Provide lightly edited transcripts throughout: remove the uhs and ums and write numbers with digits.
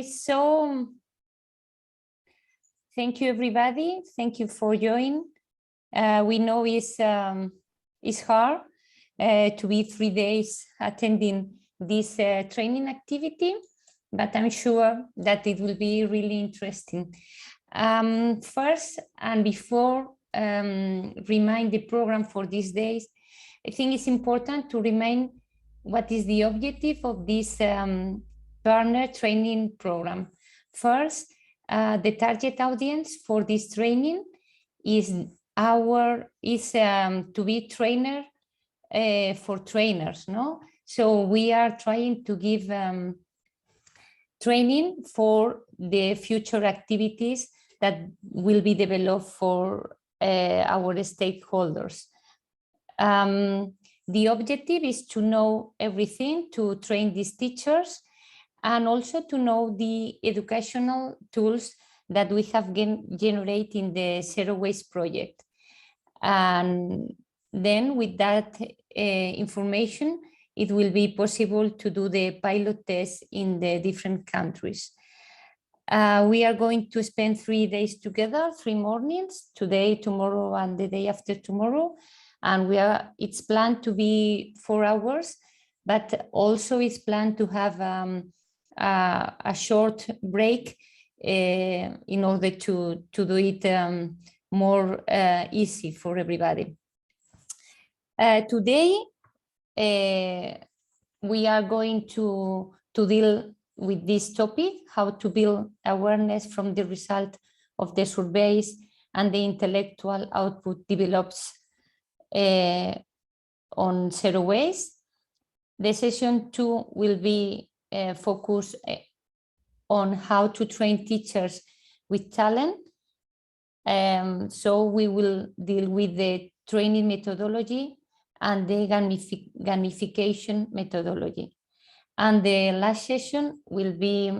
So thank you, everybody. Thank you for joining. We know it's hard to be 3 days attending this training activity, but I'm sure that it will be really interesting. First, and before remind the program for these days, I think it's important to remind what is the objective of this partner training program. First, the target audience for this training is to be trainer for trainers, no? So we are trying to give training for the future activities that will be developed for our stakeholders. The objective is to know everything, to train these teachers, and also to know the educational tools that we have generated in the Zero Waste project. And then with that information, it will be possible to do the pilot tests in the different countries. We are going to spend 3 days together, 3 mornings, today, tomorrow, and the day after tomorrow. And it's planned to be 4 hours, but also it's planned to have a short break in order to do it more easy for everybody. Today, we are going to deal with this topic, how to build awareness from the result of the surveys and the intellectual output develops on zero waste. The session 2 will be focused on how to train teachers with talent. So we will deal with the training methodology and the gamification methodology. And the last session will be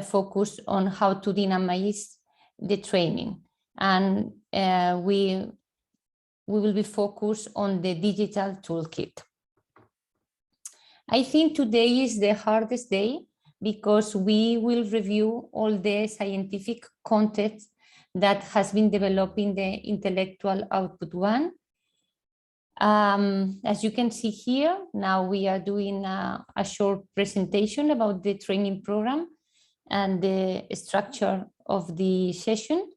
focused on how to dynamize the training. And we will be focused on the digital toolkit. I think today is the hardest day because we will review all the scientific content that has been developed in the intellectual output 1. As you can see here, now we are doing a short presentation about the training program and the structure of the session.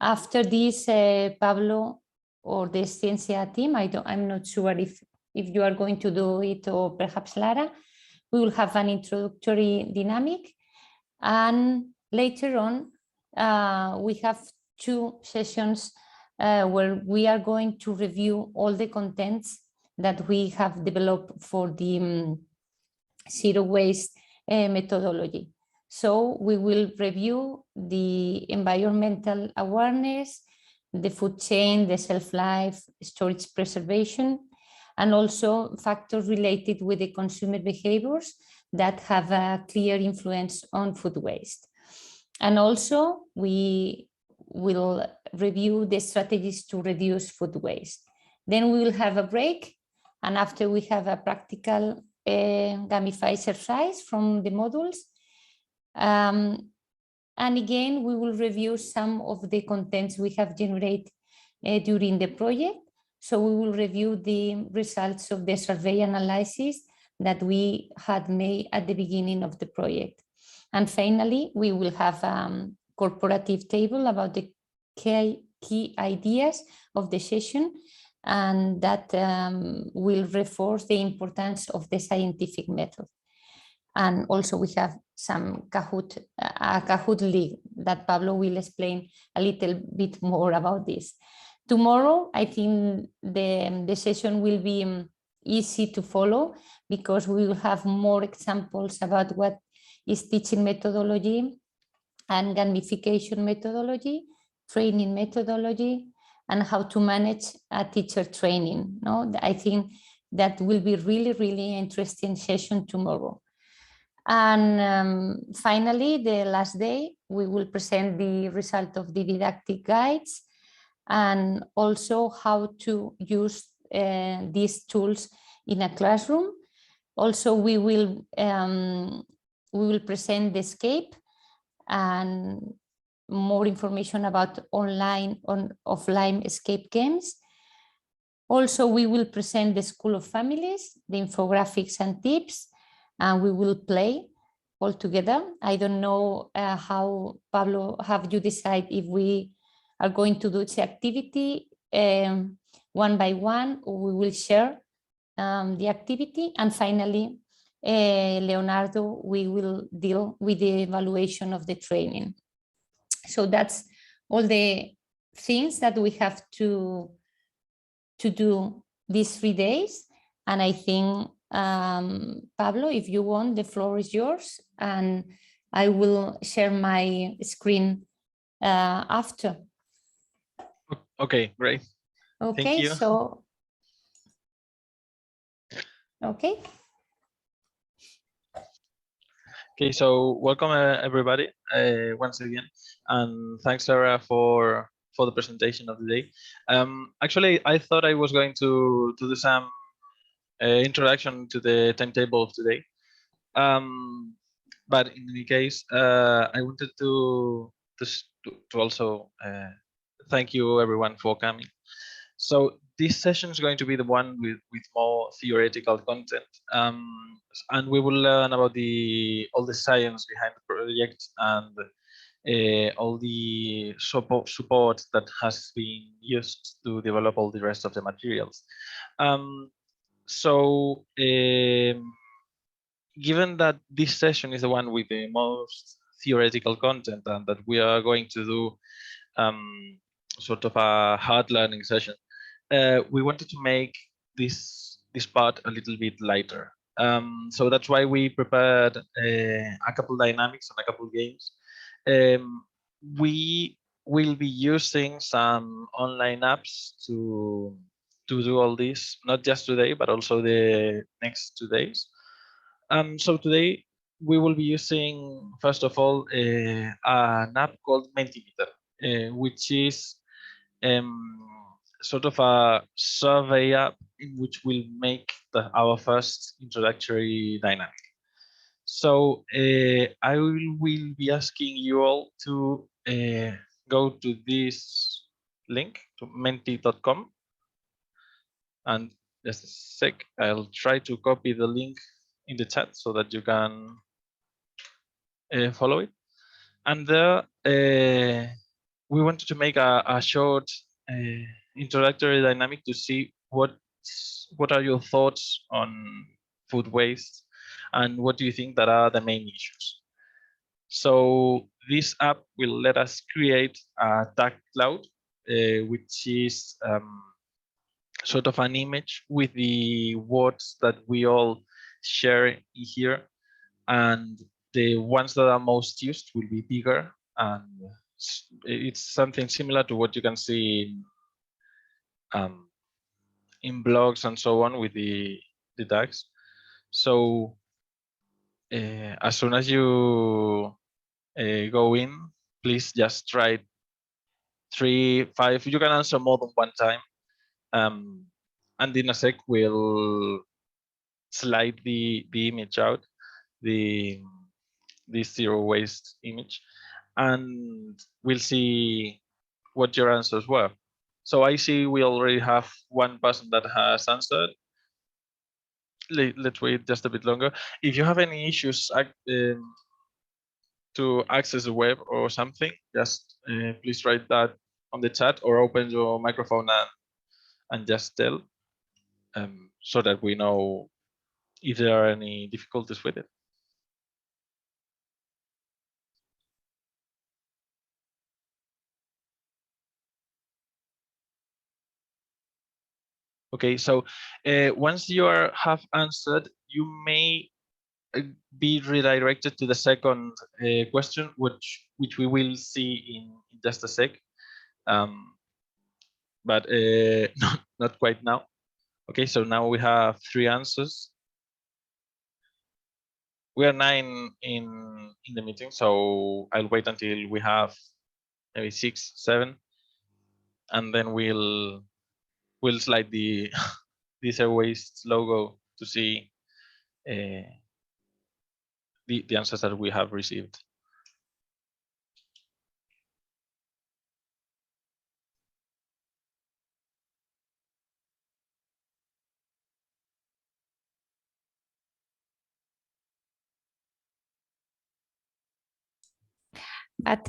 After this, Pablo or the Ciencia team, I'm not sure if you are going to do it, or perhaps Lara, we will have an introductory dynamic. And later on, we have 2 sessions where we are going to review all the contents that we have developed for the zero waste methodology. So we will review the environmental awareness, the food chain, the shelf life, storage preservation, and also factors related with the consumer behaviors that have a clear influence on food waste. And also we will review the strategies to reduce food waste. Then we will have a break, and after we have a practical gamified exercise from the modules. And again, we will review some of the contents we have generated during the project. So we will review the results of the survey analysis that we had made at the beginning of the project. And finally, we will have a corporative table about the key ideas of the session, and that will reinforce the importance of the scientific method. And also we have some Kahoot League that Pablo will explain a little bit more about this. Tomorrow, I think the session will be easy to follow because we will have more examples about what is teaching methodology and gamification methodology, training methodology, and how to manage a teacher training. No, I think that will be really, really interesting session tomorrow. And finally, the last day, we will present the result of the didactic guides and also how to use these tools in a classroom. Also, we will we will present the escape and more information about online and offline escape games. Also, we will present the School of Families, the infographics and tips, and we will play all together. I don't know how, Pablo, have you decided if we are going to do this activity one by one, or we will share the activity? And finally, Leonardo, we will deal with the evaluation of the training. So that's all the things that we have to do these 3 days. And I think, Pablo, if you want, the floor is yours, and I will share my screen after. Okay, great. Okay, thank you. so, okay. Okay, so welcome everybody once again, and thanks Sarah for the presentation of the day. Actually, I thought I was going to do some introduction to the timetable of today, but in any case, I wanted to also thank you everyone for coming. So this session is going to be the one with more theoretical content, and we will learn about all the science behind the project and all the support that has been used to develop all the rest of the materials. So given that this session is the one with the most theoretical content and that we are going to do sort of a hard learning session, we wanted to make this part a little bit lighter. So that's why we prepared a couple dynamics and a couple games. We will be using some online apps to do all this, not just today, but also the next 2 days. So today we will be using, first of all, an app called Mentimeter, which is sort of a survey app in which we'll make our first introductory dynamic. So I will be asking you all to go to this link, to menti.com, and just a sec, I'll try to copy the link in the chat so that you can follow it. And there we wanted to make a short introductory dynamic to see what are your thoughts on food waste and what do you think that are the main issues. So this app will let us create a tag cloud, which is sort of an image with the words that we all share here, and the ones that are most used will be bigger, and it's something similar to what you can see in blogs and so on with the tags. So as soon as you go in, please just try 3, 5. You can answer more than one time, and in a sec we'll slide the image out, the zero waste image, and we'll see what your answers were. So I see we already have one person that has answered. Let's wait just a bit longer. If you have any issues to access the web or something, just please write that on the chat or open your microphone and just tell, so that we know if there are any difficulties with it. Okay, so once you have answered, you may be redirected to the second question, which we will see in just a sec, but not quite now. Okay, so now we have 3 answers. We are 9 in the meeting, so I'll wait until we have maybe 6, 7, and then we'll slide the zero waste logo to see the answers that we have received. But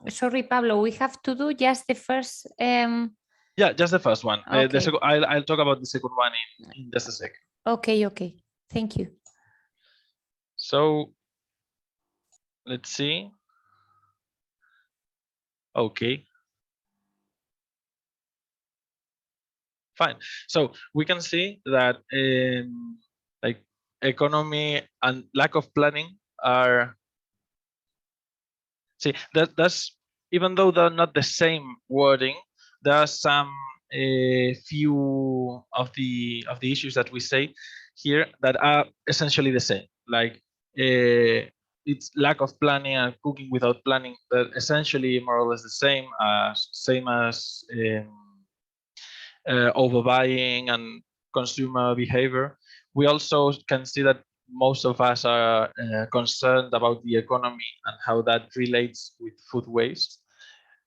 sorry, Pablo, we have to do just the first. Yeah, just the first one. The Okay. second, I'll talk about the second one in just a second. Okay. Thank you. So let's see. Okay. Fine. So we can see that like economy and lack of planning are, see, that's, even though they're not the same wording, there are some few of the issues that we say here that are essentially the same. Like it's lack of planning and cooking without planning, but essentially more or less the same as overbuying and consumer behavior. We also can see that most of us are concerned about the economy and how that relates with food waste.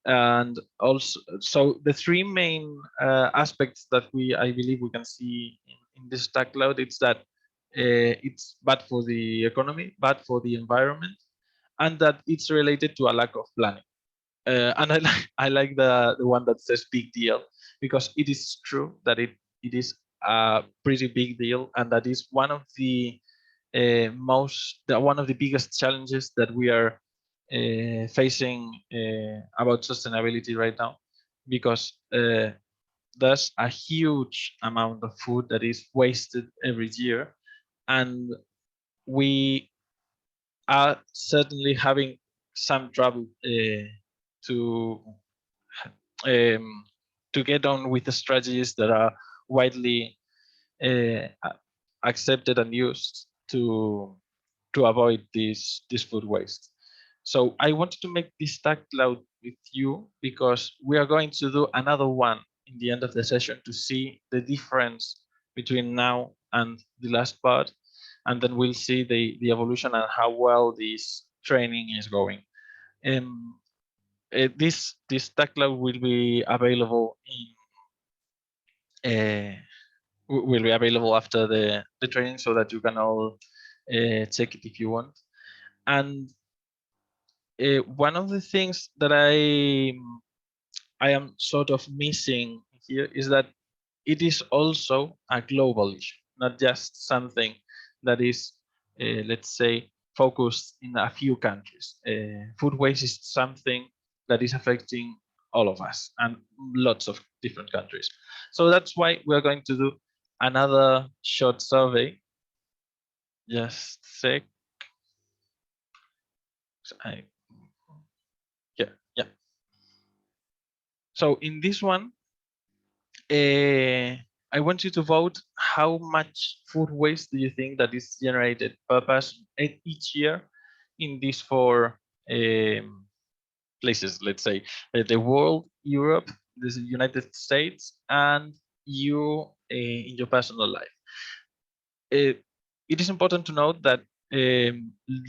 And also, so the three main aspects that I believe we can see in this stack cloud, it's that it's bad for the economy, bad for the environment, and that it's related to a lack of planning. And I like the one that says big deal, because it is true that it is a pretty big deal, and that is one of the one of the biggest challenges that we are facing about sustainability right now, because there's a huge amount of food that is wasted every year, and we are certainly having some trouble to to get on with the strategies that are widely accepted and used to avoid this food waste. So I wanted to make this stack cloud with you because we are going to do another one in the end of the session to see the difference between now and the last part, and then we'll see the evolution and how well this training is going. This stack cloud will be available after the training, so that you can all check it if you want. And one of the things that I am sort of missing here is that it is also a global issue, not just something that is, let's say, focused in a few countries. Food waste is something that is affecting all of us and lots of different countries. So that's why we're going to do another short survey. Just a sec. Yeah. So in this one, I want you to vote how much food waste do you think that is generated per person each year in these four places, let's say the world, Europe, the United States, and you in your personal life. It is important to note that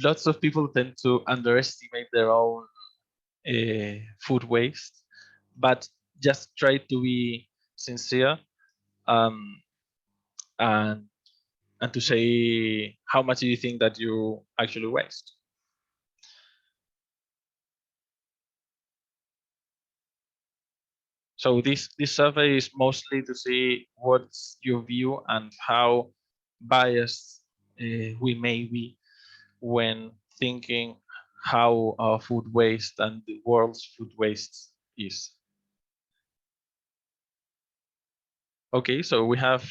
lots of people tend to underestimate their own food waste, but just try to be sincere um, and to say how much do you think that you actually waste. So this survey is mostly to see what's your view and how biased we may be when thinking how our food waste and the world's food waste is. Okay, so we have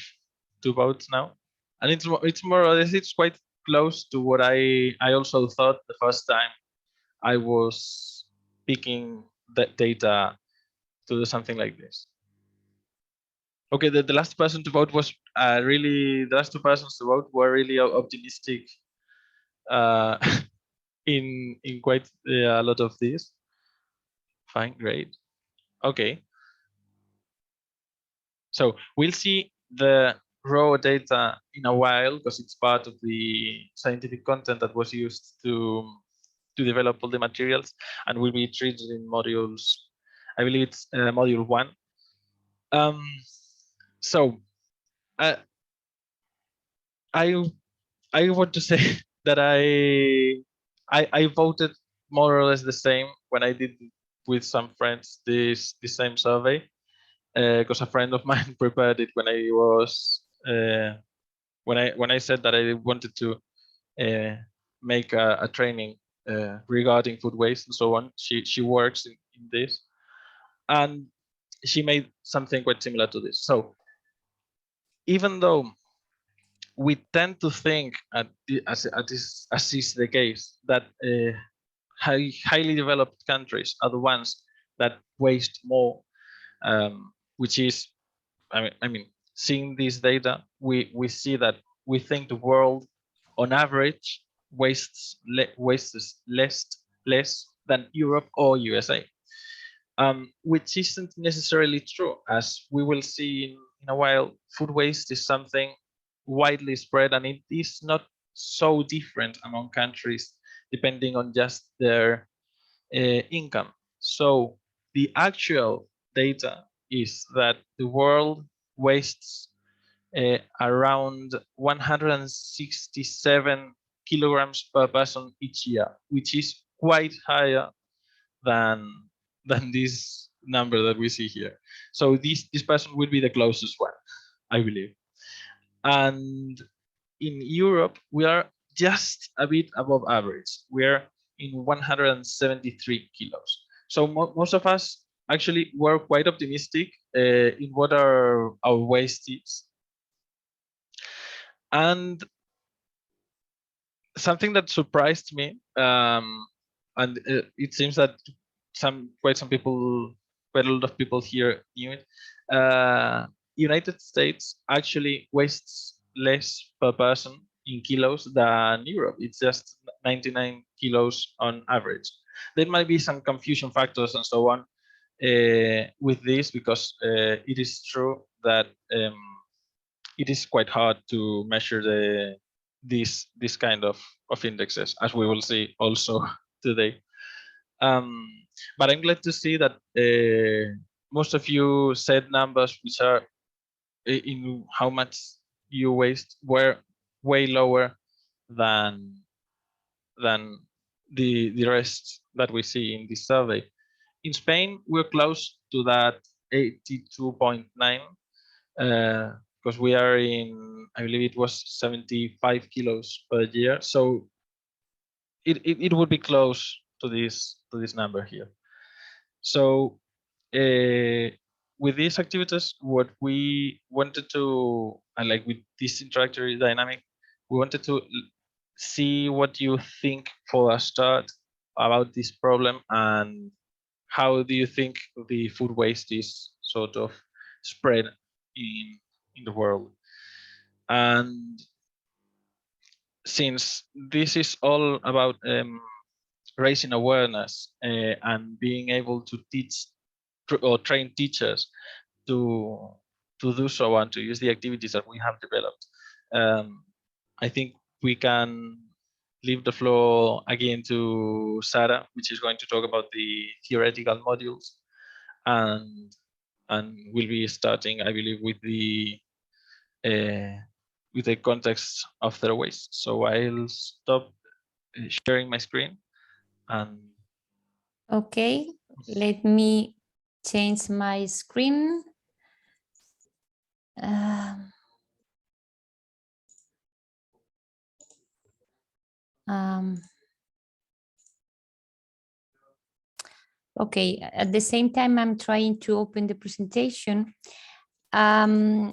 2 votes now, and it's more or less, it's quite close to what I also thought the first time I was picking that data to do something like this. Okay, the last person to vote was really, the last 2 persons to vote were really optimistic uh, in quite a lot of these. Fine, great. Okay. So we'll see the raw data in a while because it's part of the scientific content that was used to develop all the materials, and will be treated in modules. I believe it's module 1. So I want to say that I voted more or less the same when I did with some friends this same survey, because a friend of mine prepared it when I was when I said that I wanted to make a training regarding food waste and so on. She works in this, and she made something quite similar to this. So even though we tend to think, as is the case, that highly developed countries are the ones that waste more, which is, I mean, seeing this data, we see that we think the world, on average, wastes less than Europe or USA, which isn't necessarily true. As we will see in a while, food waste is something widely spread, and it is not so different among countries depending on just their income. So the actual data is that the world wastes around 167 kilograms per person each year, which is quite higher than this number that we see here. So this person will be the closest one, I believe. And in Europe, we are just a bit above average. We're in 173 kilos. So most of us actually were quite optimistic in what our waste is. And something that surprised me, and it seems that quite a lot of people here knew it. United States actually wastes less per person in kilos than Europe. It's just 99 kilos on average. There might be some confusion factors and so on with this, because it is true that it is quite hard to measure this kind of indexes, as we will see also today. But I'm glad to see that most of you said numbers which are in how much you waste were way lower than the rest that we see in this survey. In Spain, we're close to that 82.9, because we are in, I believe it was 75 kilos per year. So it would be close to this number here. So with these activities, what we wanted to, and like with this introductory dynamic, we wanted to see what you think for a start about this problem, and how do you think the food waste is sort of spread in the world. And since this is all about raising awareness and being able to teach or train teachers to do so and to use the activities that we have developed, I think we can leave the floor again to Sarah, which is going to talk about the theoretical modules, and we'll be starting, I believe, with the context of their waste. So I'll stop sharing my screen. And okay, let me change my screen. Okay, at the same time, I'm trying to open the presentation. I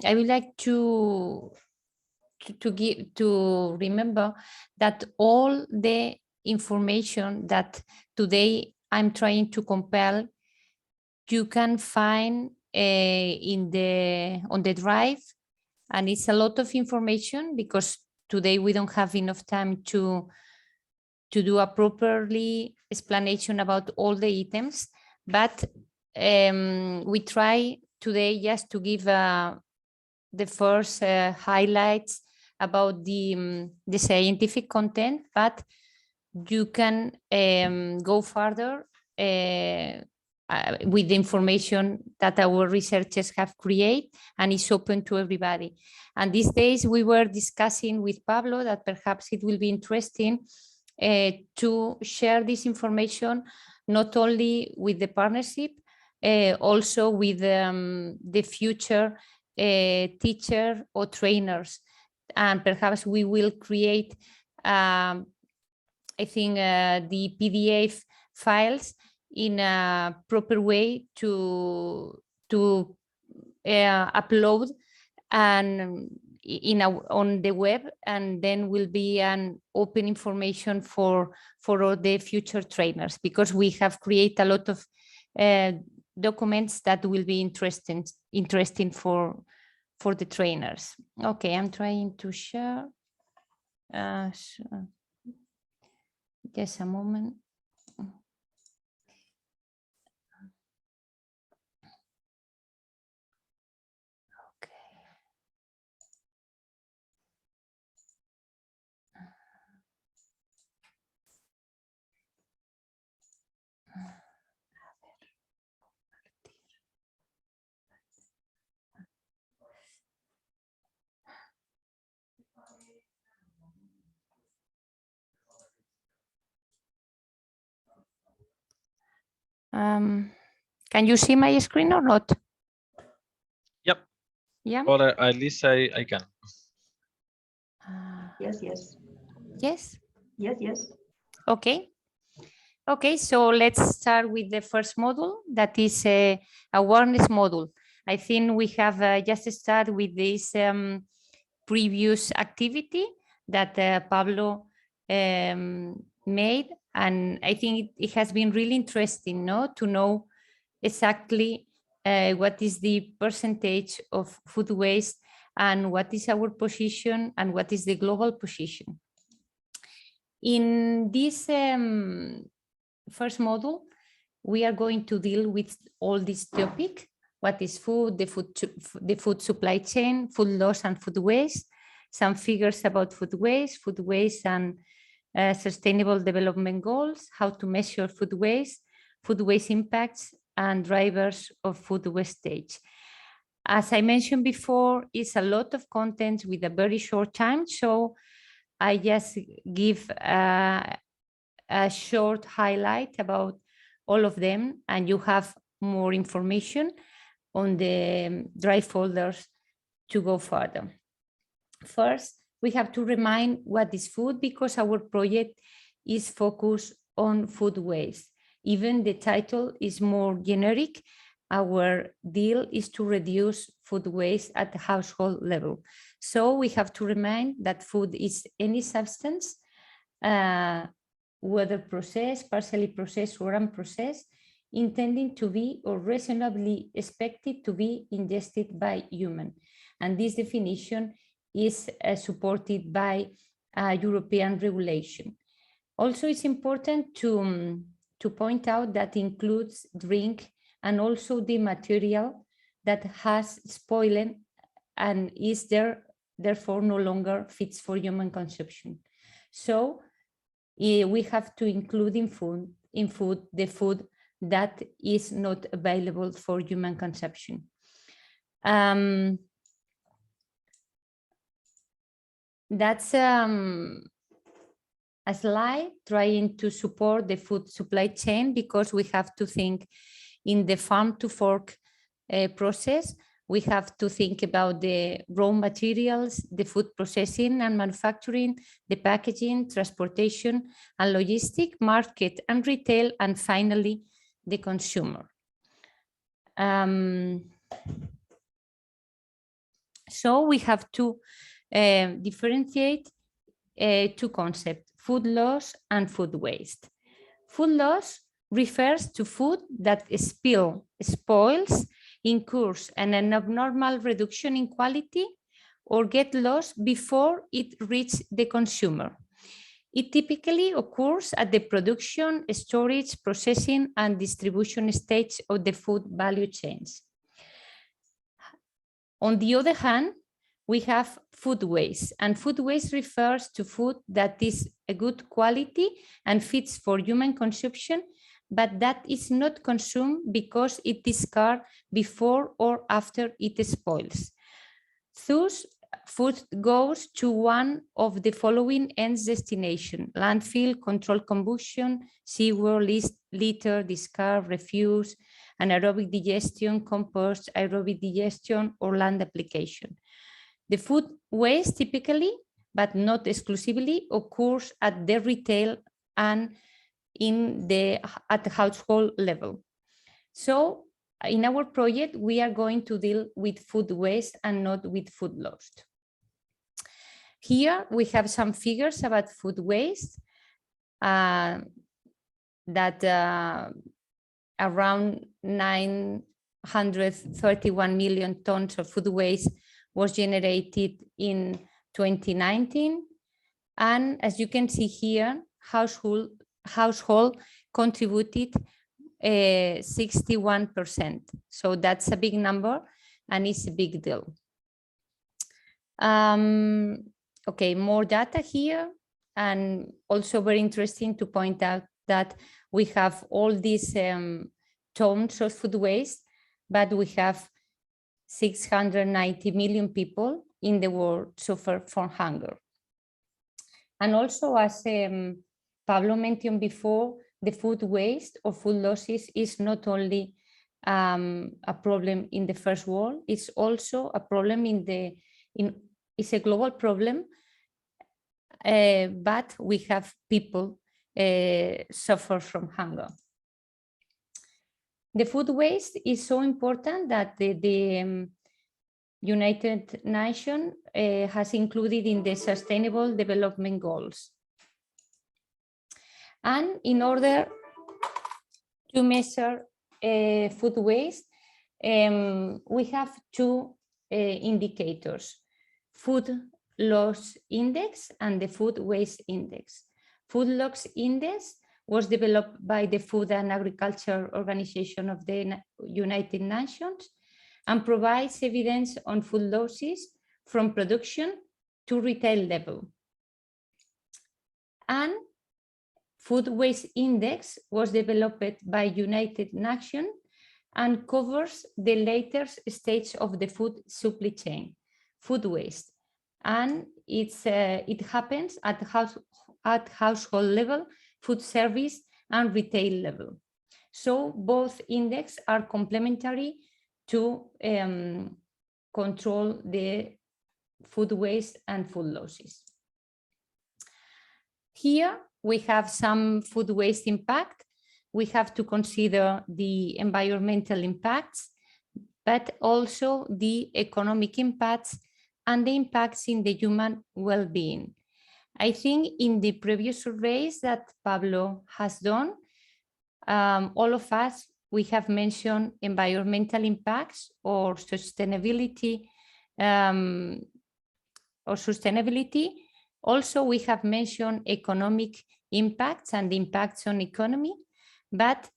would like to remember that all the information that today I'm trying to compile, you can find on the drive, and it's a lot of information because today we don't have enough time to do a properly explanation about all the items, but we try today just to give a the first highlights about the scientific content, but you can go further with the information that our researchers have created, and it's open to everybody. And these days we were discussing with Pablo that perhaps it will be interesting to share this information not only with the partnership, also with the future teacher or trainers. And perhaps we will create, I think, the PDF files in a proper way to upload and on the web, and then will be an open information for all the future trainers, because we have created a lot of documents that will be interesting for the trainers. Okay, I'm trying to share. Just a moment. Can you see my screen or not? Yep. Yeah. Or at least I can. Yes, yes. Yes. Yes, yes. Okay. Okay, so let's start with the first module, that is a awareness module. I think we have just started with this previous activity that Pablo made, and I think it has been really interesting, no, to know exactly what is the percentage of food waste and what is our position and what is the global position. In this first module, we are going to deal with all this topic: what is food, the food supply chain, food loss and food waste, some figures about food waste and sustainable development goals, how to measure food waste impacts, and drivers of food wastage. As I mentioned before, it's a lot of content with a very short time, so I just give a short highlight about all of them, and you have more information on the drive folders to go further. First, we have to remind what is food, because our project is focused on food waste. Even the title is more generic. Our deal is to reduce food waste at the household level. So we have to remind that food is any substance, whether processed, partially processed, or unprocessed, intending to be or reasonably expected to be ingested by human. And this definition is supported by European regulation. Also, it's important to point out that includes drink and also the material that has spoiled and is therefore no longer fits for human consumption. So we have to include in food the food that is not available for human consumption. That's a slide trying to support the food supply chain, because we have to think in the farm to fork process. We have to think about the raw materials, the food processing and manufacturing, the packaging, transportation and logistic, market and retail, and finally the consumer. So we have to differentiate two concepts: food loss and food waste. Food loss refers to food that spoils, incurs an abnormal reduction in quality, or get lost before it reaches the consumer. It typically occurs at the production, storage, processing, and distribution stage of the food value chains. On the other hand, we have food waste, and food waste refers to food that is a good quality and fits for human consumption, but that is not consumed because it is discarded before or after it spoils. Thus, food goes to one of the following ends destination: landfill, controlled combustion, sewer, litter, discard, refuse, anaerobic digestion, compost, aerobic digestion, or land application. The food waste typically, but not exclusively, occurs at the retail and at the household level. So in our project, we are going to deal with food waste and not with food loss. Here we have some figures about food waste that around 931 million tons of food waste was generated in 2019. And as you can see here, household contributed 61%. So that's a big number and it's a big deal. Okay, more data here. And also very interesting to point out that we have all these tons of food waste, but we have 690 million people in the world suffer from hunger. And also, as Pablo mentioned before, the food waste or food losses is not only a problem in the first world, it's also a problem it's a global problem, but we have people suffer from hunger. The food waste is so important that the United Nations has included in the Sustainable Development Goals. And in order to measure food waste, we have two indicators: food loss index and the food waste index. Food loss index was developed by the Food and Agriculture Organization of the United Nations and provides evidence on food losses from production to retail level. And food waste index was developed by United Nations and covers the latest stage of the food supply chain, food waste. And it happens at household level, food service, and retail level. So both indexes are complementary to control the food waste and food losses. Here we have some food waste impact. We have to consider the environmental impacts, but also the economic impacts and the impacts in the human well-being. I think in the previous surveys that Pablo has done, all of us, we have mentioned environmental impacts or sustainability. Also, we have mentioned economic impacts and impacts on economy, but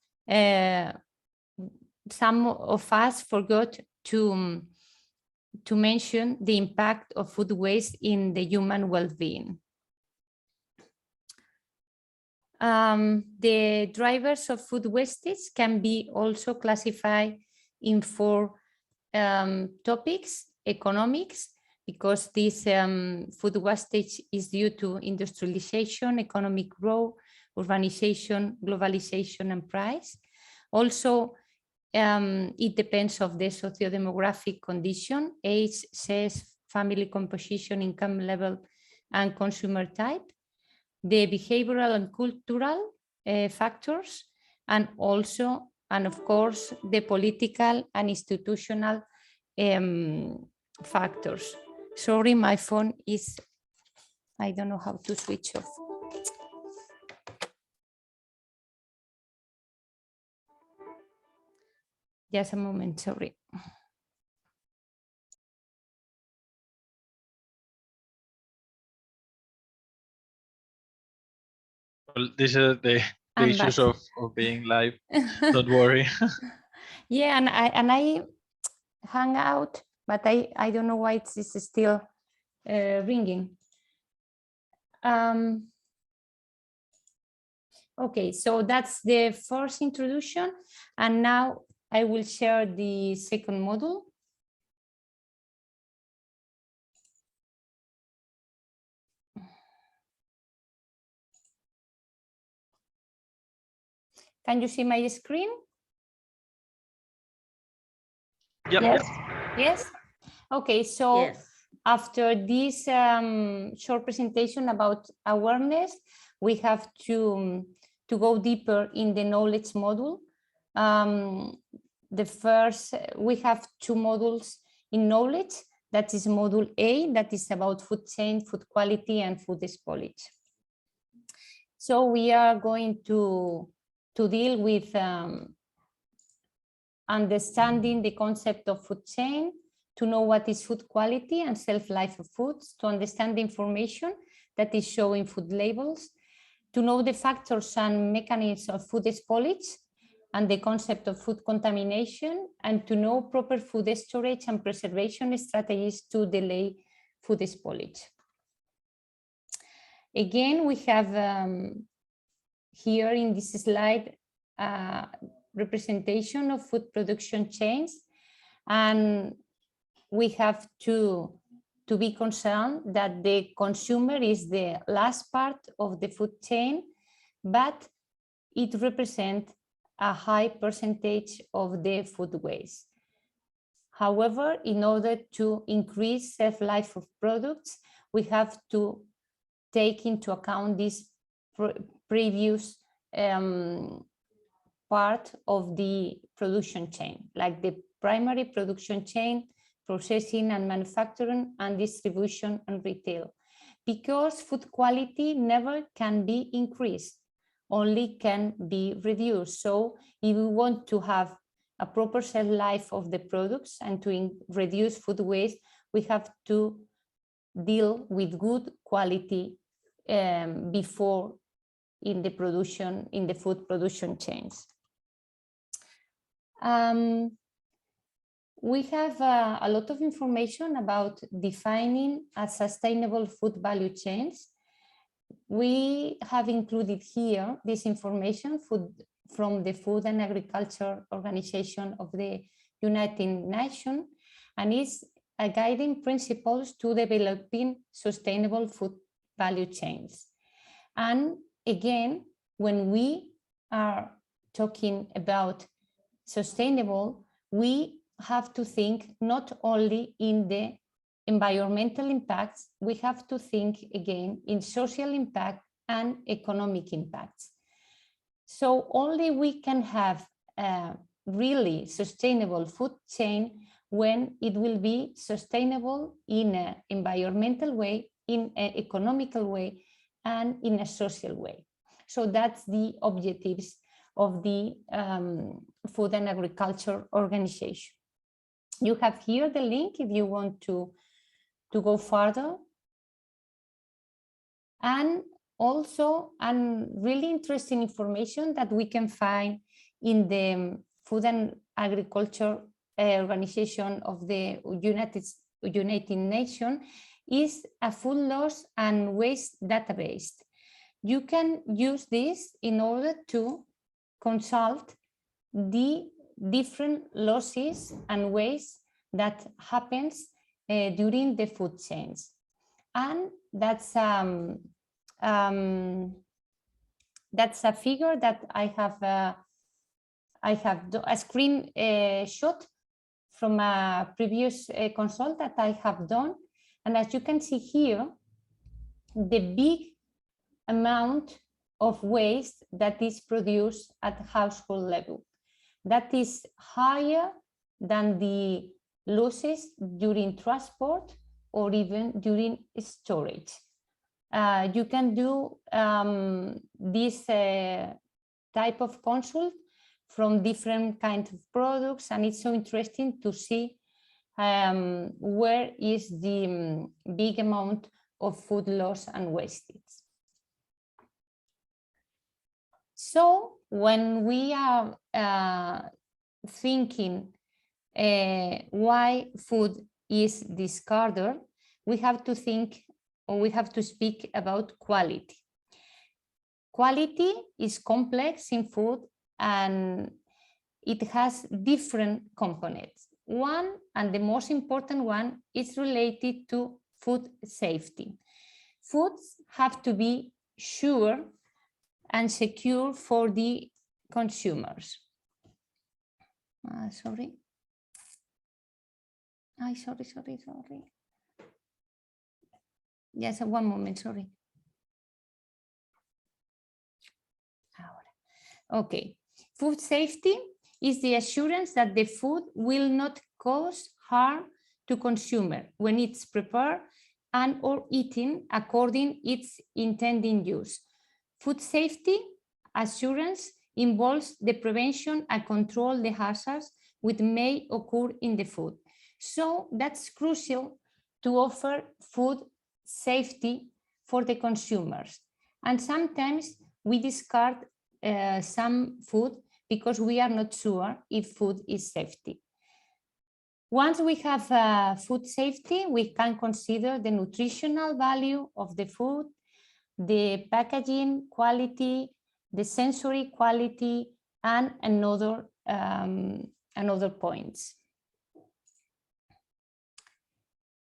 some of us forgot to mention the impact of food waste in the human well-being. The drivers of food wastage can be also classified in four topics: economics, because this food wastage is due to industrialization, economic growth, urbanization, globalization, and price. Also, it depends on the socio-demographic condition, age, sex, family composition, income level, and consumer type, the behavioral and cultural factors, and also, and of course, the political and institutional factors. Sorry, my phone is, I don't know how to switch off. Just a moment, sorry. Well, these are the issues of being live. Don't worry. Yeah, and I hung out, but I don't know why it's still ringing. Okay, so that's the first introduction, and now I will share the second module. Can you see my screen? Yep. Yes. Yes. Okay, so Yes. after this short presentation about awareness, we have to go deeper in the knowledge module. The first, we have two modules in knowledge. That is module A, that is about food chain, food quality, and food spoilage. So we are going to deal with understanding the concept of food chain, to know what is food quality and shelf life of foods, to understand the information that is shown in food labels, to know the factors and mechanisms of food spoilage and the concept of food contamination, and to know proper food storage and preservation strategies to delay food spoilage. Again, we have here in this slide representation of food production chains, and we have to be concerned that the consumer is the last part of the food chain, but it represents a high percentage of the food waste. However, in order to increase shelf life of products, we have to take into account this previous part of the production chain, like the primary production chain, processing and manufacturing, and distribution and retail, because food quality never can be increased, only can be reduced. So if we want to have a proper shelf life of the products and to reduce food waste, we have to deal with good quality before in the production, in the food production chains. We have a lot of information about defining a sustainable food value chains. We have included here this information from the Food and Agriculture Organization of the United Nations, and is a guiding principles to developing sustainable food value chains. And again, when we are talking about sustainable, we have to think not only in the environmental impacts, we have to think again in social impact and economic impacts. So only we can have a really sustainable food chain when it will be sustainable in an environmental way, in an economical way, and in a social way. So that's the objectives of the Food and Agriculture Organization. You have here the link if you want to go further. And also, really interesting information that we can find in the Food and Agriculture Organization of the United Nations is a food loss and waste database. You can use this in order to consult the different losses and waste that happens during the food chains. And that's a figure that I have a screen shot from a previous consult that I have done. And as you can see here, the big amount of waste that is produced at household level, that is higher than the losses during transport or even during storage. You can do this type of consult from different kinds of products, and it's so interesting to see where is the big amount of food loss and wastage. So when we are thinking why food is discarded, we have to think, or we have to speak about quality. Quality is complex in food and it has different components. One, and the most important one, is related to food safety. Foods have to be sure and secure for the consumers. Sorry. Sorry. Yes, one moment, sorry. Okay. Food safety is the assurance that the food will not cause harm to consumer when it's prepared and or eaten according its intended use. Food safety assurance involves the prevention and control the hazards which may occur in the food. So that's crucial to offer food safety for the consumers. And sometimes we discard some food because we are not sure if food is safety. Once we have food safety, we can consider the nutritional value of the food, the packaging quality, the sensory quality, and another points.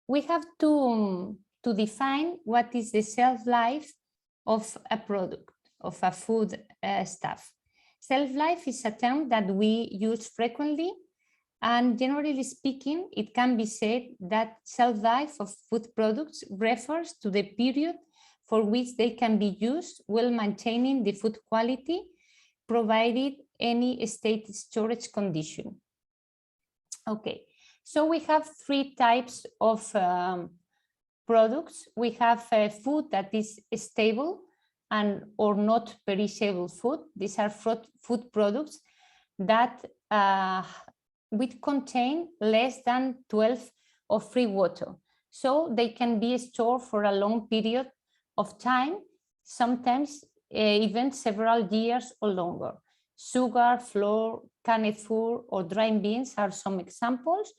We have to define what is the shelf life of a product, of a food stuff. Shelf life is a term that we use frequently, and generally speaking, it can be said that shelf life of food products refers to the period for which they can be used while maintaining the food quality, provided any state storage condition. Okay, so we have three types of products. We have food that is stable and or not perishable food. These are food products that would contain less than 12 of free water. So they can be stored for a long period of time, sometimes even several years or longer. Sugar, flour, canned food, or dried beans are some examples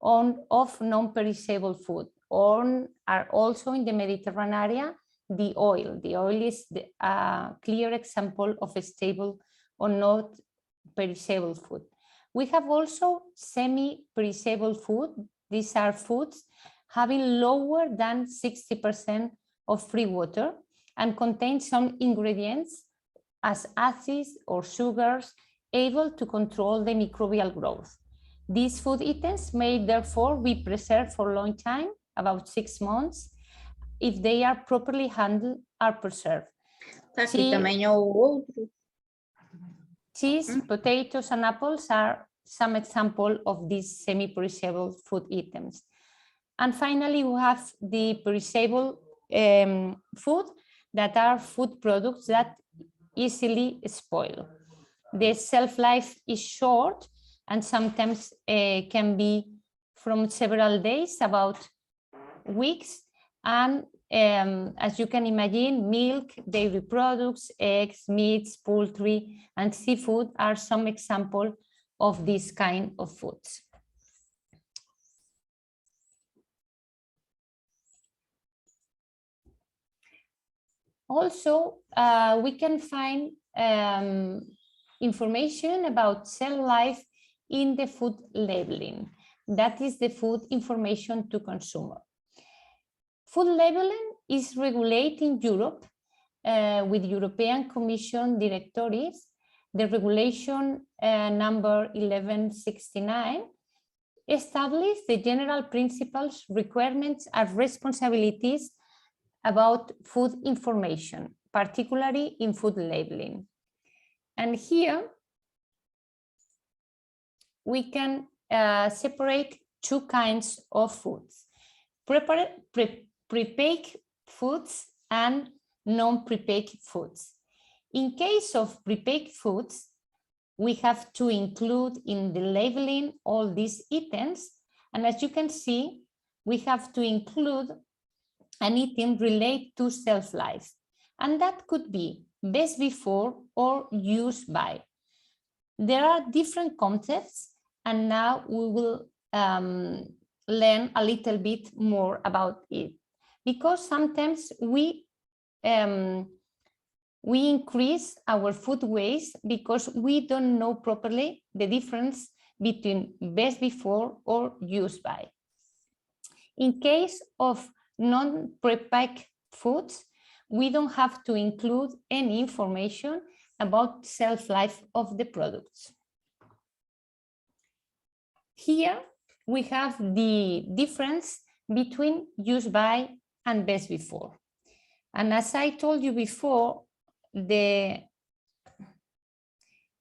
of non-perishable food. Or are also in the Mediterranean area, the oil. The oil is a clear example of a stable or not perishable food. We have also semi-perishable food. These are foods having lower than 60% of free water and contain some ingredients as acids or sugars able to control the microbial growth. These food items may therefore be preserved for a long time, about 6 months, if they are properly handled or preserved. Aqui também há o outro. Cheese, potatoes, and apples are some example of these semi-perishable food items. And finally, we have the perishable food that are food products that easily spoil. The shelf life is short and sometimes can be from several days, about weeks. And as you can imagine, milk, dairy products, eggs, meats, poultry, and seafood are some example of this kind of foods. Also, we can find information about shelf life in the food labeling. That is the food information to consumer. Food labeling is regulated in Europe with European Commission directives. The regulation number 1169 establishes the general principles, requirements, and responsibilities about food information, particularly in food labeling. And here we can separate two kinds of foods: pre-baked foods and non-pre-baked foods. In case of pre-baked foods, we have to include in the labeling all these items. And as you can see, we have to include an item related to shelf life. And that could be best before or used by. There are different concepts, and now we will learn a little bit more about it, because sometimes we increase our food waste because we don't know properly the difference between best before or use by. In case of non-prepacked foods, we don't have to include any information about shelf life of the products. Here we have the difference between use by and best before. And as I told you before, the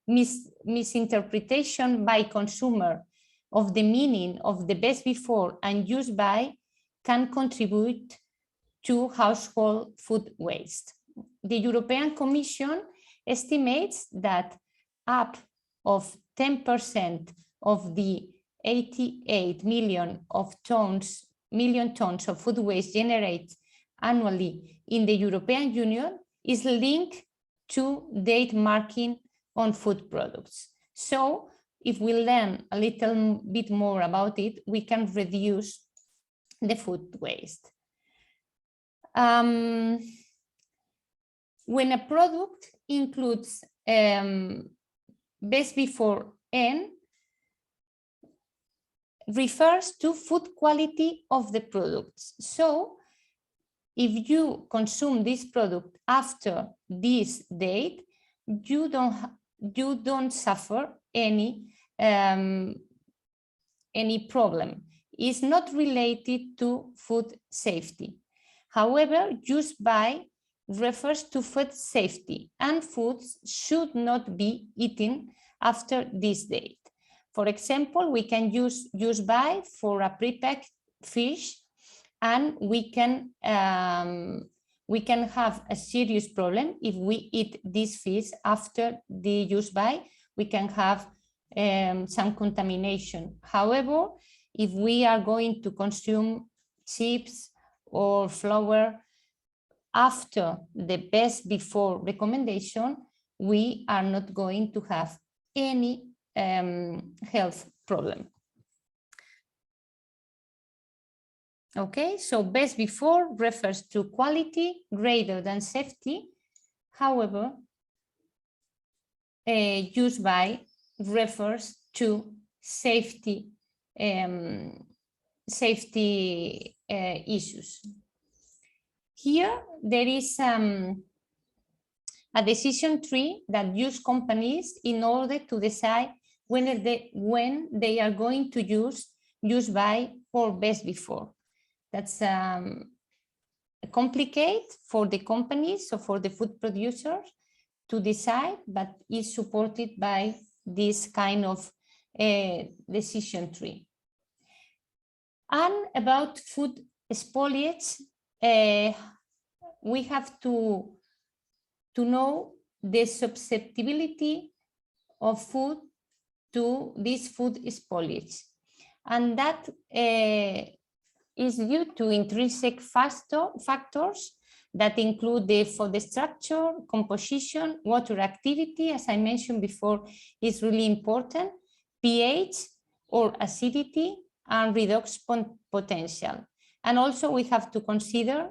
misinterpretation by consumer of the meaning of the best before and use by can contribute to household food waste. The European Commission estimates that up of 10% of the 88 million tons of food waste generated annually in the European Union is linked to date marking on food products. So if we learn a little bit more about it, we can reduce the food waste. When a product includes best before N, refers to food quality of the products. So if you consume this product after this date, you don't suffer any problem. It's not related to food safety. However, use by refers to food safety, and foods should not be eaten after this date. For example, we can use by for a prepacked fish, and we can have a serious problem if we eat this fish after the use by. We can have some contamination. However, if we are going to consume chips or flour after the best before recommendation, we are not going to have any health problem. Okay, so best before refers to quality greater than safety. However, use by refers to safety issues. Here there is a decision tree that use companies in order to decide when they are going to use by or best before. That's complicated for the companies, so for the food producers to decide, but is supported by this kind of decision tree. And about food spoilage, we have to know the susceptibility of food to this food spoilage, and that is due to intrinsic factors that include the food structure, composition, water activity, as I mentioned before, is really important, pH or acidity, and redox potential. And also we have to consider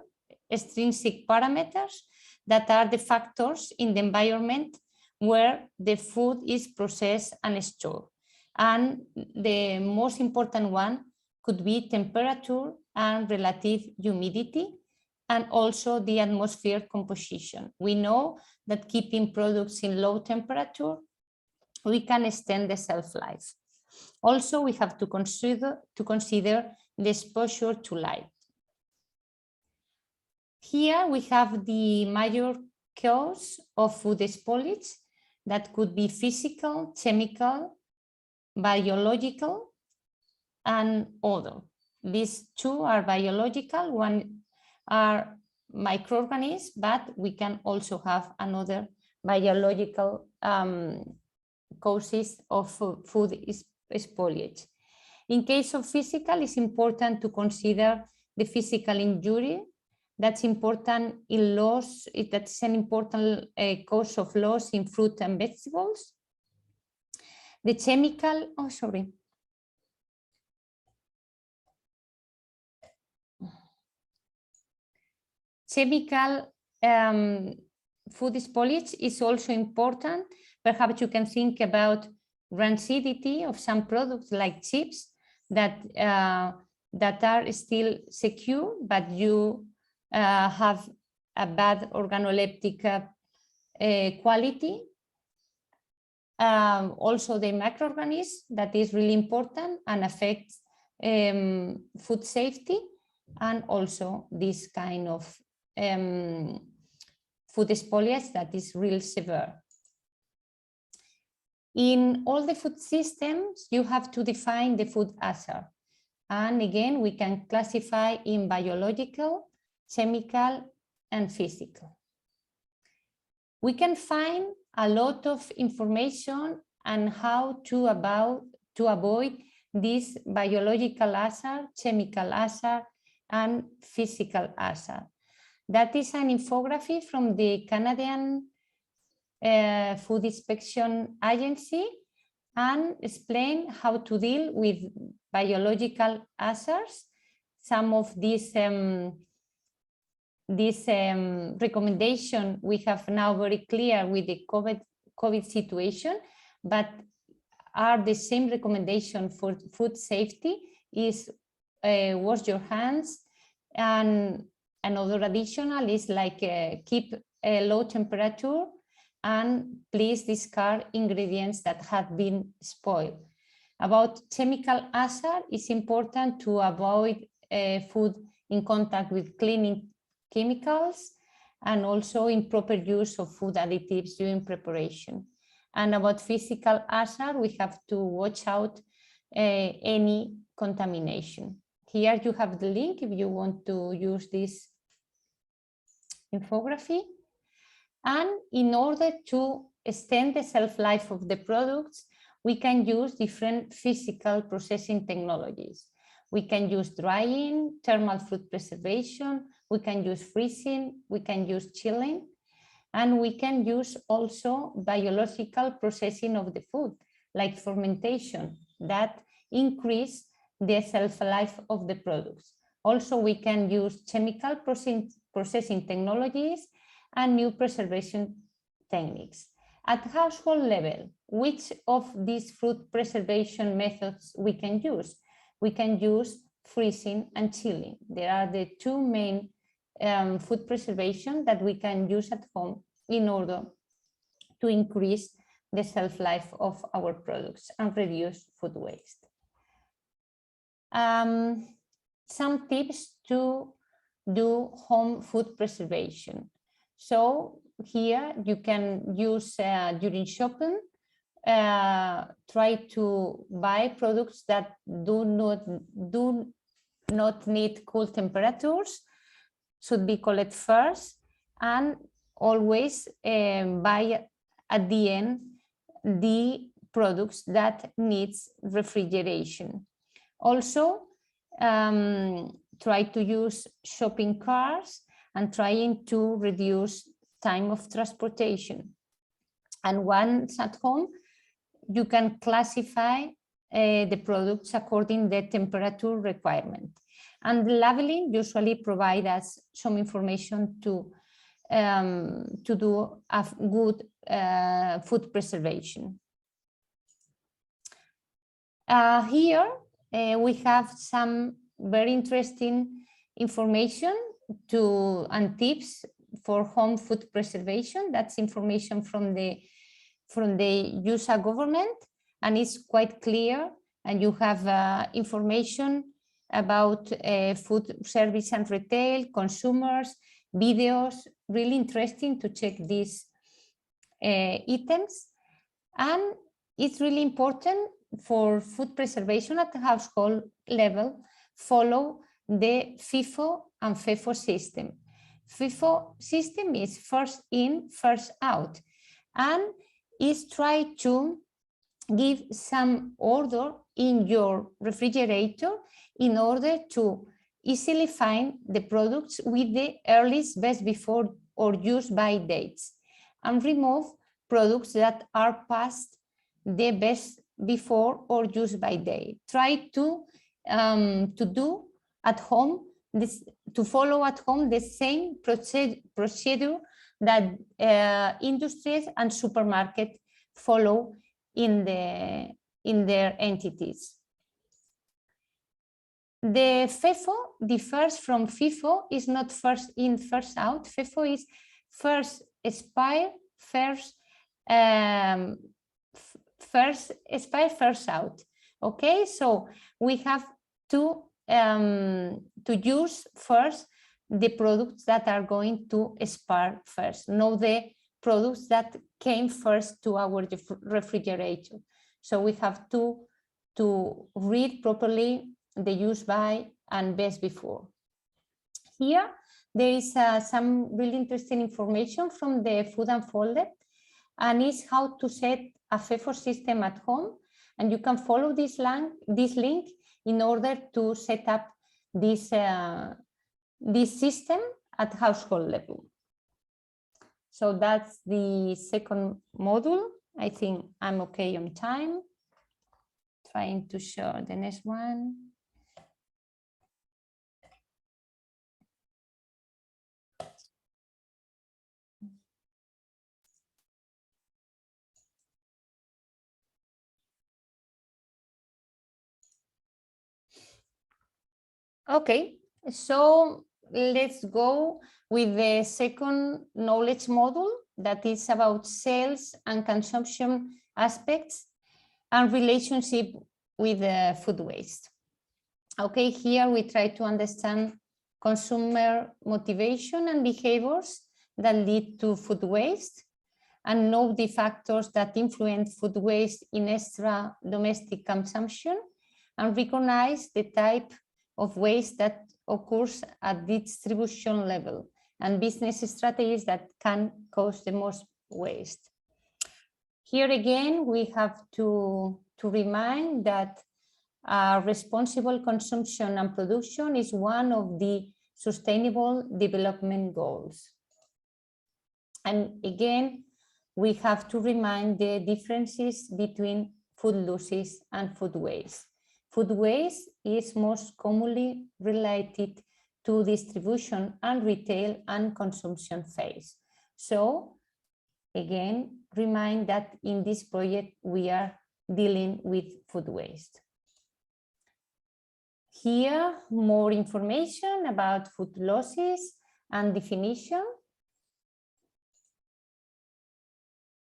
extrinsic parameters that are the factors in the environment where the food is processed and stored. And the most important one could be temperature and relative humidity, and also the atmosphere composition. We know that keeping products in low temperature, we can extend the shelf life. Also, we have to consider the exposure to light. Here we have the major cause of food spoilage that could be physical, chemical, biological, and other. These two are biological, one are microorganisms, but we can also have another biological causes of food spoilage. In case of physical, it's important to consider the physical injury. That's important in loss. That's an important cause of loss in fruit and vegetables. The chemical, chemical food spoilage is also important. Perhaps you can think about rancidity of some products like chips that are still secure, but you have a bad organoleptic quality. Also the microorganisms, that is really important and affects food safety, and also this kind of food spoilage that is real severe. In all the food systems, you have to define the food hazard. And again, we can classify in biological, chemical, and physical. We can find a lot of information on how to avoid this biological hazard, chemical hazard, and physical hazard. That is an infographic from the Canadian Food Inspection Agency, and explain how to deal with biological hazards. Some of these recommendation we have now very clear with the COVID situation, but are the same recommendation for food safety is wash your hands, and another additional is like keep a low temperature, and please discard ingredients that have been spoiled. About chemical hazard, it's important to avoid food in contact with cleaning chemicals, and also improper use of food additives during preparation. And about physical hazard, we have to watch out any contamination. Here you have the link if you want to use this infographic. And in order to extend the shelf life of the products, we can use different physical processing technologies. We can use drying, thermal food preservation, we can use freezing, we can use chilling, and we can use also biological processing of the food, like fermentation, that increase the shelf life of the products. Also, we can use chemical processing technologies and new preservation techniques. At household level, which of these food preservation methods we can use? We can use freezing and chilling. There are the two main food preservation that we can use at home in order to increase the shelf life of our products and reduce food waste. Some tips to do home food preservation. So here you can use during shopping, try to buy products that do not need cool temperatures, should be collected first, and always buy at the end the products that needs refrigeration. Also, try to use shopping carts and trying to reduce time of transportation. And once at home, you can classify the products according to the temperature requirement. And the labeling usually provides us some information to do a good food preservation. Here we have some very interesting information and tips for home food preservation. That's information from the USA government, and it's quite clear. And you have information about food service and retail, consumers, videos. Really interesting to check these items. And it's really important for food preservation at the household level, follow the FIFO and FEFO system. FIFO system is first in, first out, and is try to give some order in your refrigerator in order to easily find the products with the earliest best before or use by dates, and remove products that are past the best before or use by date. Try to do at home to follow at home the same procedure that industries and supermarkets follow in their entities. The FIFO differs from FIFO, is not first in, first out. FIFO is first expire, first expire, first out. Okay, so we have to use first the products that are going to expire first, not the products that came first to our refrigerator. So we have to read properly the use by and best before. Here, there is some really interesting information from the Food Unfolded, and is how to set a FIFO system at home. And you can follow this link in order to set up this system at household level. So that's the second module. I think I'm okay on time. Trying to show the next one. Okay, so let's go with the second knowledge module that is about sales and consumption aspects and relationship with food waste. Okay, here we try to understand consumer motivation and behaviors that lead to food waste, and know the factors that influence food waste in extra domestic consumption, and recognize the type of waste that occurs at the distribution level and business strategies that can cause the most waste. Here again, we have to remind that responsible consumption and production is one of the Sustainable Development Goals. And again, we have to remind the differences between food losses and food waste. Food waste is most commonly related to distribution and retail and consumption phase. So again, remind that in this project, we are dealing with food waste. Here, more information about food losses and definition.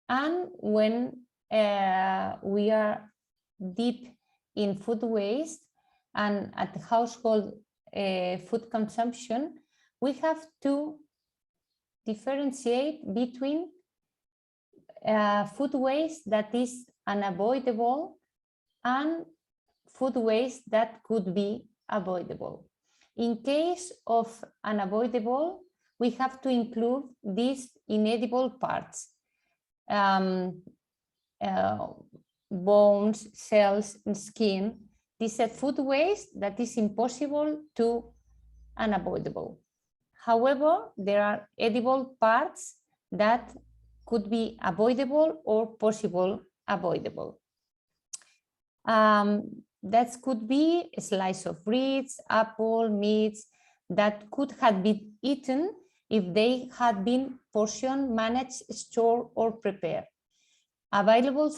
And when we are deep in food waste and at household food consumption, we have to differentiate between food waste that is unavoidable and food waste that could be avoidable. In case of unavoidable, we have to include these inedible parts, bones, cells, and skin. This is food waste that is impossible to unavoidable. However, there are edible parts that could be avoidable or possible avoidable. That could be a slice of breads, apple, meats that could have been eaten if they had been portioned, managed, stored, or prepared. Avoidable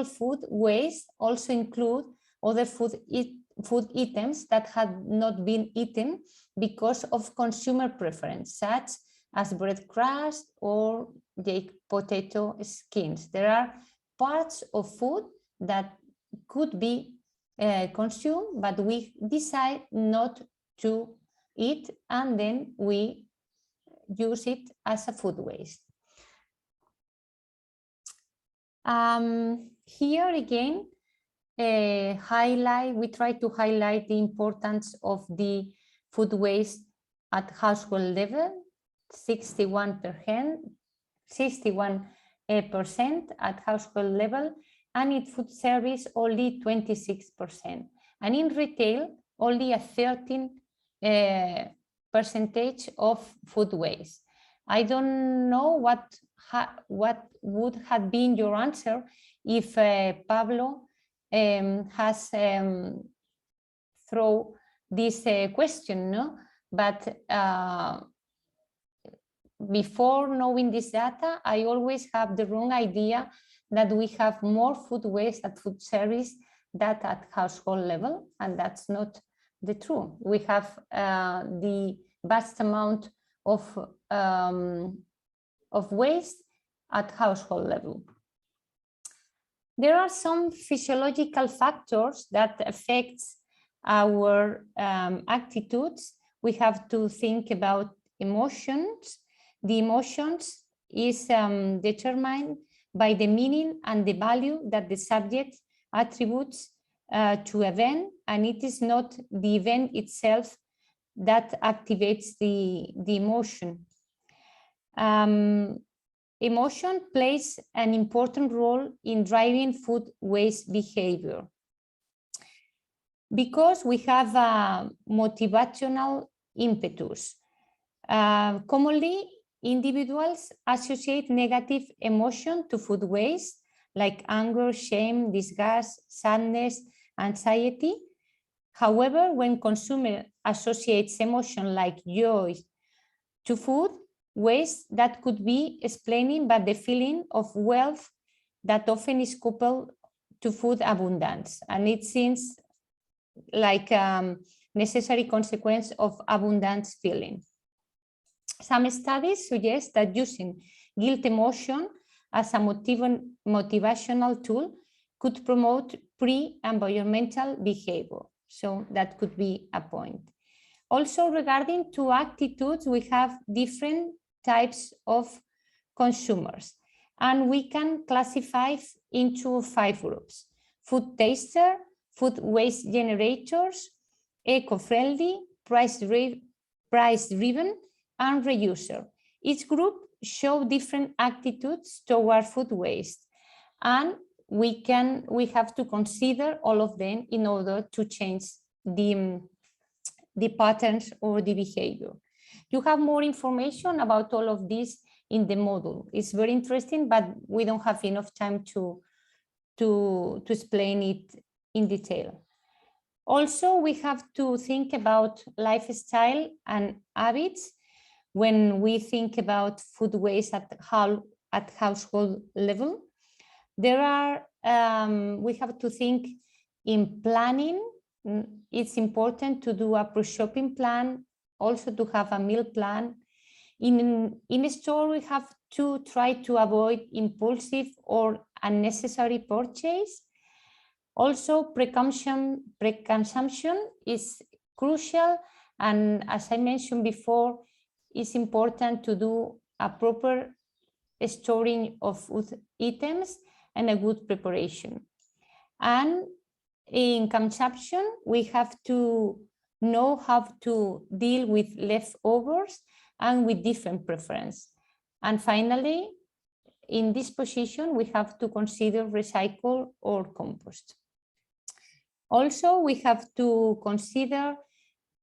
food waste also include other food items that had not been eaten because of consumer preference, such as bread crust or baked potato skins. There are parts of food that could be consumed, but we decide not to eat, and then we use it as a food waste. Here again, we try to highlight the importance of the food waste at household level, 61% at household level, and in food service only 26%, and in retail only a 13% of food waste. I don't know what would have been your answer if Pablo has thrown this question, no? But before knowing this data, I always have the wrong idea that we have more food waste at food service than at household level, and that's not the truth. We have the vast amount of waste at household level. There are some physiological factors that affect our attitudes. We have to think about emotions. The emotions is determined by the meaning and the value that the subject attributes to event, and it is not the event itself that activates the emotion. Emotion plays an important role in driving food waste behavior because we have a motivational impetus. Commonly, individuals associate negative emotion to food waste, like anger, shame, disgust, sadness, anxiety. However, when consumer associates emotion like joy to food waste, that could be explaining by the feeling of wealth that often is coupled to food abundance, and it seems like a necessary consequence of abundance feeling. Some studies suggest that using guilt emotion as a motivational tool could promote pre-environmental behavior. So that could be a point. Also, regarding to attitudes, we have different types of consumers, and we can classify into 5 groups: food taster, food waste generators, eco-friendly, price-driven, and reuser. Each group show different attitudes toward food waste, and we have to consider all of them in order to change the patterns or the behavior. You have more information about all of this in the module. It's very interesting, but we don't have enough time to explain it in detail. Also, we have to think about lifestyle and habits when we think about food waste at household level. There are, we have to think in planning. It's important to do a pre-shopping plan, also to have a meal plan. In a store, we have to try to avoid impulsive or unnecessary purchase. Also, pre-consumption is crucial, and as I mentioned before, it's important to do a proper storing of food items and a good preparation. And in consumption, we have to know how to deal with leftovers and with different preference. And finally, in this position, we have to consider recycle or compost. Also, we have to consider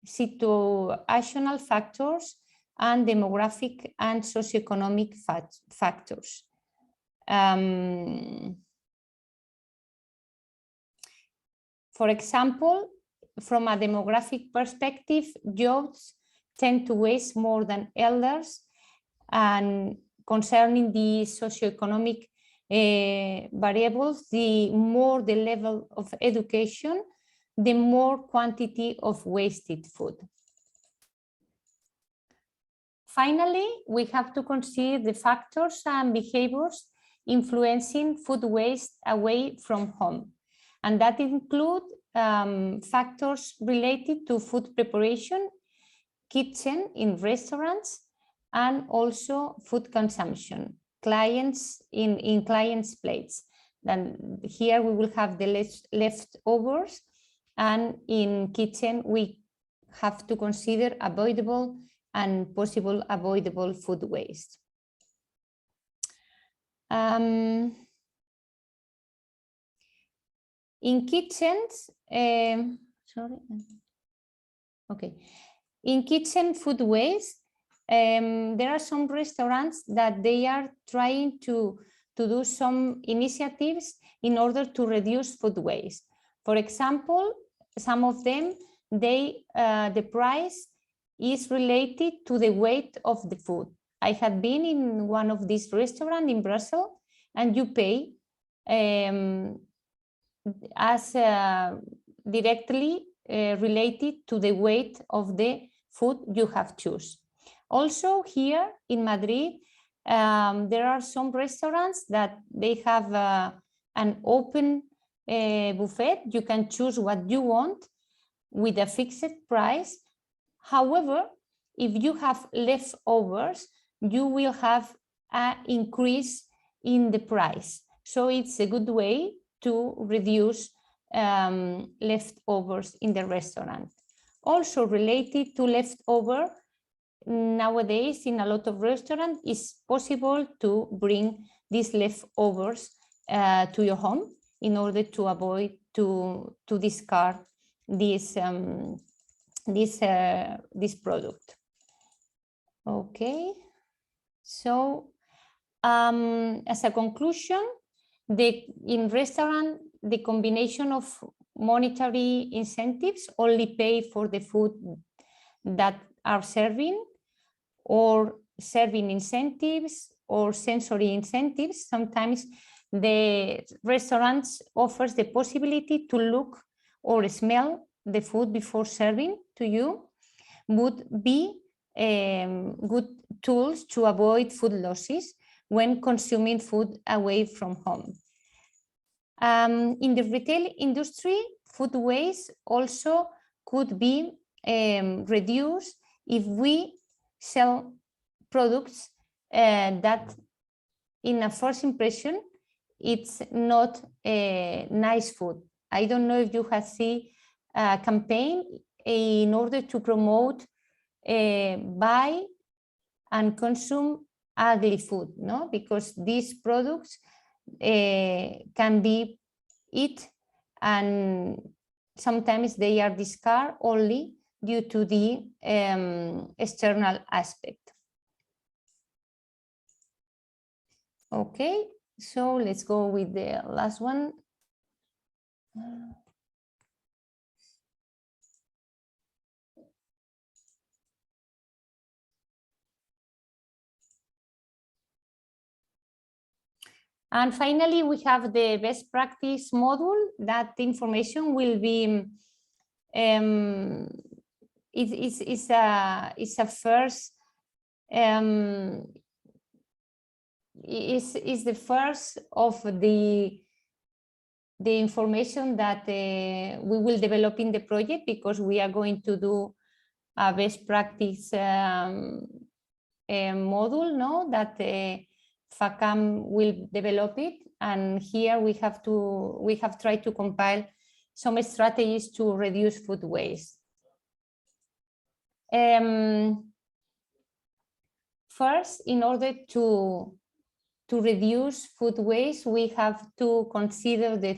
situational factors and demographic and socioeconomic factors. For example, from a demographic perspective, youths tend to waste more than elders, and concerning the socioeconomic variables, the more the level of education, the more quantity of wasted food. Finally, we have to consider the factors and behaviors influencing food waste away from home, and that include factors related to food preparation, kitchen in restaurants, and also food consumption, clients in clients' plates. Then here we will have the leftovers, and in kitchen we have to consider avoidable and possible avoidable food waste. In kitchens, in kitchen food waste, there are some restaurants that they are trying to do some initiatives in order to reduce food waste. For example, some of them, the price is related to the weight of the food. I have been in one of these restaurants in Brussels, and you pay as directly related to the weight of the food you have chosen. Also here in Madrid, there are some restaurants that they have an open buffet. You can choose what you want with a fixed price. However, if you have leftovers, you will have an increase in the price. So it's a good way to reduce leftovers in the restaurant. Also related to leftover, nowadays in a lot of restaurants, it's possible to bring these leftovers to your home in order to avoid to discard this product. Okay, so as a conclusion, in restaurant, the combination of monetary incentives only pay for the food that are serving, or serving incentives or sensory incentives. Sometimes the restaurants offers the possibility to look or smell the food before serving to you, would be good tools to avoid food losses when consuming food away from home. In the retail industry, food waste also could be reduced if we sell products that in a first impression, it's not a nice food. I don't know if you have seen a campaign in order to promote buy and consume ugly food, no? Because these products can be eaten, and sometimes they are discarded only due to the external aspect. Okay, so let's go with the last one. And finally, we have the best practice module. That information will be it's a first is the first of the information that we will develop in the project, because we are going to do a best practice module, no, that FACAM will develop it, and here we have tried to compile some strategies to reduce food waste. First, in order to reduce food waste, we have to consider the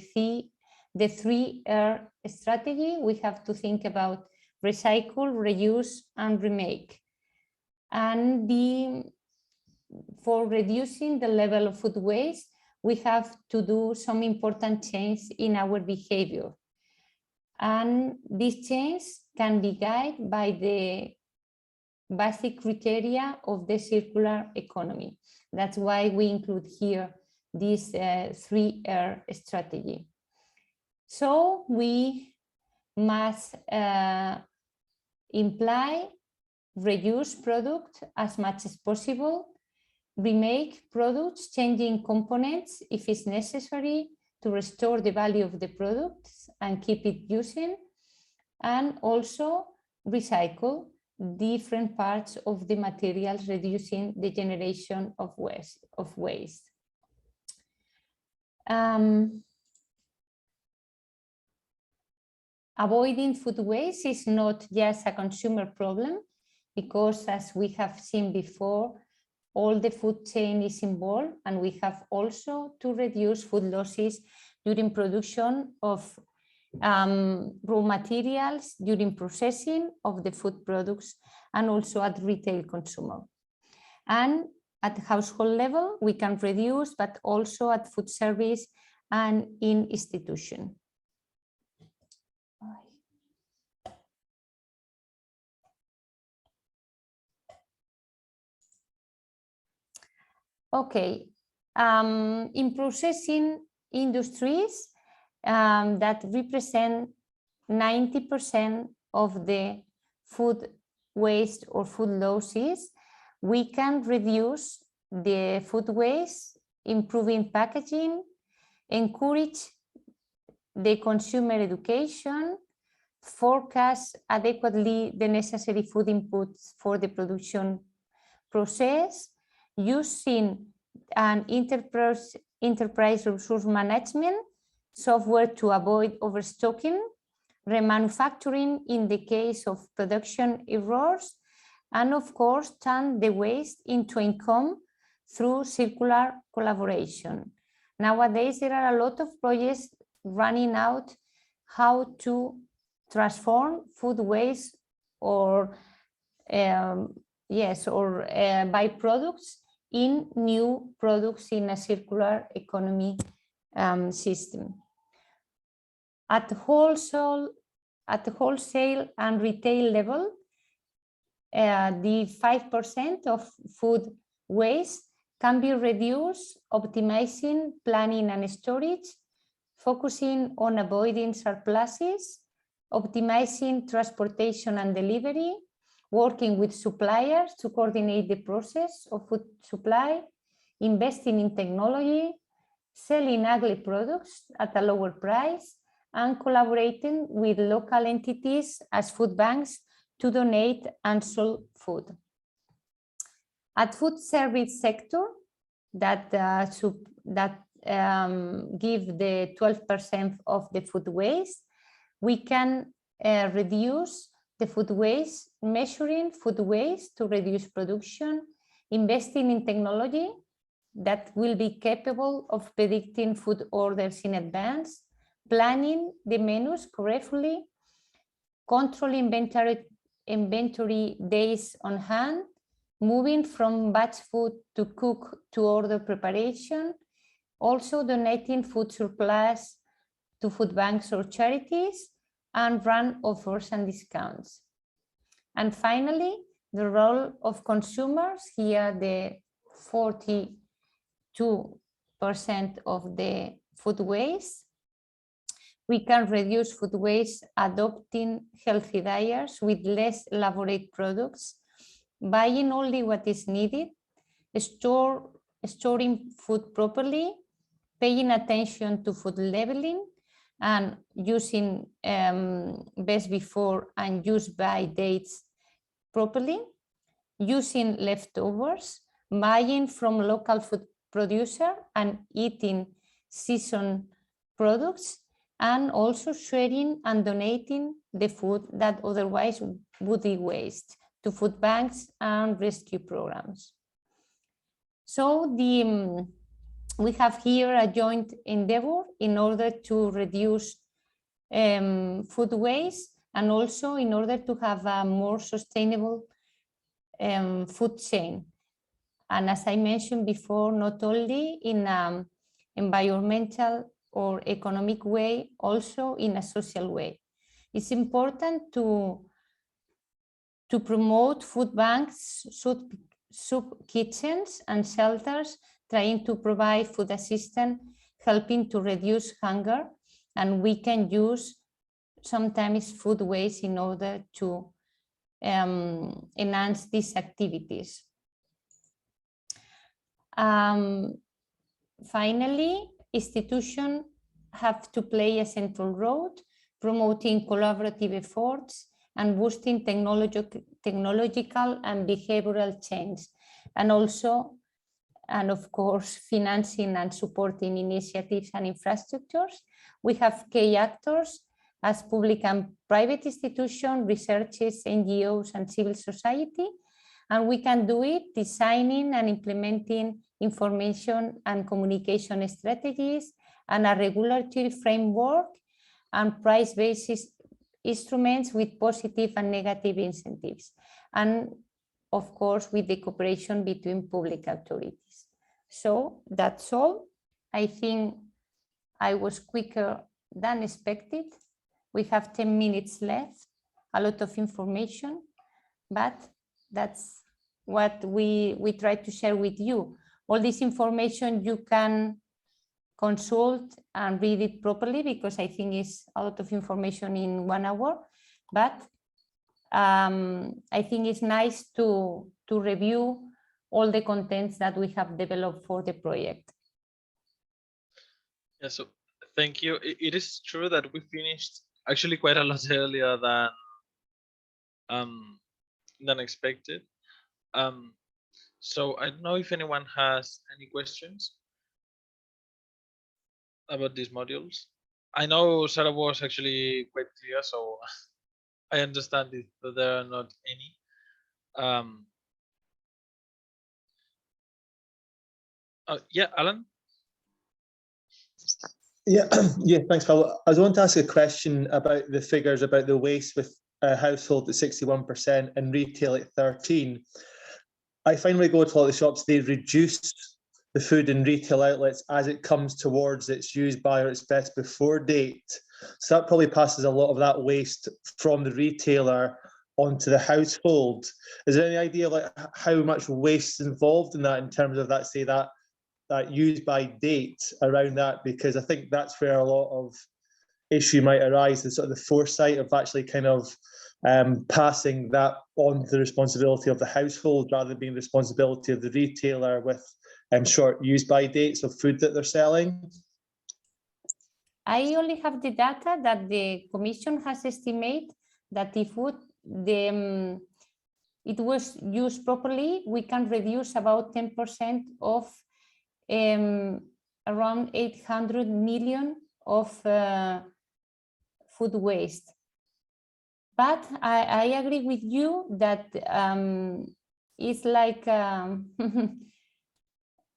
3R strategy. We have to think about recycle, reuse, and remake. And for reducing the level of food waste, we have to do some important change in our behavior. And these changes can be guided by the basic criteria of the circular economy. That's why we include here this 3R strategy. So we must imply reuse product as much as possible, remake products, changing components if it's necessary to restore the value of the products and keep it using, and also recycle different parts of the materials, reducing the generation of waste. Avoiding food waste is not just a consumer problem, because as we have seen before, all the food chain is involved, and we have also to reduce food losses during production of raw materials, during processing of the food products, and also at retail consumer. And at household level, we can reduce, but also at food service and in institution. Okay, in processing industries that represent 90% of the food waste or food losses, we can reduce the food waste, improving packaging, encourage the consumer education, forecast adequately the necessary food inputs for the production process, using an enterprise resource management software to avoid overstocking, remanufacturing in the case of production errors, and of course, turn the waste into income through circular collaboration. Nowadays, there are a lot of projects running out how to transform food waste or byproducts in new products in a circular economy system. At the wholesale and retail level, the 5% of food waste can be reduced, optimizing planning and storage, focusing on avoiding surpluses, optimizing transportation and delivery, working with suppliers to coordinate the process of food supply, investing in technology, selling ugly products at a lower price, and collaborating with local entities as food banks to donate unsold food. At food service sector that give the 12% of the food waste, we can reduce the food waste, measuring food waste to reduce production, investing in technology that will be capable of predicting food orders in advance, planning the menus correctly, control inventory days on hand, moving from batch food to cook to order preparation, also donating food surplus to food banks or charities, and run offers and discounts. And finally, the role of consumers, here the 42% of the food waste. We can reduce food waste adopting healthy diets with less elaborate products, buying only what is needed, storing food properly, paying attention to food labeling, and using best before and use by dates properly, using leftovers, buying from local food producer and eating seasoned products, and also sharing and donating the food that otherwise would be waste to food banks and rescue programs. So we have here a joint endeavor in order to reduce food waste and also in order to have a more sustainable food chain. And as I mentioned before, not only in an environmental or economic way, also in a social way. It's important to promote food banks, soup kitchens and shelters, trying to provide food assistance, helping to reduce hunger, and we can use sometimes food waste in order to enhance these activities. Finally, institutions have to play a central role, promoting collaborative efforts and boosting technological and behavioral change, and also, and of course, financing and supporting initiatives and infrastructures. We have key actors as public and private institutions, researchers, NGOs, and civil society, and we can do it designing and implementing information and communication strategies and a regulatory framework and price-based instruments with positive and negative incentives, and of course with the cooperation between public authorities. So that's all. I think I was quicker than expected. We have 10 minutes left, a lot of information, but that's what we try to share with you. all this information you can consult and read it properly, because I think it's a lot of information in 1 hour. But I think it's nice to review all the contents that we have developed for the project. Yeah, so thank you. It is true that we finished actually quite a lot earlier than expected. So I don't know if anyone has any questions about these modules. I know Sarah was actually quite clear, so I understand it, that there are not any. Yeah, Alan? Yeah, yeah, thanks, Paul. I was wanting to ask a question about the figures about the waste with household at 61% and retail at 13%. I find when we go to all the shops, they reduce the food in retail outlets as it comes towards its use by or its best before date. So that probably passes a lot of that waste from the retailer onto the household. Is there any idea like how much waste is involved in that in terms of that, say that use by date around that? Because I think that's where a lot of issue might arise, the sort of the foresight of actually kind of passing that on to the responsibility of the household rather than being the responsibility of the retailer with short use by dates of food that they're selling. I only have the data that the Commission has estimated that if it was used properly, we can reduce about 10% of around 800 million of food waste. But I agree with you that it's like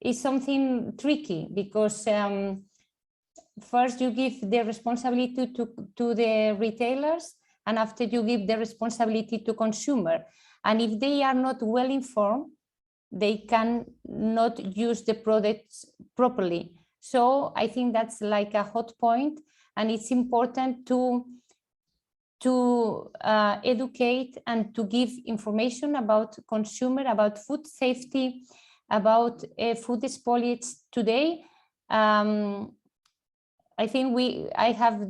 it's something tricky, because first you give the responsibility to the retailers, and after you give the responsibility to consumer. And if they are not well informed, they can not use the products properly. So I think that's like a hot point, and it's important to educate and to give information about consumer, about food safety, about food spoilage today. I think I have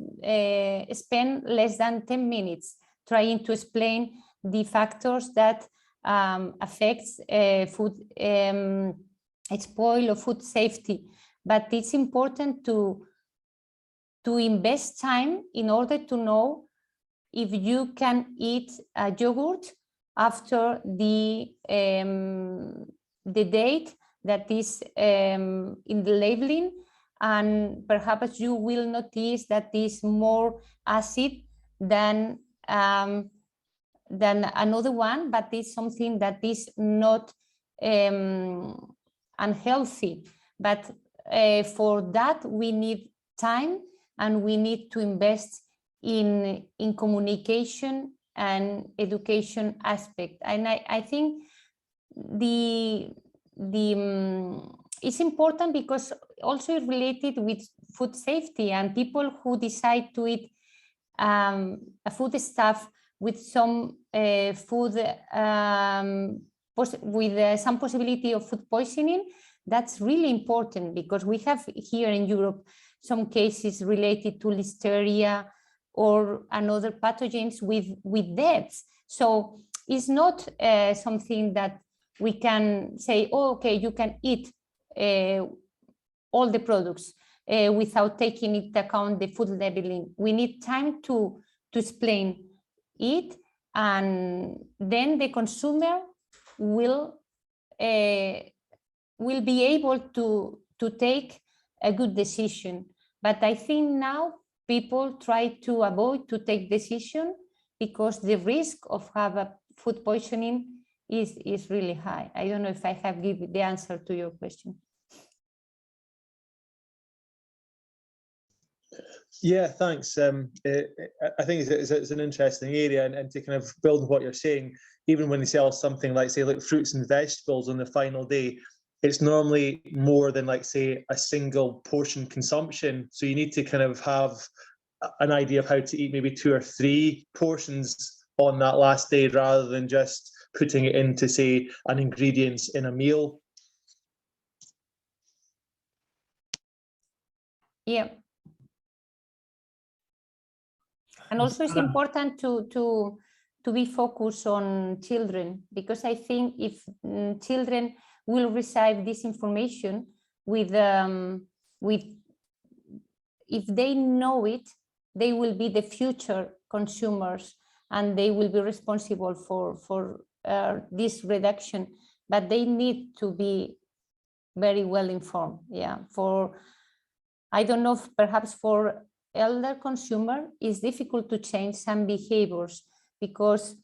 spent less than 10 minutes trying to explain the factors that affects food spoil or food safety. But it's important to invest time in order to know if you can eat a yogurt after the date that is in the labeling, and perhaps you will notice that is more acid than another one, but it's something that is not unhealthy. But for that we need time, and we need to invest in communication and education aspect. And I think it's important because also related with food safety, and people who decide to eat food stuff with some food with some possibility of food poisoning. That's really important, because we have here in Europe some cases related to Listeria or another pathogens with deaths. So it's not something that we can say, oh, okay, you can eat all the products without taking into account the food labeling. We need time to explain it, and then the consumer will be able to take a good decision. But I think now people try to avoid to take decision because the risk of have a food poisoning is really high. I don't know if I have given the answer to your question. Yeah, thanks. I think it's an interesting area, and to kind of build on what you're saying, even when they sell something like, say, like fruits and vegetables on the final day, it's normally more than, like, say, a single portion consumption. So you need to kind of have an idea of how to eat maybe 2 or 3 portions on that last day, rather than just putting it into, say, an ingredients in a meal. Yeah. And also it's important to be focused on children, because I think if children will receive this information with if they know it, they will be the future consumers and they will be responsible for this reduction, but they need to be very well informed. Yeah, I don't know, perhaps for elder consumer, it's difficult to change some behaviors because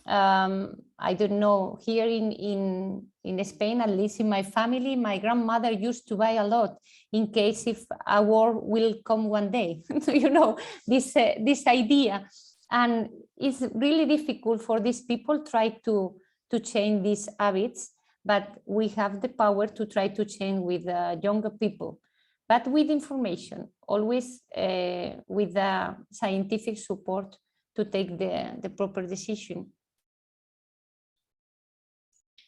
I don't know, here in Spain, at least in my family, my grandmother used to buy a lot in case if a war will come one day. You know, this idea. And it's really difficult for these people try to change these habits, but we have the power to try to change with younger people, but with information, always with the scientific support to take the proper decision.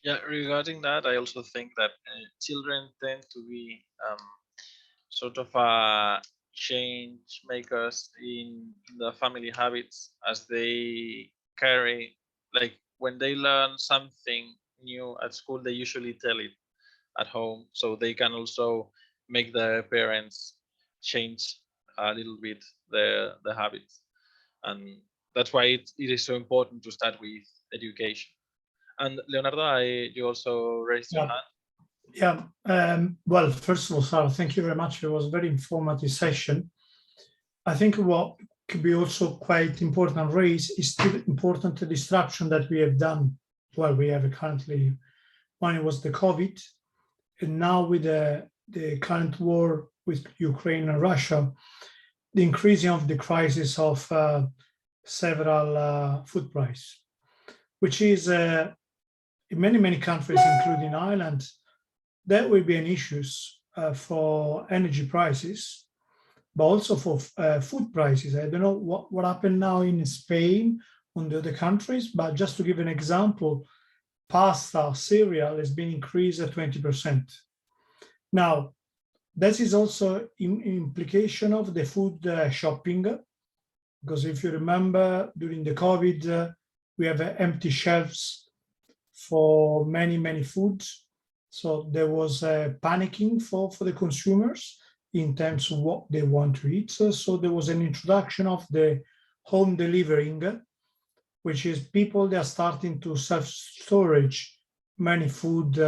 Yeah, regarding that, I also think that children tend to be sort of change makers in the family habits, as they carry, like when they learn something new at school, they usually tell it at home, so they can also make their parents change a little bit the habits. And that's why it is so important to start with education. And Leonardo, you also raised your hand. Yeah, well, first of all, Sarah, thank you very much. It was a very informative session. I think what could be also quite important raise is still important the disruption that we have done. Well, we have currently, one was the COVID, and now with the current war with Ukraine and Russia, the increasing of the crisis of several food prices, which is in many countries, including Ireland, that will be an issue for energy prices, but also for food prices. I don't know what happened now in Spain on the other countries, but just to give an example, pasta, cereal has been increased at 20%. Now, this is also an implication of the food shopping, because if you remember, during the COVID, we have empty shelves for many foods. So there was panicking for the consumers in terms of what they want to eat. So there was an introduction of the home delivering, which is people that are starting to self-storage many food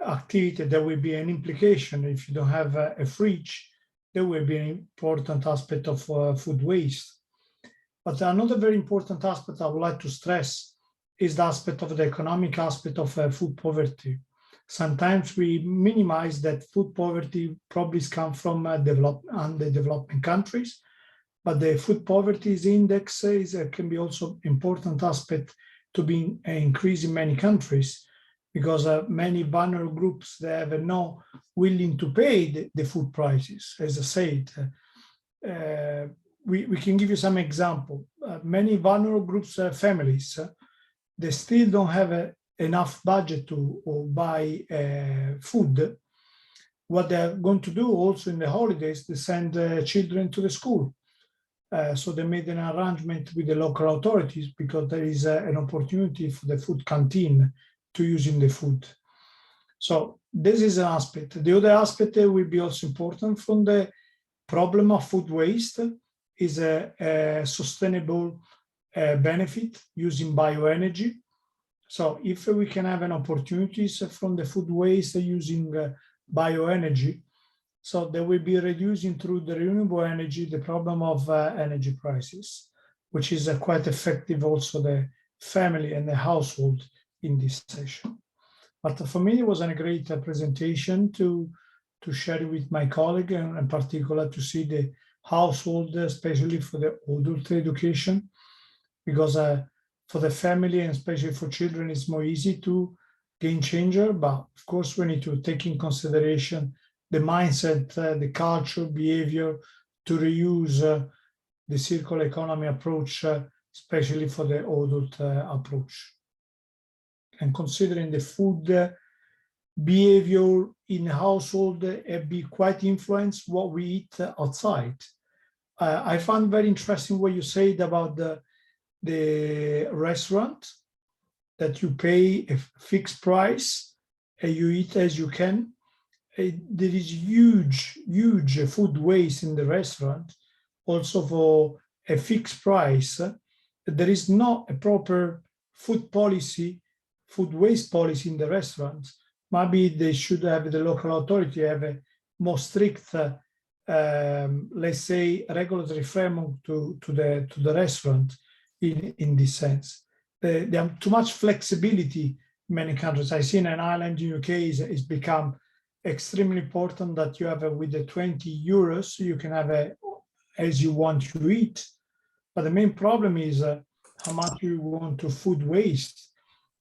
activity. There will be an implication. If you don't have a fridge, there will be an important aspect of food waste. But another very important aspect I would like to stress is the aspect of the economic aspect of food poverty. Sometimes we minimize that food poverty probably comes from underdeveloping countries, but the food poverty index can be also important aspect to be increased in many countries, because many vulnerable groups, they have no willing to pay the food prices. As I said, we can give you some example. Many vulnerable groups, families, they still don't have enough budget to buy food. What they're going to do also in the holidays, they send children to the school. So they made an arrangement with the local authorities, because there is an opportunity for the food canteen to use in the food. So this is an aspect. The other aspect that will be also important from the problem of food waste is a sustainable benefit using bioenergy. So if we can have an opportunities from the food waste using bioenergy, so they will be reducing through the renewable energy the problem of energy prices, which is quite effective also the family and the household in this session. But for me, it was a great presentation to share with my colleague, and in particular to see the household, especially for the adult education, because for the family and especially for children, it's more easy to game changer. But of course, we need to take in consideration the mindset, the culture, behavior to reuse the circular economy approach, especially for the adult approach. And considering the food behavior in household be quite influenced what we eat outside. I found very interesting what you said about the restaurant, that you pay a fixed price and you eat as you can. There is huge food waste in the restaurant, also for a fixed price. There is not a proper food waste policy in the restaurants. Maybe they should have, the local authority have a more strict, let's say, regulatory framework to the restaurant in this sense. There are too much flexibility in many countries. I see in Ireland, in UK, is become extremely important that you have with the 20 euros, you can have as you want to eat. But the main problem is how much you want to food waste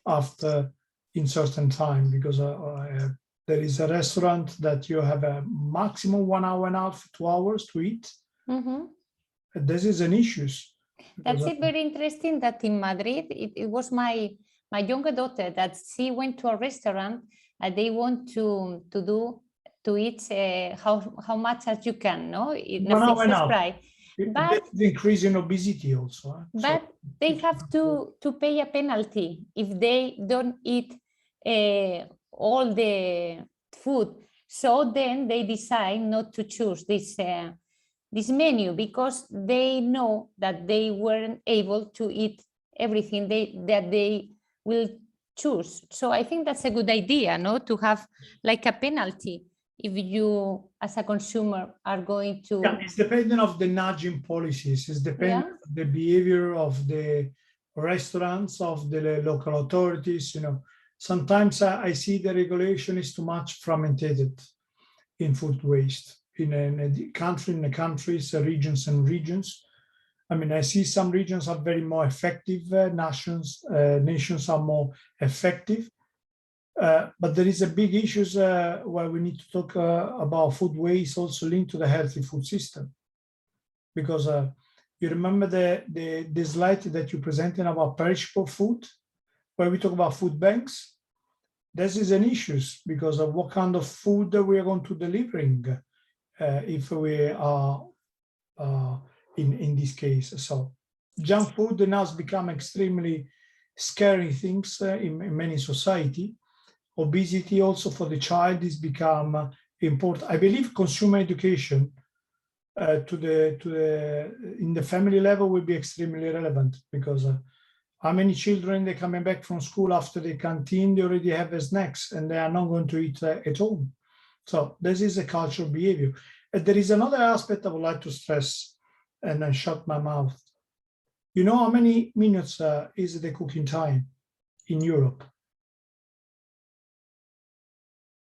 after in certain time, because there is a restaurant that you have a maximum 1 hour and a half, 2 hours to eat. This is an issue. That's it, very interesting that in Madrid, it was my younger daughter that she went to a restaurant and they want to eat how much as you can, no? In a fixed price. But increasing obesity also. But they have to pay a penalty if they don't eat all the food. So then they decide not to choose this menu because they know that they weren't able to eat everything that they will choose. So I think that's a good idea, no? To have like a penalty if you, as a consumer, are going to. Yeah, it's dependent of the nudging policies. It's dependent on the behavior of the restaurants, of the local authorities. You know, sometimes I see the regulation is too much fragmented in food waste in a countries, regions and regions. I mean, I see some regions are very more effective. Nations are more effective. But there is a big issue where we need to talk about food waste also linked to the healthy food system. Because you remember the slide that you presented about perishable food, where we talk about food banks. This is an issue because of what kind of food we are going to delivering if we are in this case. So junk food now has become extremely scary things in many society. Obesity also for the child is become important. I believe consumer education in the family level will be extremely relevant because how many children they coming back from school after the canteen, they already have their snacks and they are not going to eat at home. So this is a cultural behavior. And there is another aspect I would like to stress and then shut my mouth. You know how many minutes is the cooking time in Europe?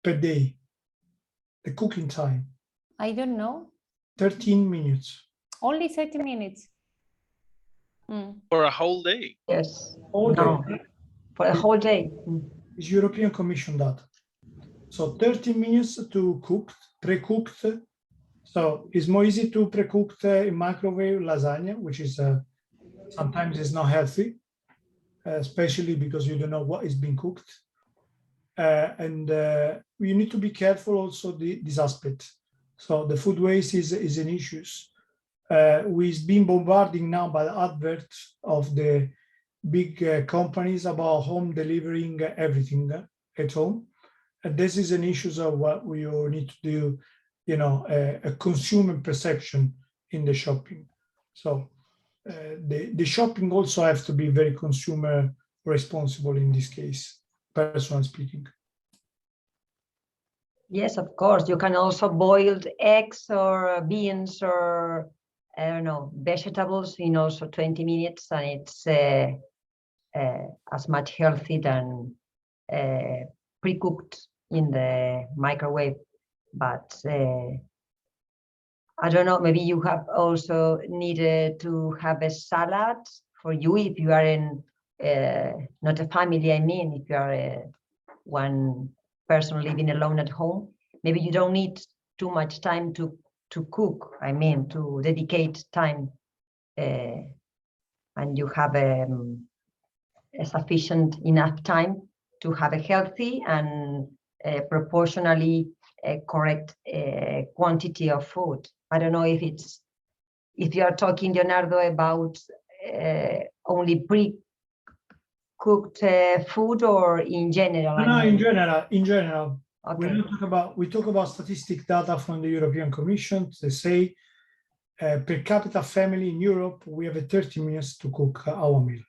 Per day, the cooking time? I don't know. 13 minutes. Only 30 minutes. For a whole day? Yes. All No. day. For a whole day. It's European Commission data. So 30 minutes to cook, pre-cooked. So it's more easy to pre-cooked in microwave lasagna, which is sometimes is not healthy, especially because you don't know what is being cooked. And we need to be careful also this aspect. So the food waste is an issue. We've been bombarding now by the adverts of the big companies about home delivering everything at home. And this is an issue of what we all need to do, you know, a consumer perception in the shopping. So the shopping also has to be very consumer responsible in this case, personally speaking. Yes, of course. You can also boil eggs or beans or, I don't know, vegetables in also 20 minutes, and it's as much healthy than pre-cooked in the microwave. But I don't know, maybe you have also needed to have a salad for you if you are in, not a family, I mean, if you are one person living alone at home, maybe you don't need too much time to cook, I mean, to dedicate time, and you have a sufficient enough time to have a healthy and proportionally correct quantity of food. I don't know if you are talking, Leonardo, about only pre-cooked food or in general. No, I in mean. general, in general. Okay. We talk about statistic data from the European Commission. They say per capita family in Europe, we have 30 minutes to cook our meal.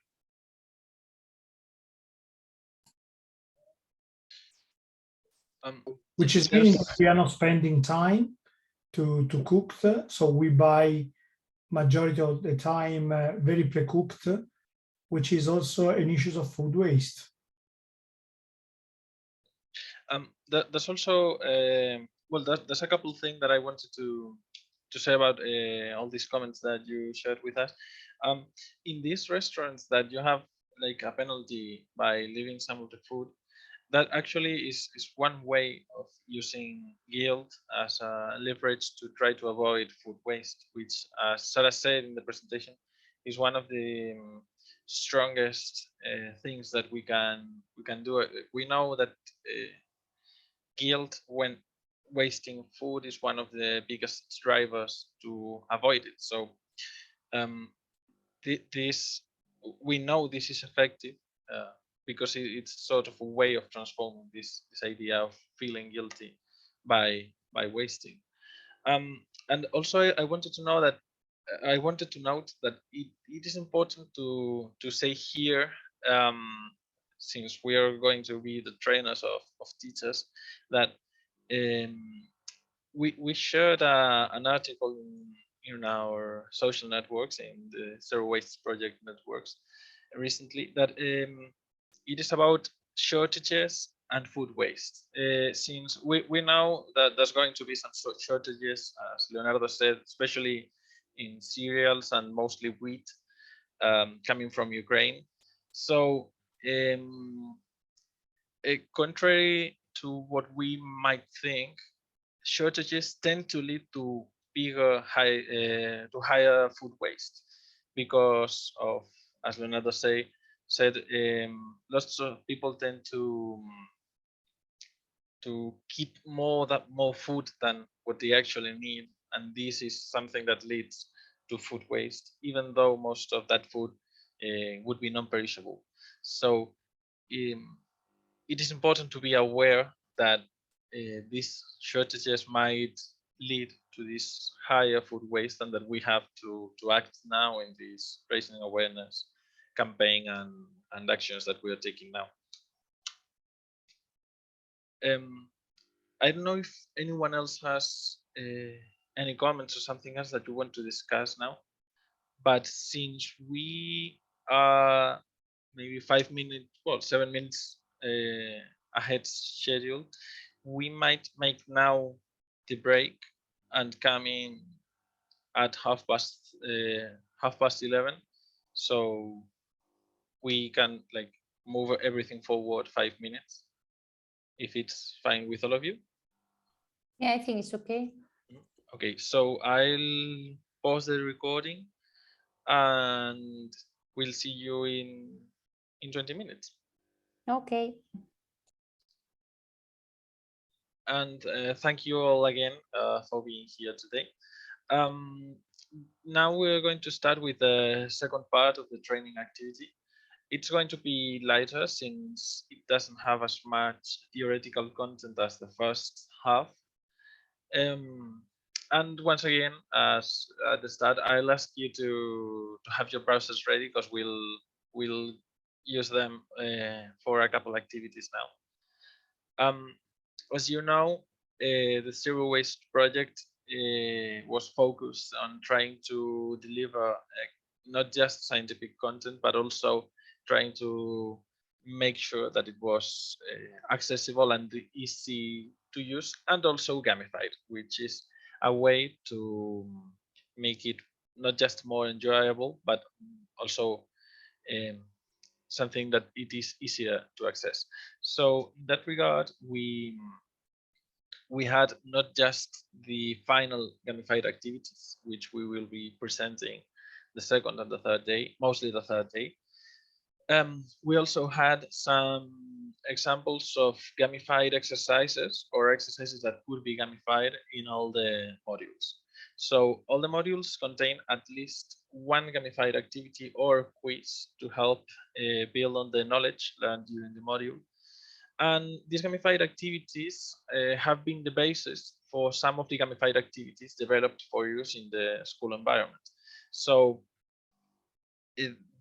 Which is meaning we are not spending time to cook, so we buy majority of the time very pre-cooked, which is also an issue of food waste. There's also well, there's a couple things that I wanted to say about all these comments that you shared with us. In these restaurants that you have like a penalty by leaving some of the food, that actually is one way of using guilt as a leverage to try to avoid food waste, which, as Sarah said in the presentation, is one of the strongest things that we can do. We know that guilt when wasting food is one of the biggest drivers to avoid it. So this, we know this is effective because it's sort of a way of transforming this idea of feeling guilty by wasting. And also I wanted to know that I wanted to note that it is important to say here, since we are going to be the trainers of teachers, that we shared an article in our social networks, in the Zero Waste Project networks recently, that it is about shortages and food waste. Since we know that there's going to be some shortages, as Leonardo said, especially in cereals and mostly wheat coming from Ukraine. So contrary to what we might think, shortages tend to lead to higher food waste because of, as Leonardo said, lots of people tend to keep more food than what they actually need, and this is something that leads to food waste, even though most of that food would be non-perishable. So it is important to be aware that these shortages might lead to this higher food waste, and that we have to act now in this raising awareness campaign and actions that we are taking now. I don't know if anyone else has any comments or something else that you want to discuss now, but since we are maybe 5 minutes, well, 7 minutes ahead schedule, we might make now the break and come in at 11:30, so we can like move everything forward 5 minutes, if it's fine with all of you. Yeah, I think it's okay. Okay, so I'll pause the recording and we'll see you in 20 minutes. Okay. And thank you all again for being here today. Now we're going to start with the second part of the training activity. It's going to be lighter since it doesn't have as much theoretical content as the first half. And once again, as at the start, I'll ask you to have your browsers ready, because we'll use them for a couple activities now. As you know, the Zero Waste Project was focused on trying to deliver not just scientific content, but also trying to make sure that it was accessible and easy to use, and also gamified, which is a way to make it not just more enjoyable, but also something that it is easier to access. So in that regard, we had not just the final gamified activities, which we will be presenting the second and the third day, mostly the third day, We also had some examples of gamified exercises or exercises that could be gamified in all the modules. So all the modules contain at least one gamified activity or quiz to help build on the knowledge learned during the module. And these gamified activities have been the basis for some of the gamified activities developed for use in the school environment. So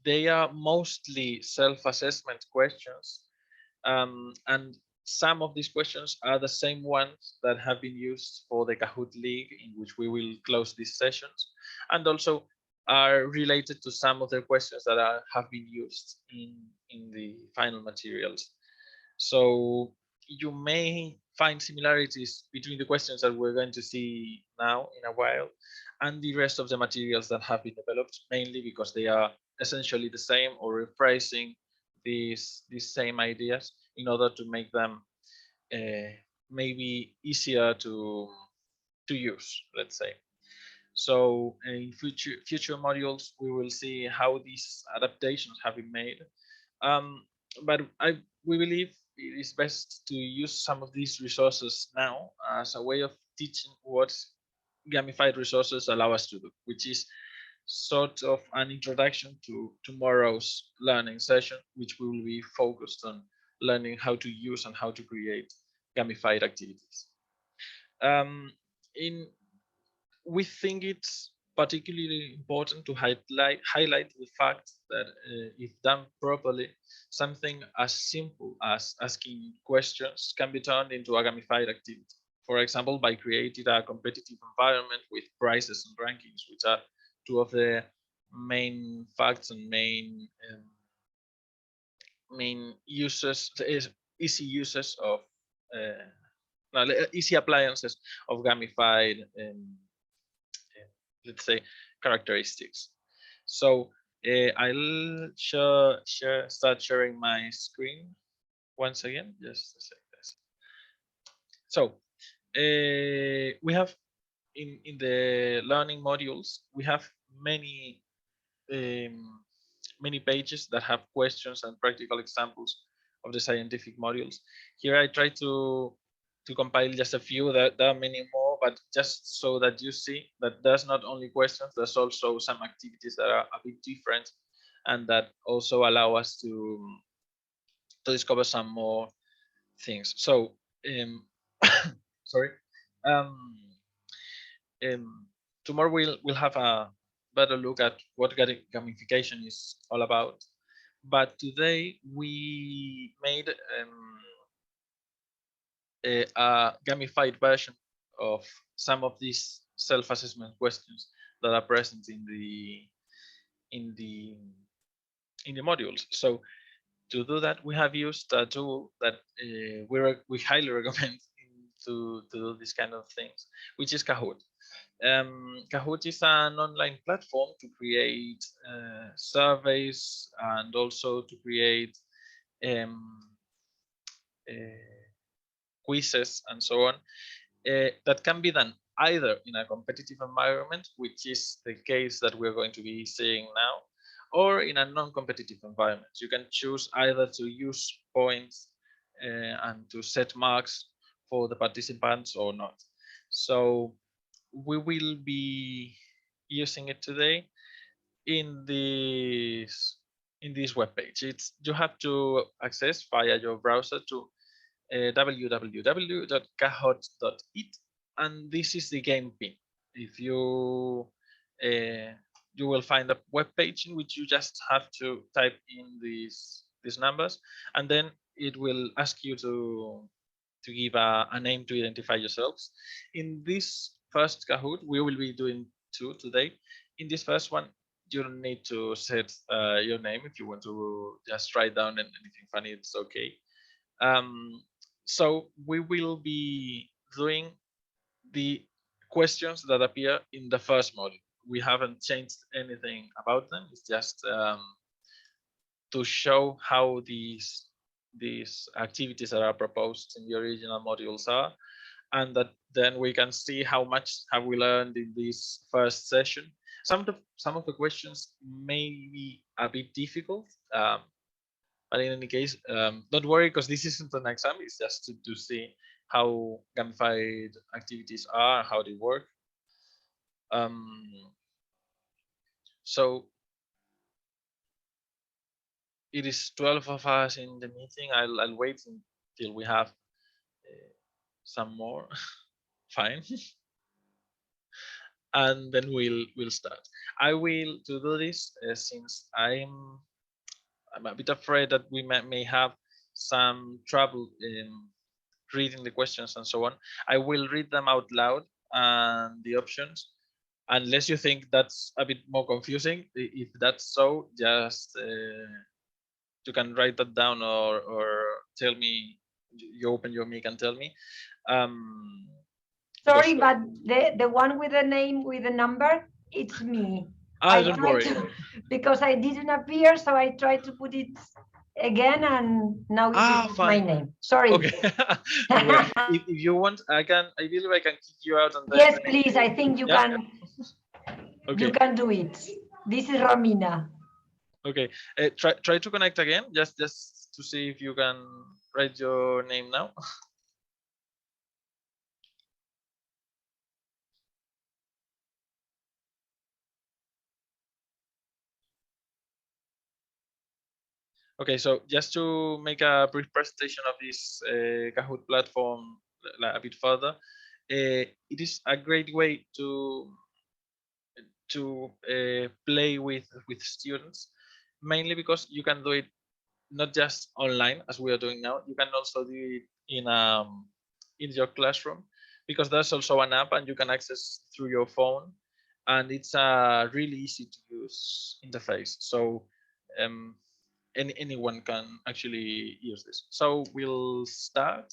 they are mostly self-assessment questions, and some of these questions are the same ones that have been used for the Kahoot League, in which we will close these sessions, and also are related to some of the questions that have been used in the final materials. So you may find similarities between the questions that we're going to see now in a while and the rest of the materials that have been developed, mainly because they are essentially the same or rephrasing these same ideas in order to make them maybe easier to use, let's say. So in future modules, we will see how these adaptations have been made. But we believe it is best to use some of these resources now as a way of teaching what gamified resources allow us to do, which is sort of an introduction to tomorrow's learning session, which we will be focused on learning how to use and how to create gamified activities. We think it's particularly important to highlight the fact that if done properly, something as simple as asking questions can be turned into a gamified activity. For example, by creating a competitive environment with prizes and rankings, which are two of the main facts and main uses, easy uses of easy appliances of gamified let's say characteristics. So I'll start sharing my screen once again, just a second. So we have in the learning modules, we have many many pages that have questions and practical examples of the scientific modules. Here I try to compile just a few. There are many more, but just so that you see that there's not only questions, there's also some activities that are a bit different and that also allow us to discover some more things. So sorry. Tomorrow we'll have a better look at what gamification is all about. But today we made a gamified version of some of these self-assessment questions that are present in the modules. So to do that, we have used a tool that we highly recommend to do these kind of things, which is Kahoot. Kahoot is an online platform to create surveys and also to create quizzes and so on that can be done either in a competitive environment, which is the case that we're going to be seeing now, or in a non-competitive environment. You can choose either to use points and to set marks for the participants or not. So we will be using it today in this web page. You have to access via your browser to www.kahoot.it, and this is the game pin. If you will find a web page in which you just have to type in these numbers, and then it will ask you to give a name to identify yourselves. In this first Kahoot, we will be doing two today. In this first one, you don't need to set your name. If you want to just write down anything funny, it's okay. So we will be doing the questions that appear in the first module. We haven't changed anything about them. It's just to show how these activities that are proposed in the original modules are, and that then we can see how much have we learned in this first session. Some of the questions may be a bit difficult. But in any case, don't worry, because this isn't an exam. It's just to see how gamified activities are, how they work. So it is 12 of us in the meeting. I'll wait until we have some more. Fine. And then we'll start. I will to do this since I'm a bit afraid that we may have some trouble in reading the questions and so on. I will read them out loud and the options, unless you think that's a bit more confusing. If that's so, just you can write that down or tell me. You open your mic and tell me. Sorry, because- but the one with the name with the number, it's me. don't tried worry. because I didn't appear, so I tried to put it again, and now it is my Fine. name. Sorry. Okay. Don't worry. If you want, I believe I can kick you out and then. Yes, please. I think you Yeah, can. Okay. You can do it. This is Romina. Okay. Try to connect again, just to see if you can write your name now. Okay, so just to make a brief presentation of this Kahoot platform a bit further, it is a great way to play with students, mainly because you can do it not just online as we are doing now. You can also do it in your classroom, because there's also an app and you can access through your phone, and it's a really easy to use interface. So anyone can actually use this. So we'll start,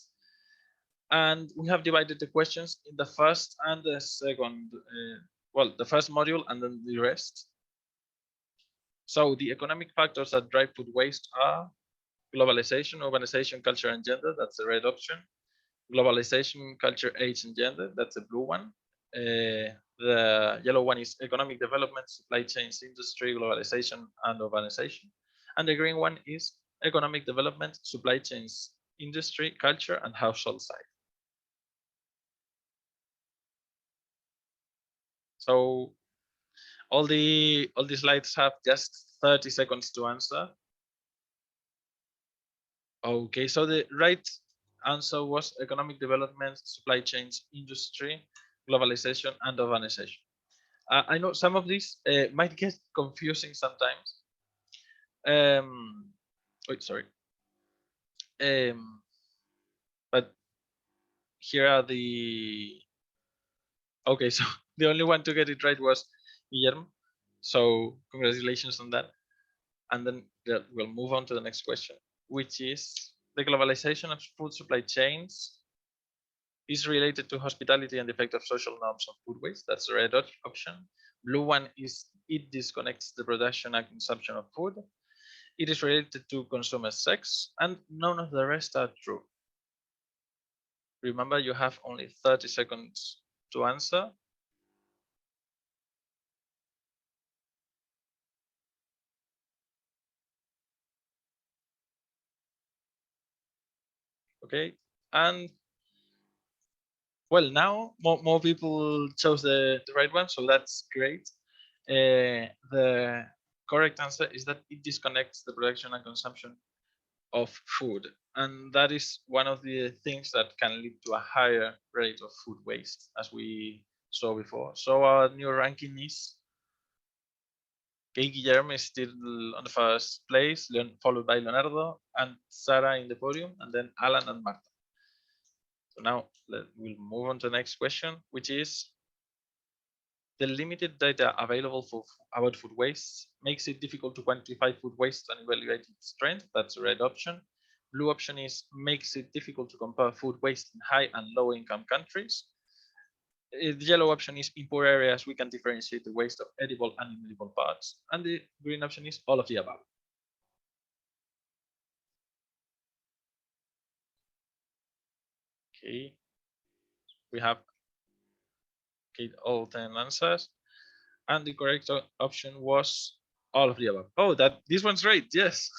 and we have divided the questions in the first and the second. Well, the first module and then the rest. So the economic factors that drive food waste are globalization, urbanization, culture, and gender. That's the red option. Globalization, culture, age, and gender. That's the blue one. The yellow one is economic development, supply chains, industry, globalization, and urbanization. And the green one is economic development, supply chains, industry, culture, and household side. So all the slides have just 30 seconds to answer. Okay, so the right answer was economic development, supply chains, industry, globalization, and urbanization. I know some of these might get confusing sometimes. Wait, sorry. But here are the. Okay, so the only one to get it right was Guillermo. So congratulations on that. And then we'll move on to the next question, which is the globalization of food supply chains is related to hospitality and the effect of social norms on food waste. That's the red option. Blue one is it disconnects the production and consumption of food. It is related to consumer sex, and none of the rest are true. Remember, you have only 30 seconds to answer. Okay, and well, now more people chose the right one, so that's great. The correct answer is that it disconnects the production and consumption of food, and that is one of the things that can lead to a higher rate of food waste, as we saw before. So our new ranking is Guillermo is still on the first place, followed by Leonardo and Sarah in the podium, and then Alan and Marta. So now we'll move on to the next question, which is the limited data available about food waste makes it difficult to quantify food waste and evaluate its trend. That's the red option. Blue option is makes it difficult to compare food waste in high and low income countries. The yellow option is in poor areas we can differentiate the waste of edible and inedible parts. And the green option is all of the above. Okay, we have all 10 answers, and the correct option was all of the above. Oh, this one's right. Yes.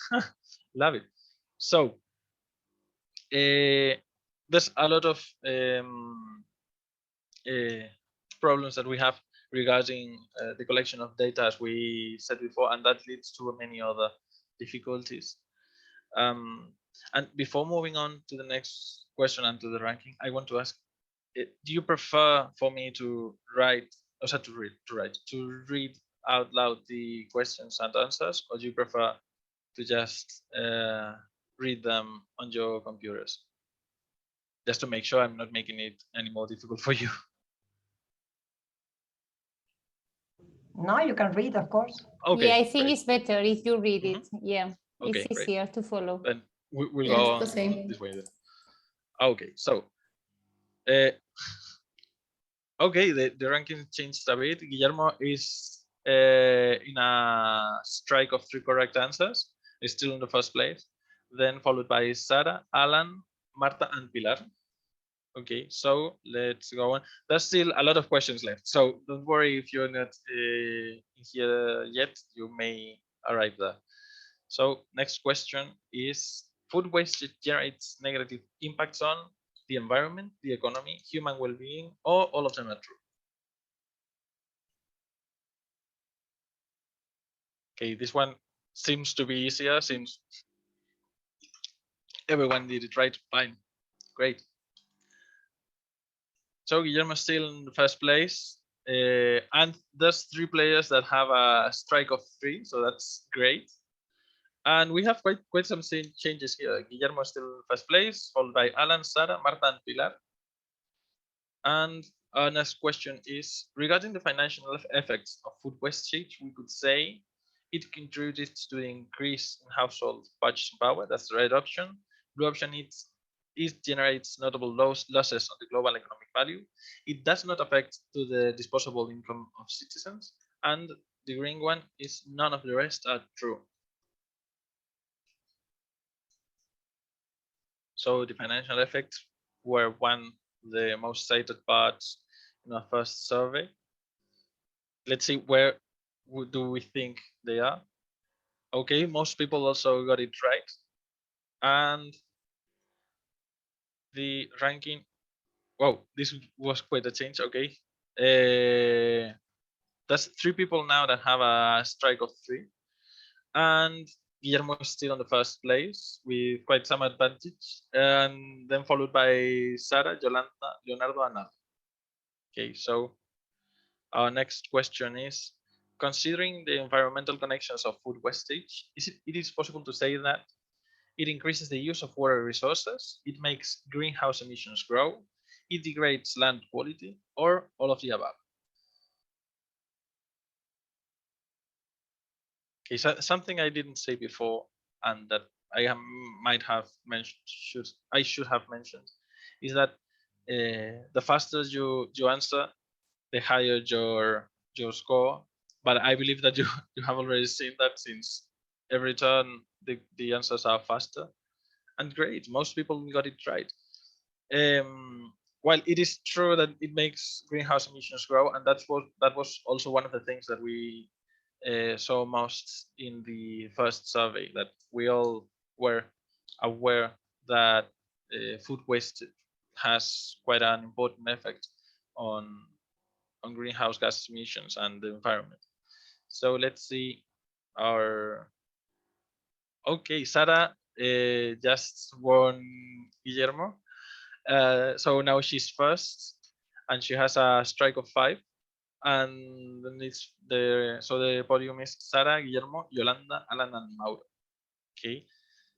Love it. So there's a lot of problems that we have regarding the collection of data, as we said before, and that leads to many other difficulties. And before moving on to the next question and to the ranking, I want to ask, do you prefer for me to write, or to read out loud the questions and answers, or do you prefer to just read them on your computers? Just to make sure I'm not making it any more difficult for you. No, you can read, of course. Okay. Yeah, I think great. it's better if you read Mhm. it. Yeah, Okay, it's great. easier to follow. Then we'll Yes, go the on same. this way then. Okay, so okay, the ranking changed a bit. Guillermo is in a strike of 3 correct answers. He's still in the first place. Then followed by Sara, Alan, Marta, and Pilar. Okay, so let's go on. There's still a lot of questions left, so don't worry if you're not here yet. You may arrive there. So next question is: food waste generates negative impacts on the environment, the economy, human well-being, or all of them are true? Okay, this one seems to be easier since everyone did it right. Fine, great. So Guillermo's still in the first place, and there's 3 players that have a strike of 3, so that's great. And we have quite some changes here. Guillermo is still in first place, followed by Alan, Sara, Marta, and Pilar. And our next question is regarding the financial effects of food wastage. We could say it contributed to the increase in household purchasing power. That's the red option. Blue option is it generates notable losses on the global economic value. It does not affect to the disposable income of citizens. And the green one is none of the rest are true. So the financial effects were one of the most cited parts in our first survey. Let's see, where do we think they are? Okay, most people also got it right. And the ranking, wow, this was quite a change. Okay, there's 3 people now that have a strike of 3, and Guillermo is still on the first place with quite some advantage, and then followed by Sara, Yolanda, Leonardo, and Ana. Okay, so our next question is: considering the environmental connections of food wastage, it is possible to say that it increases the use of water resources, it makes greenhouse emissions grow, it degrades land quality, or all of the above? Okay, so something I didn't say before, and that I might have mentioned, I should have mentioned, is that the faster you answer, the higher your score. But I believe that you have already seen that, since every turn the answers are faster. And great, most people got it right. While it is true that it makes greenhouse emissions grow, and that was also one of the things that we saw most in the first survey, that we all were aware that food waste has quite an important effect on greenhouse gas emissions and the environment. So let's see our. Okay, Sara just won Guillermo. So now she's first, and she has a strike of 5. And then it's the podium is Sara, Guillermo, Yolanda, Alan, and Mauro. Okay.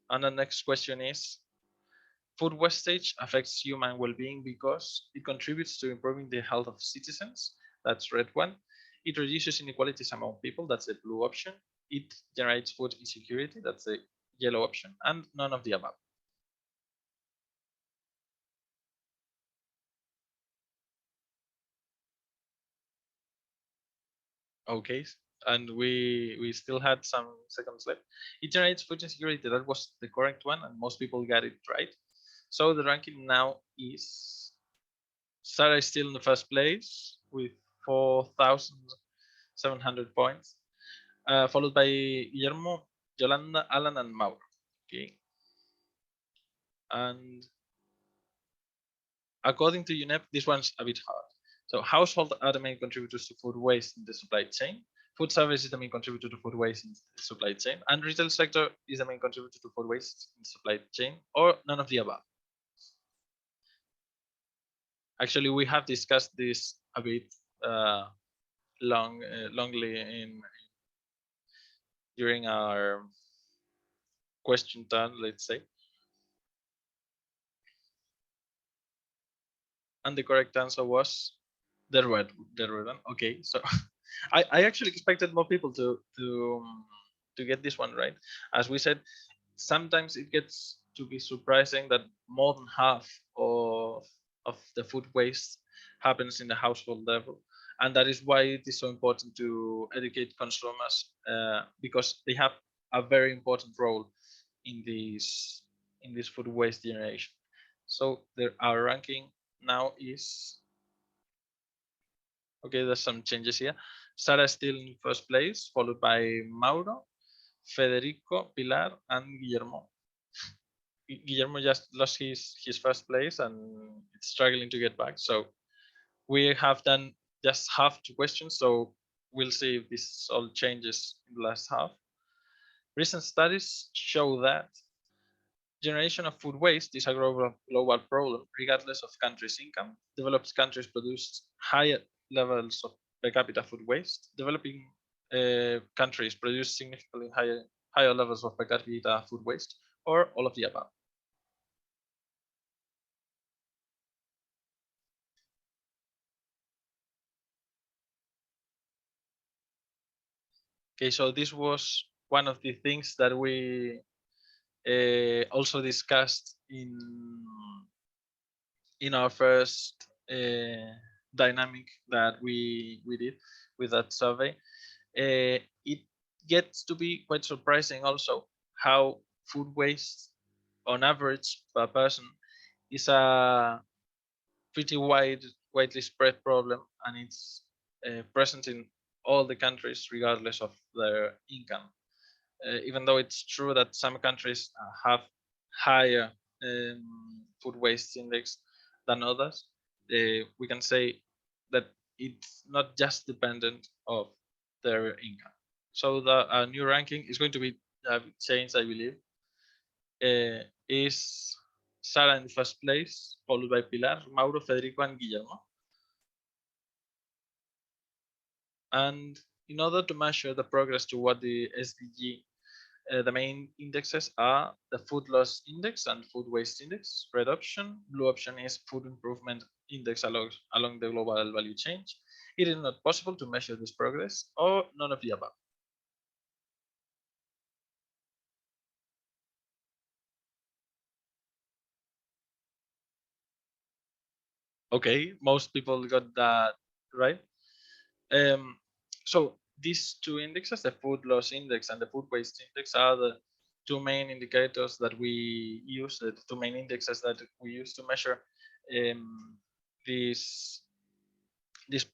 And the next question is: food wastage affects human well-being because it contributes to improving the health of citizens. That's red one. It reduces inequalities among people. That's the blue option. It generates food insecurity. That's the yellow option. And none of the above. Okay, and we still had some seconds left. It generates food insecurity. That was the correct one, and most people got it right. So the ranking now is: Sara is still in the first place with 4,700 points, followed by Guillermo, Yolanda, Alan, and Mauro. Okay. And according to UNEP, this one's a bit hard. So households are the main contributors to food waste in the supply chain. Food service is the main contributor to food waste in the supply chain. And retail sector is the main contributor to food waste in the supply chain, or none of the above. Actually, we have discussed this a bit longly during our question turn, let's say. And the correct answer was the red one. Okay, so I actually expected more people to get this one right. As we said, sometimes it gets to be surprising that more than half of the food waste happens in the household level, and that is why it is so important to educate consumers because they have a very important role in this food waste generation. So our ranking now is okay. There's some changes here. Sara is still in first place, followed by Mauro, Federico, Pilar, and Guillermo. Guillermo just lost his first place and it's struggling to get back. So we have done just half two questions. So we'll see if this all changes in the last half. Recent studies show that generation of food waste is a global problem, regardless of country's income. Developed countries produce higher levels of per capita food waste. Developing countries produce significantly higher levels of per capita food waste, or all of the above. Okay, so this was one of the things that we also discussed in our first dynamic that we did with that survey. It gets to be quite surprising also how food waste on average per person is a pretty widely spread problem, and it's present in all the countries regardless of their income. Even though it's true that some countries have higher food waste index than others, we can say that it's not just dependent of their income. So the new ranking is going to be changed, I believe. Is Sara in first place, followed by Pilar, Mauro, Federico, and Guillermo. And in order to measure the progress toward the SDG, the main indexes are the food loss index and food waste index. Red option, blue option is food improvement index along the global value chain. It is not possible to measure this progress, or none of the above. Okay, most people got that right. So these two indexes, the food loss index and the food waste index, are the two main indicators that we use, the two main indexes that we use to measure this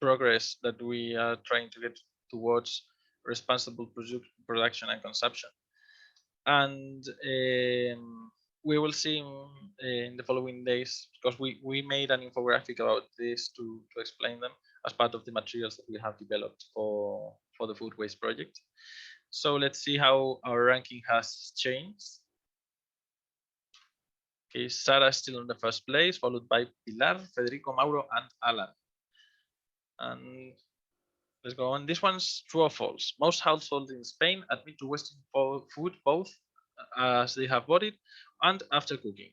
progress that we are trying to get towards responsible production and consumption. And we will see in the following days, because we made an infographic about this to explain them as part of the materials that we have developed for the food waste project. So let's see how our ranking has changed. Okay, Sara is still in the first place, followed by Pilar, Federico, Mauro, and Alan. And let's go on. This one's true or false. Most households in Spain admit to wasting food both as they have bought it and after cooking.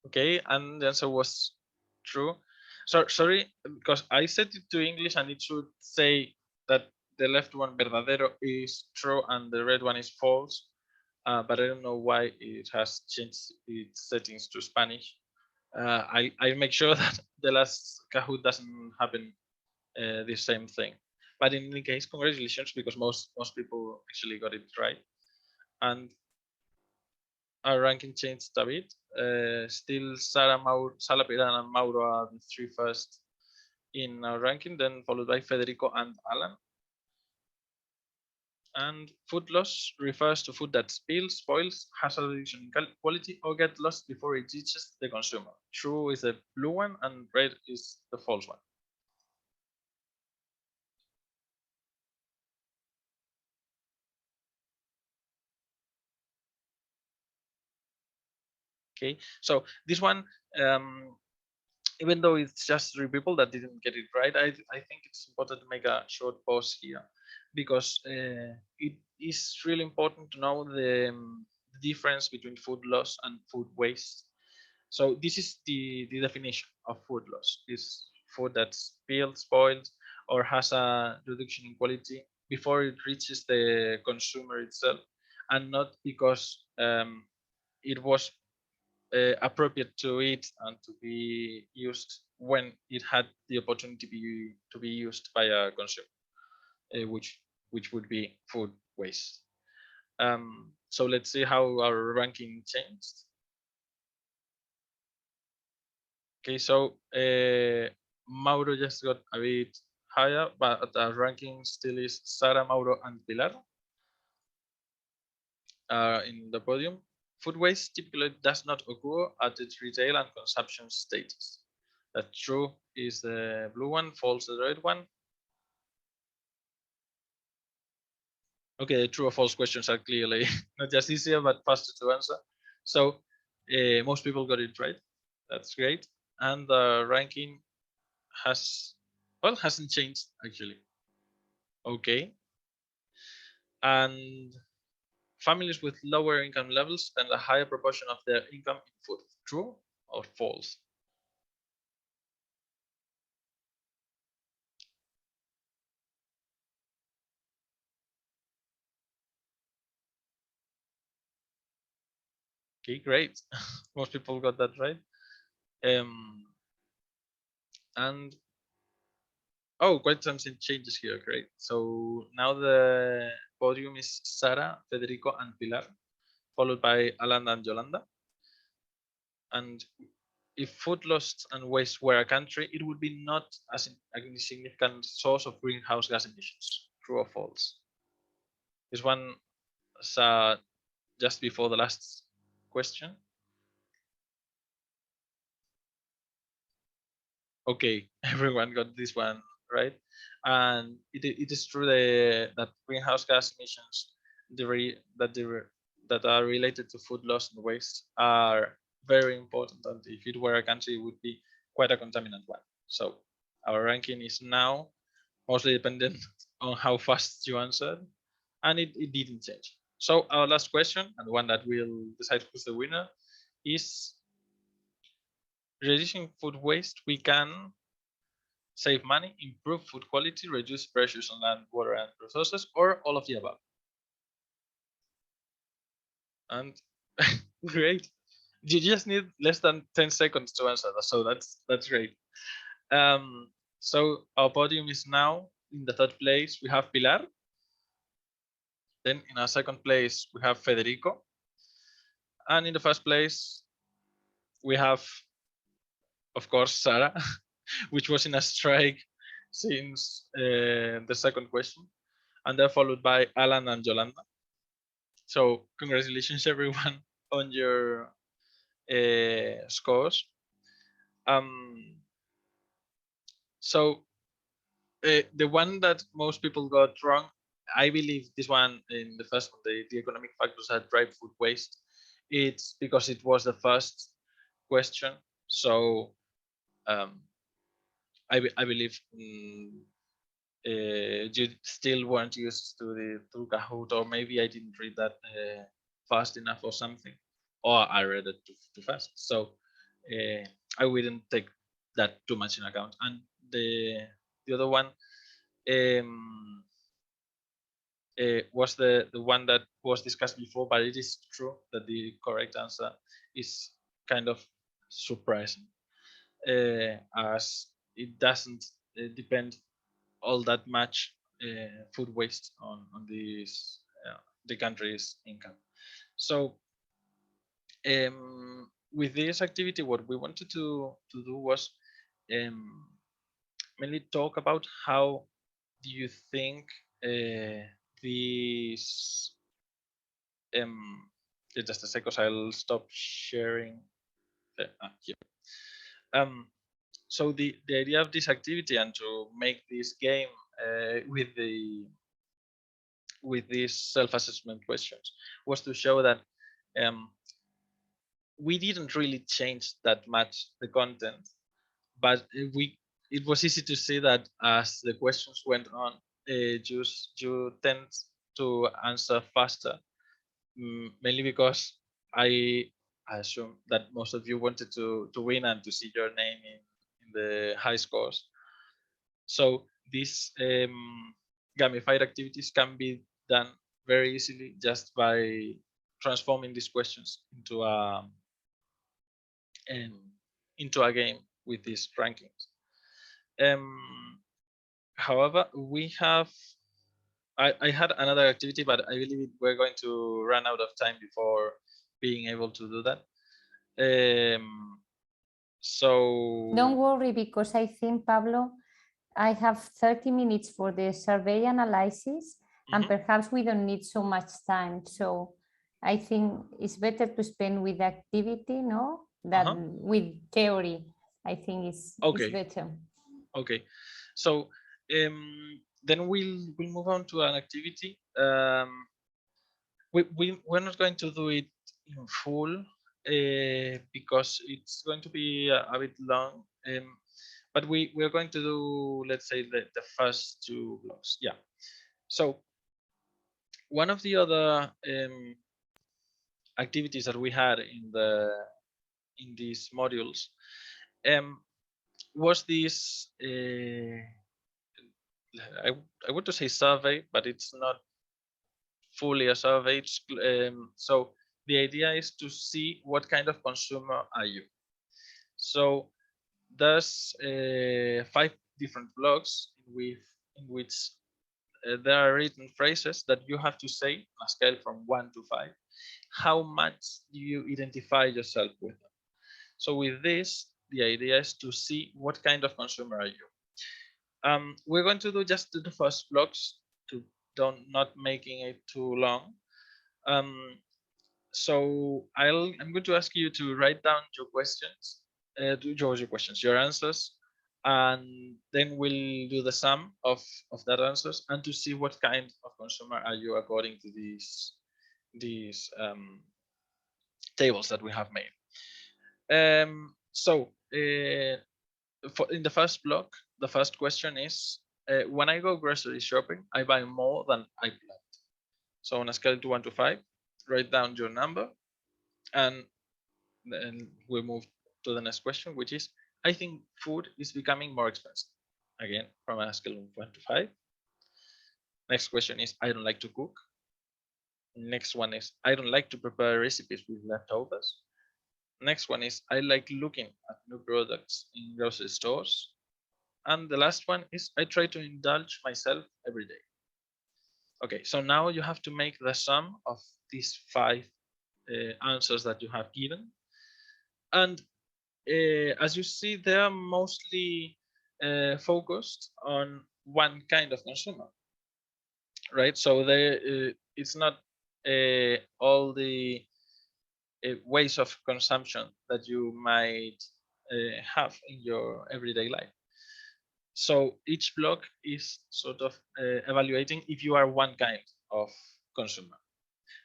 Okay, and the answer was true. So sorry, because I set it to English and it should say that the left one, verdadero, is true and the red one is false. But I don't know why it has changed its settings to Spanish. I make sure that the last Kahoot doesn't happen the same thing. But in any case, congratulations, because most people actually got it right. And our ranking changed a bit. Still, Sara, Pilar, and Mauro are the three first in our ranking, then followed by Federico and Alan. And food loss refers to food that spills, spoils, has a reduction in quality, or get lost before it reaches the consumer. True is the blue one, and red is the false one. Okay, so this one, even though it's just 3 people that didn't get it right, I think it's important to make a short pause here, because it is really important to know the difference between food loss and food waste. So this is the definition of food loss: is food that's spilled, spoiled, or has a reduction in quality before it reaches the consumer itself, and not because it was appropriate to eat and to be used when it had the opportunity to be used by a consumer, which would be food waste. So let's see how our ranking changed. Okay, so Mauro just got a bit higher, but our ranking still is Sara, Mauro, and Pilar in the podium. Food waste typically does not occur at its retail and consumption stages. That true is the blue one, false the red one. Okay, the true or false questions are clearly not just easier, but faster to answer. So most people got it right. That's great. And the ranking hasn't changed actually. Okay. And families with lower income levels spend a higher proportion of their income in food. True or false? Okay, great. Most people got that right. And oh, quite some changes here. Great. So now the podium is Sara, Federico, and Pilar, followed by Alan and Yolanda. And if food loss and waste were a country, it would be not as a significant source of greenhouse gas emissions. True or false? This one is just before the last question. Okay, everyone got this one right, and it is true that greenhouse gas emissions that are related to food loss and waste are very important, and if it were a country, it would be quite a contaminant one. So our ranking is now mostly dependent on how fast you answered, and it didn't change. So our last question, and the one that will decide who's the winner, is reducing food waste. We can save money, improve food quality, reduce pressures on land, water, and resources, or all of the above. And great. You just need less than 10 seconds to answer that, so that's great. So our podium is now in the 3rd place. We have Pilar. Then in our 2nd place, we have Federico. And in the 1st place, we have, of course, Sara, which was in a strike since the 2nd question. And they're followed by Alan and Yolanda. So congratulations, everyone, on your scores. So the one that most people got wrong, I believe this one in the first one, the economic factors that drive food waste, it's because it was the first question. So I believe you still weren't used to the Kahoot, or maybe I didn't read that fast enough or something, or I read it too fast. So I wouldn't take that too much in account. And the other one was the one that was discussed before, but it is true that the correct answer is kind of surprising, as it doesn't depend all that much food waste on this the country's income. So with this activity, what we wanted to do was mainly talk about how do you think these just a second, I'll stop sharing here. So the idea of this activity and to make this game with these self-assessment questions was to show that we didn't really change that much the content, but it was easy to see that as the questions went on, you tend to answer faster, mainly because I assume that most of you wanted to win and to see your name in the high scores. So these gamified activities can be done very easily just by transforming these questions into a game with these rankings. However, we have. I had another activity, but I believe we're going to run out of time before being able to do that. So Don't worry, because I think, Pablo, I have 30 minutes for the survey analysis, and Mhm. perhaps we don't need so much time. So I think it's better to spend with activity, no, than with theory. I think it's Okay. better. Okay, so then we'll move on to an activity. We're not going to do it in full because it's going to be a bit long. But we're going to do, let's say, the first two blocks. Yeah. So one of the other activities that we had in these modules was this. I want to say survey, but it's not fully a survey. So the idea is to see what kind of consumer are you. So there's 5 different blocks in which there are written phrases that you have to say on a scale from 1 to 5. How much do you identify yourself with them? So with this, the idea is to see what kind of consumer are you. We're going to do just the first blocks to not making it too long. So I'm going to ask you to write down your questions, your answers, and then we'll do the sum of that answers and to see what kind of consumer are you according to these tables that we have made. So in the first block, the first question is, when I go grocery shopping, I buy more than I planned. So on a scale to 1 to 5, write down your number, and then we move to the next question, which is, I think food is becoming more expensive. Again, from a scale of 1 to 5. Next question is, I don't like to cook. Next one is, I don't like to prepare recipes with leftovers. Next one is, I like looking at new products in grocery stores. And the last one is, I try to indulge myself every day. Okay, so now you have to make the sum of these 5 answers that you have given. And as you see, they are mostly focused on one kind of consumer, right? So it's not all the ways of consumption that you might have in your everyday life. So each block is sort of evaluating if you are one kind of consumer.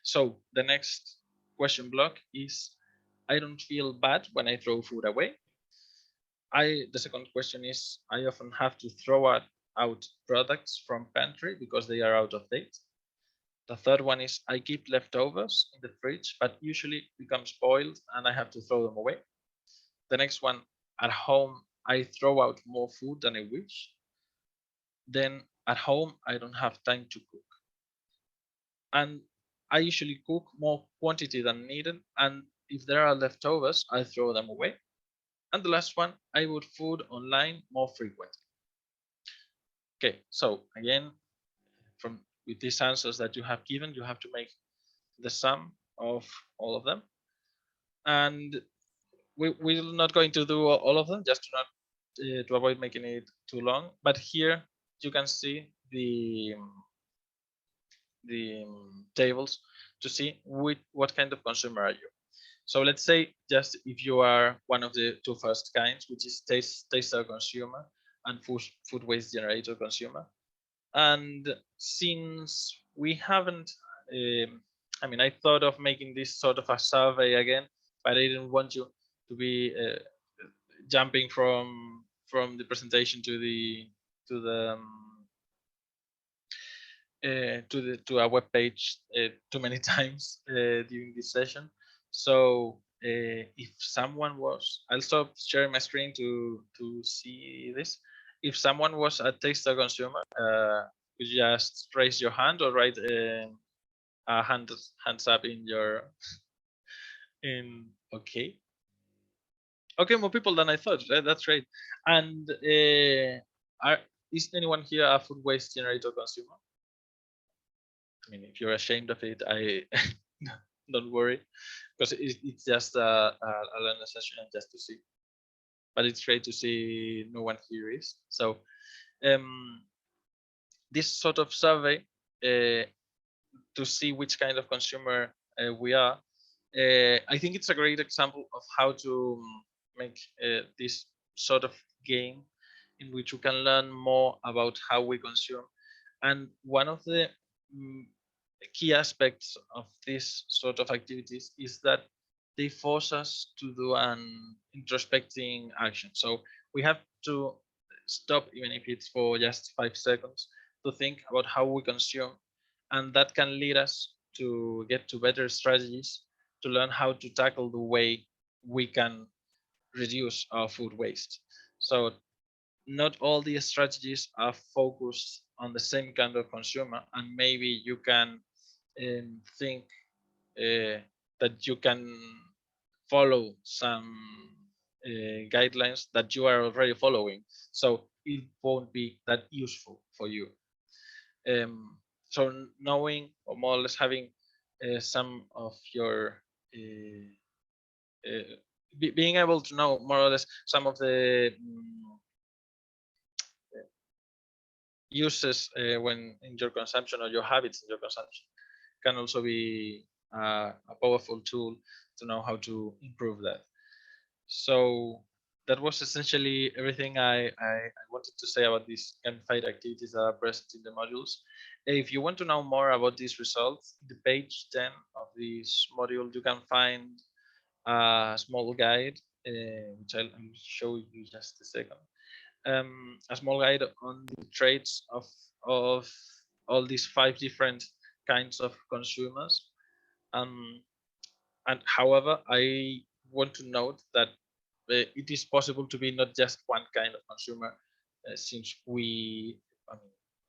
So the next question block is, I don't feel bad when I throw food away. The second question is, I often have to throw out products from pantry because they are out of date. The third one is, I keep leftovers in the fridge, but usually become spoiled and I have to throw them away. The next one, at home, I throw out more food than I wish. Then at home, I don't have time to cook. And I usually cook more quantity than needed. And if there are leftovers, I throw them away. And the last one, I would food online more frequently. Okay, so again, with these answers that you have given, you have to make the sum of all of them. And we're not going to do all of them, just to not to avoid making it too long, but here you can see the tables to see what kind of consumer are you. So let's say just if you are one of the two first kinds, which is taster consumer and food waste generator consumer. And since we haven't, I mean, I thought of making this sort of a survey again, but I didn't want you to be jumping from the presentation to a web page too many times during this session. So if someone was, I'll stop sharing my screen to see this. If someone was a taster consumer, could you just raise your hand or write a hands up in your okay. Okay, more people than I thought. That's great. And is anyone here a food waste generator consumer? I mean, if you're ashamed of it, I don't worry, because it's just a learning session and just to see. But it's great to see no one here is. So this sort of survey to see which kind of consumer we are, I think it's a great example of how to make this sort of game in which you can learn more about how we consume. And one of the key aspects of this sort of activities is that they force us to do an introspecting action. So we have to stop, even if it's for just 5 seconds, to think about how we consume. And that can lead us to get to better strategies to learn how to tackle the way we can reduce our food waste. So not all the strategies are focused on the same kind of consumer, and maybe you can think that you can follow some guidelines that you are already following, so it won't be that useful for you. So knowing, or more or less having some of your being able to know more or less some of the uses when in your consumption, or your habits in your consumption, can also be a powerful tool to know how to improve that. So that was essentially everything I wanted to say about these gamified activities that are present in the modules. If you want to know more about these results, the page 10 of this module, you can find a small guide, which I'll show you just a second. A small guide on the traits of all these 5 different kinds of consumers. And however, I want to note that it is possible to be not just one kind of consumer, since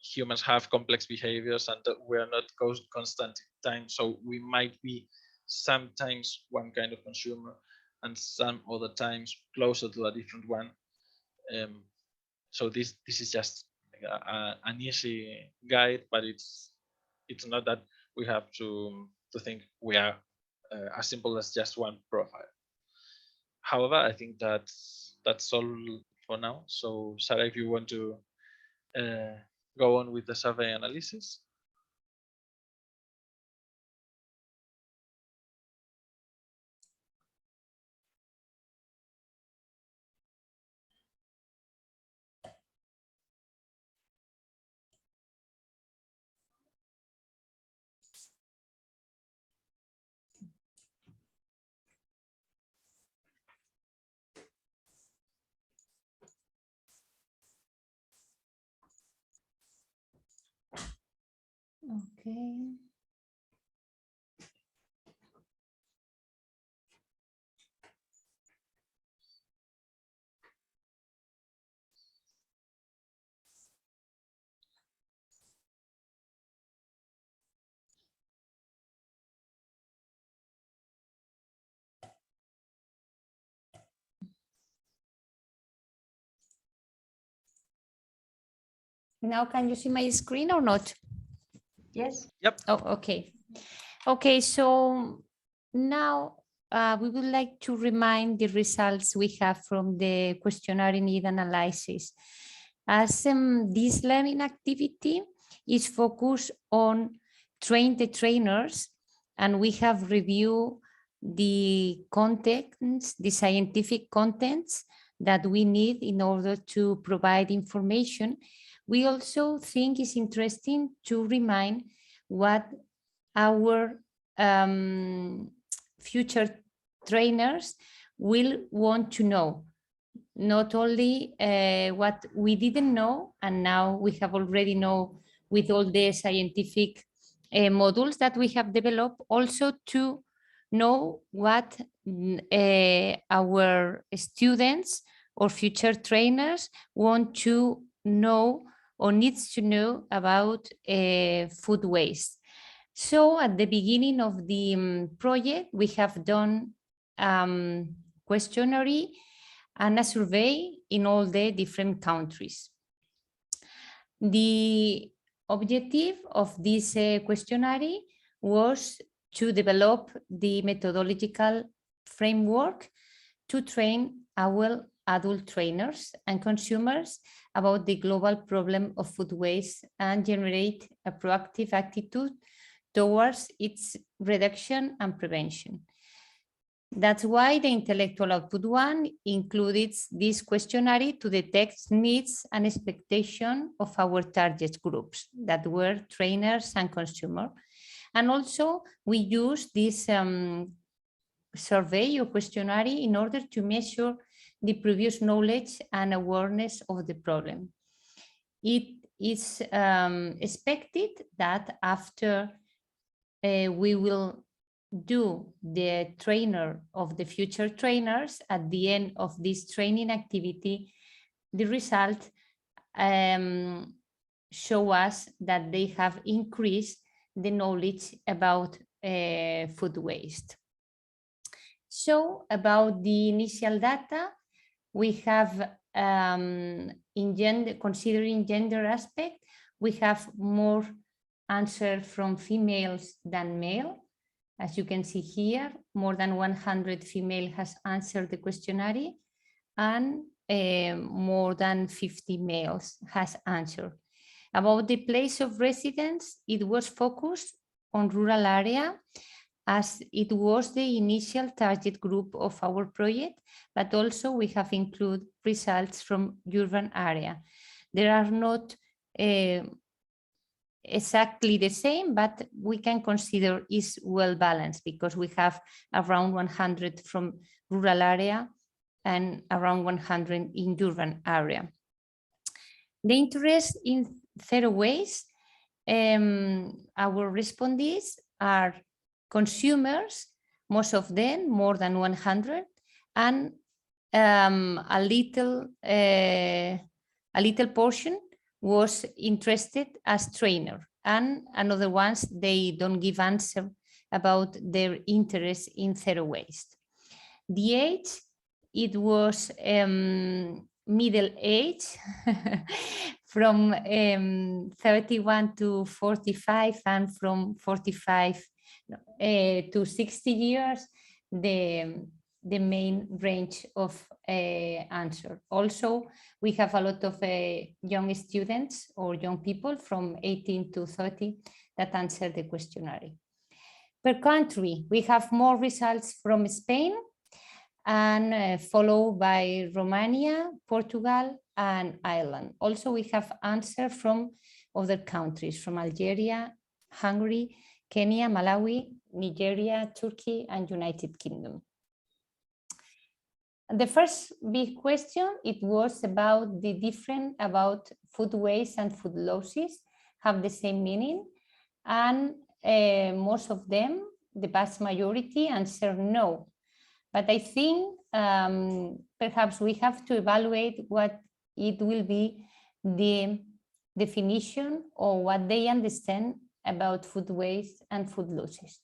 humans have complex behaviors and we are not constant in time. So we might be sometimes one kind of consumer and some other times closer to a different one. So this is just an easy guide, but it's not that we have to think we are as simple as just one profile. However, I think that's all for now. So Sarah, if you want to go on with the survey analysis. Okay. Now, can you see my screen or not? Yes. Yep. Oh, okay. Okay, so now we would like to remind the results we have from the questionnaire need analysis. As this learning activity is focused on train the trainers, and we have reviewed the contents, the scientific contents that we need in order to provide information. We also think it's interesting to remind what our future trainers will want to know. Not only what we didn't know, and now we have already know with all the scientific modules that we have developed, also to know what our students or future trainers want to know or needs to know about food waste. So at the beginning of the project, we have done questionnaire and a survey in all the different countries. The objective of this questionnaire was to develop the methodological framework to train our adult trainers and consumers about the global problem of food waste and generate a proactive attitude towards its reduction and prevention. That's why the Intellectual Output 1 included this questionnaire to detect needs and expectations of our target groups that were trainers and consumers. And also we use this survey or questionnaire in order to measure the previous knowledge and awareness of the problem. It is expected that after we will do the trainer of the future trainers, at the end of this training activity, the result show us that they have increased the knowledge about food waste. So about the initial data, we have considering gender aspect, we have more answers from females than male. As you can see here, more than 100 female has answered the questionnaire, and more than 50 males has answered. About the place of residence, it was focused on rural area, as it was the initial target group of our project, but also we have included results from urban area. They are not exactly the same, but we can consider is well balanced because we have around 100 from rural area and around 100 in urban area. The interest in zero waste, our respondees are consumers, most of them more than 100, and a little portion was interested as trainer, and another ones they don't give answer about their interest in zero waste. The age, it was middle age from 31 to 45, and from 45 to 60 years, the main range of answer. Also, we have a lot of young students or young people from 18 to 30 that answer the questionnaire. Per country, we have more results from Spain, and followed by Romania, Portugal, and Ireland. Also, we have answers from other countries, from Algeria, Hungary, Kenya, Malawi, Nigeria, Turkey, and United Kingdom. The first big question, it was about the different about food waste and food losses have the same meaning, and most of them, the vast majority, answer no. But I think perhaps we have to evaluate what it will be the definition or what they understand about food waste and food losses.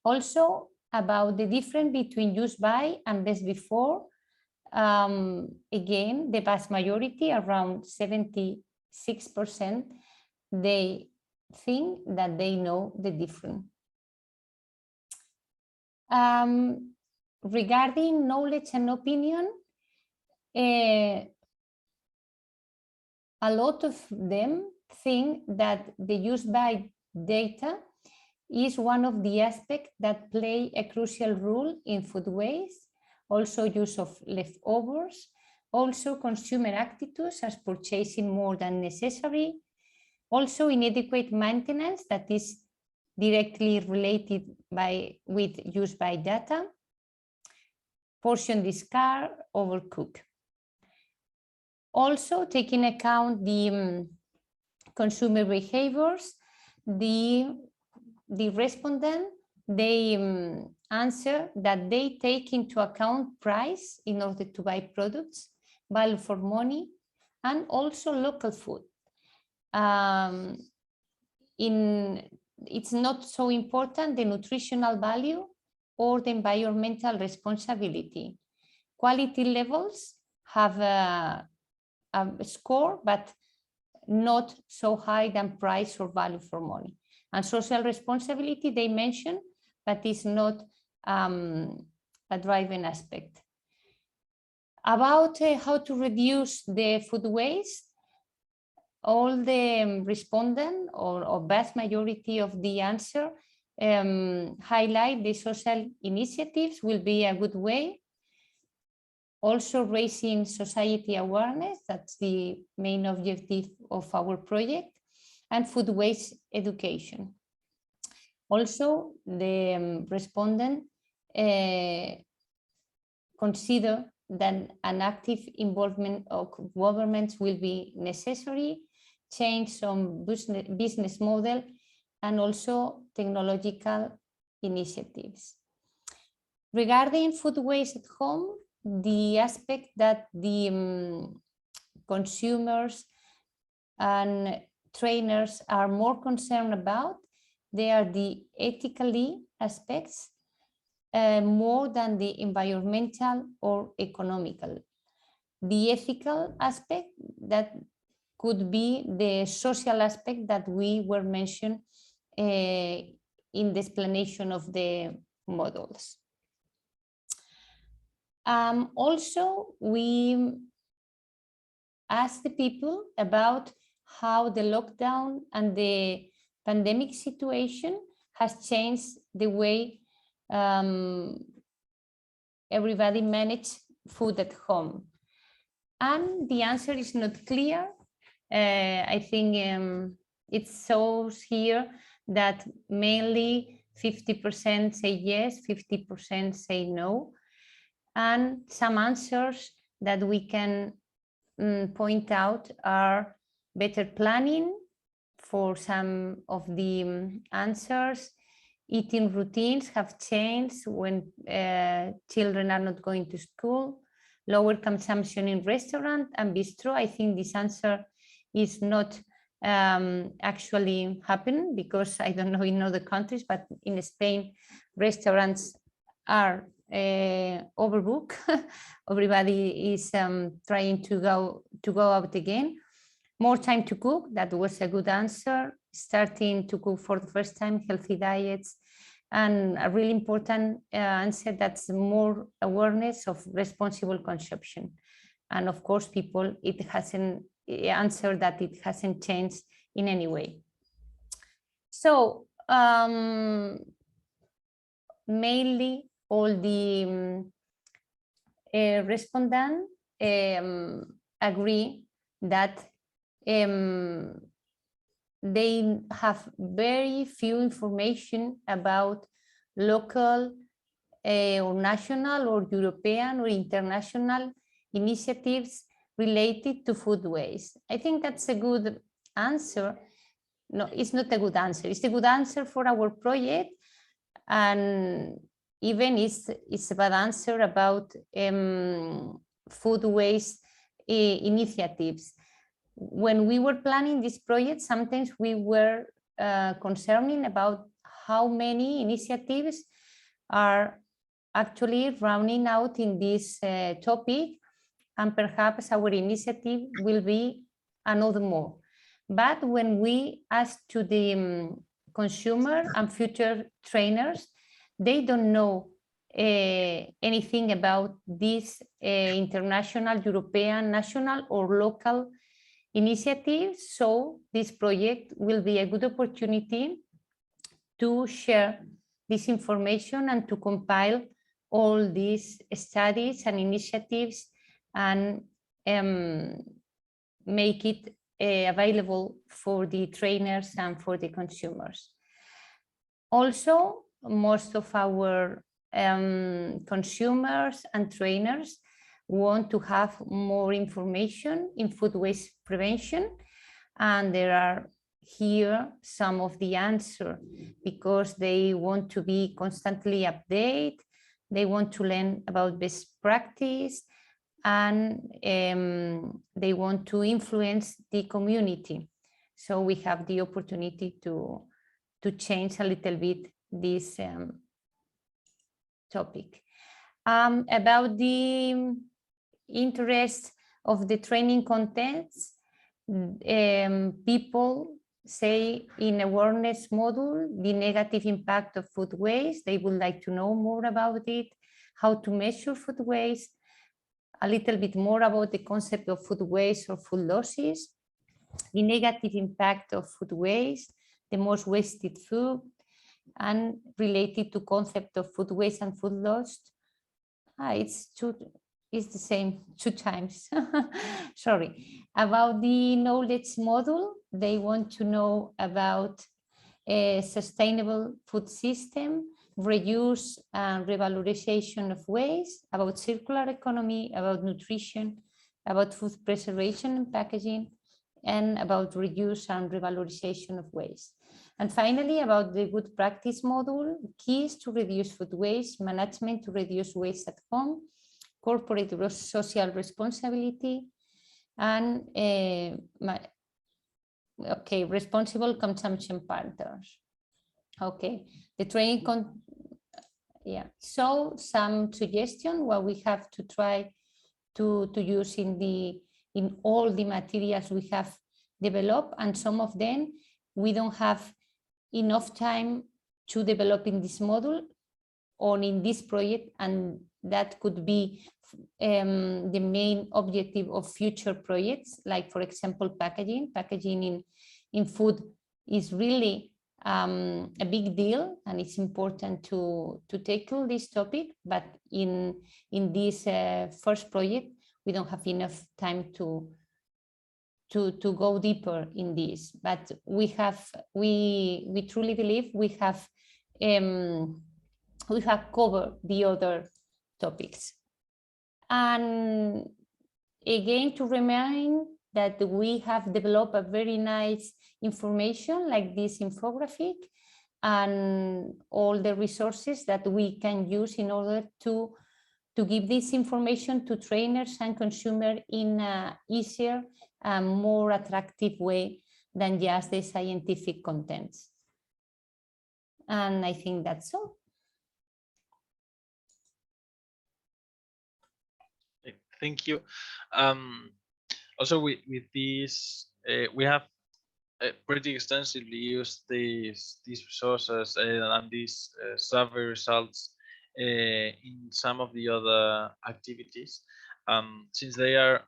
Also about the difference between use by and best before. Again, the vast majority, around 76%, they think that they know the difference. regarding knowledge and opinion, a lot of them think that the use by data is one of the aspects that play a crucial role in food waste, also use of leftovers, also consumer attitudes as purchasing more than necessary, also inadequate maintenance that is directly related with use by data, portion discard, overcook. Also, taking account the consumer behaviors, the respondent, they answer that they take into account price in order to buy products, value for money, and also local food. It's not so important the nutritional value or the environmental responsibility. Quality levels have a score, but not so high than price or value for money. And social responsibility they mention, but it's not a driving aspect. About how to reduce the food waste, all the respondent or vast majority of the answer highlight the social initiatives will be a good way. Also raising society awareness, that's the main objective of our project, and food waste education. Also, the respondent consider that an active involvement of governments will be necessary, change some business model, and also technological initiatives. Regarding food waste at home, the aspect that the consumers and trainers are more concerned about, they are the ethically aspects more than the environmental or economical. The ethical aspect that could be the social aspect that we were mentioned in the explanation of the models. Also, we asked the people about how the lockdown and the pandemic situation has changed the way everybody managed food at home. And the answer is not clear. I think it shows here that mainly 50% say yes, 50% say no. And some answers that we can point out are better planning for some of the answers. Eating routines have changed when children are not going to school. Lower consumption in restaurant and bistro. I think this answer is not actually happening because I don't know in other countries, but in Spain, restaurants are overbooked. Everybody is trying to go out again. More time to cook, that was a good answer. Starting to cook for the first time, healthy diets, and a really important answer, that's more awareness of responsible consumption. And of course, people, it hasn't answered that it hasn't changed in any way. So mainly all the respondents agree that they have very few information about local or national or European or international initiatives related to food waste. I think that's a good answer. No, it's not a good answer. It's a good answer for our project, and even it's a bad answer about food waste initiatives. When we were planning this project, sometimes we were concerning about how many initiatives are actually rounding out in this topic, and perhaps our initiative will be another more. But when we ask to the consumer and future trainers, they don't know anything about these international, European, national, or local initiatives. So this project will be a good opportunity to share this information and to compile all these studies and initiatives and make it available for the trainers and for the consumers. Also, most of our consumers and trainers want to have more information in food waste prevention, and there are here some of the answer, because they want to be constantly updated, they want to learn about best practice, and they want to influence the community. So we have the opportunity to change a little bit this topic. About the interest of the training contents, people say in awareness module the negative impact of food waste. They would like to know more about it, how to measure food waste, a little bit more about the concept of food waste or food losses, the negative impact of food waste, the most wasted food, and related to concept of food waste and food loss. It's the same 2 times. Sorry. About the knowledge module, they want to know about a sustainable food system, reuse and revalorization of waste, about circular economy, about nutrition, about food preservation and packaging, and about reuse and revalorization of waste. And finally, about the good practice module, keys to reduce food waste, management to reduce waste at home, corporate social responsibility, and responsible consumption patterns. Okay, the training so some suggestion what we have to try to use in all the materials we have developed, and some of them we don't have enough time to develop in this module or in this project, and that could be the main objective of future projects, like for example packaging. Packaging in food is really a big deal, and it's important to tackle this topic, but in this first project we don't have enough time to go deeper in this, but we truly believe we have covered the other topics. And again, to remind that we have developed a very nice information like this infographic and all the resources that we can use in order to give this information to trainers and consumers in an easier and more attractive way than just the scientific contents. And I think that's all. Thank you. Also, with this, we have pretty extensively used these resources and these survey results in some of the other activities, since they are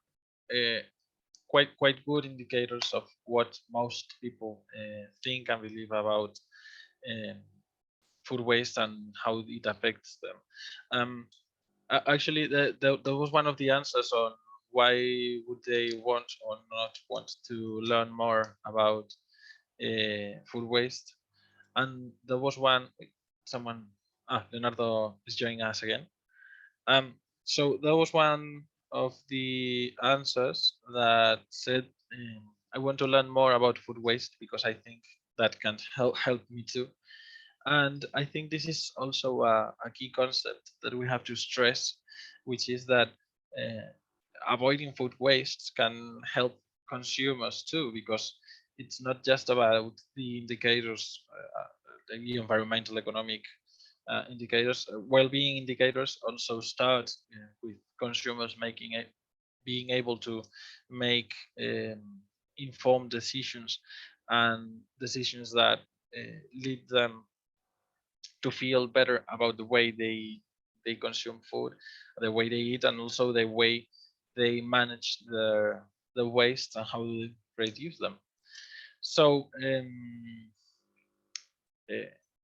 quite good indicators of what most people think and believe about food waste and how it affects them. Actually, that was one of the answers on why would they want or not want to learn more about food waste. And there was one, someone, Leonardo is joining us again. So there was one of the answers that said, I want to learn more about food waste because I think that can help me too. And I think this is also a key concept that we have to stress, which is that avoiding food waste can help consumers too, because it's not just about the indicators, the environmental, economic indicators. Well-being indicators also start with consumers being able to make informed decisions, and decisions that lead them to feel better about the way they they consume food, the way they eat, and also the way they manage the waste and how they reduce them. So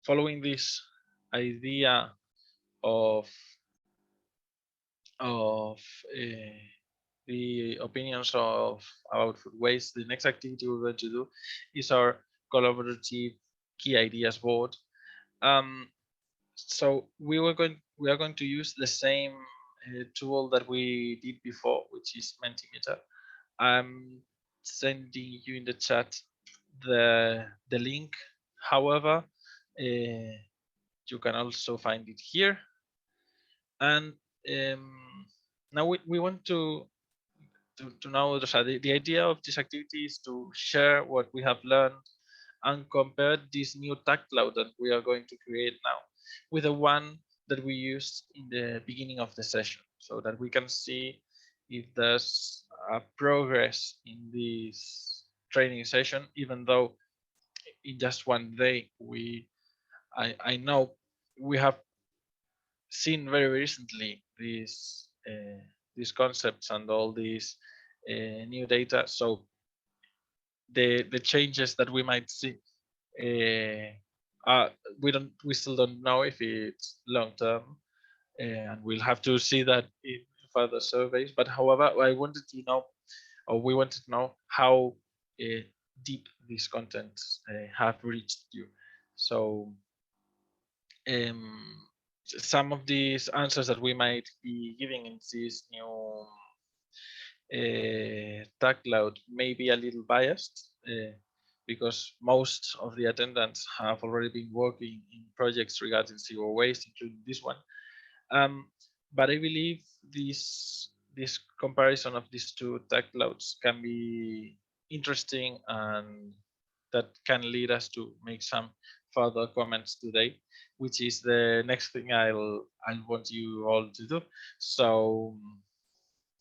following this idea of the opinions of about food waste, the next activity we're going to do is our collaborative key ideas board. So we are going to use the same tool that we did before, which is Mentimeter. I'm sending you in the chat the link. However, you can also find it here. And now we want to know the idea of this activity is to share what we have learned and compare this new tag cloud that we are going to create now with the one that we used in the beginning of the session, so that we can see if there's a progress in this training session, even though in just one day I know we have seen very recently these concepts and all these new data. So the changes that we might see, we still don't know if it's long term, and we'll have to see that in further surveys. But however, I wanted to know, or we wanted to know how deep these contents have reached you. So some of these answers that we might be giving in this new tag cloud may be a little biased because most of the attendants have already been working in projects regarding zero waste, including this one. But I believe this comparison of these two tag clouds can be interesting, and that can lead us to make some further comments today, which is the next thing I want you all to do. So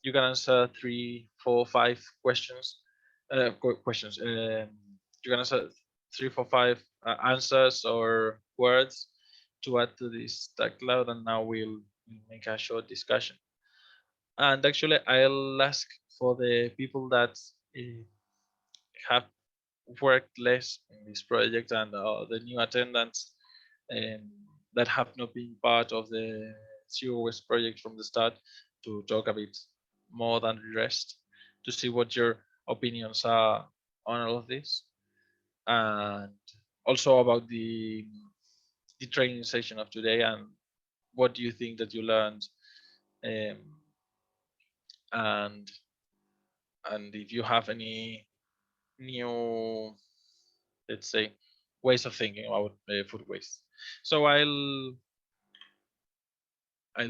you can answer 3, 4, 5 questions. You can answer 3, 4, 5 answers or words to add to this tag cloud, and now we'll make a short discussion. And actually, I'll ask for the people that have worked less in this project and the new attendants that have not been part of the Zero Waste project from the start to talk a bit more than the rest, to see what your opinions are on all of this, and also about the training session of today, and what do you think that you learned, and if you have any new, let's say, ways of thinking about food waste. So I'll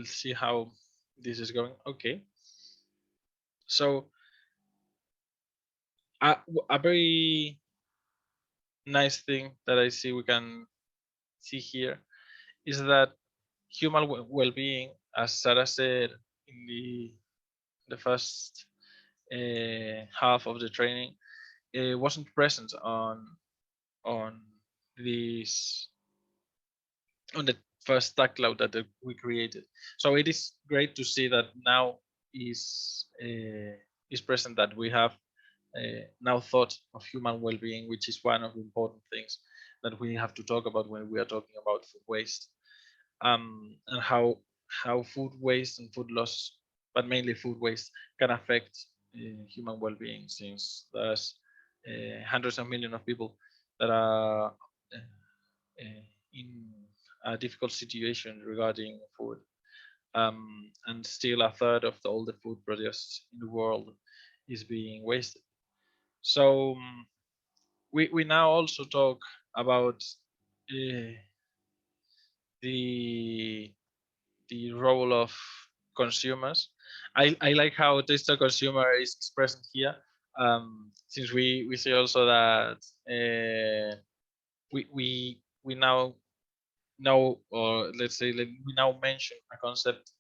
see how this is going. Okay. So a very nice thing that I see we can see here is that human well-being, as Sarah said in the first half of the training, wasn't present on this, on the first tag cloud that we created. So it is great to see that now is present, that we have now thought of human well-being, which is one of the important things that we have to talk about when we are talking about food waste, and how food waste and food loss, but mainly food waste, can affect human well-being, since there's hundreds of millions of people that are in a difficult situation regarding food, and still a third of all the food produced in the world is being wasted. So we now also talk about the role of consumers. I like how Taste of Consumer is present here, since we see also that we now know, or let's say we now mention a concept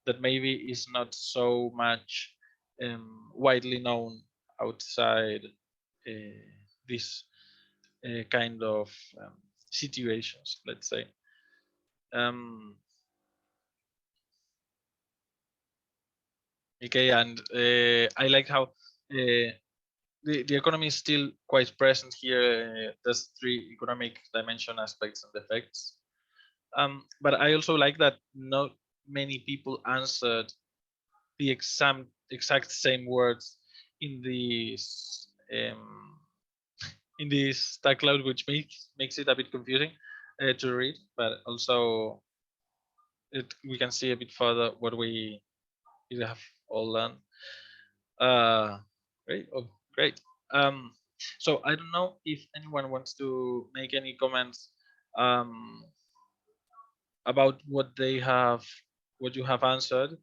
that maybe is not so much widely known outside this kind of situations, let's say. Okay, and I like how the economy is still quite present here. There's 3 economic dimension aspects and effects. But I also like that not many people answered the exact same words in this tag cloud, which makes it a bit confusing to read, but also we can see a bit further what we have all done. Great. Oh, great. So I don't know if anyone wants to make any comments about what you have answered,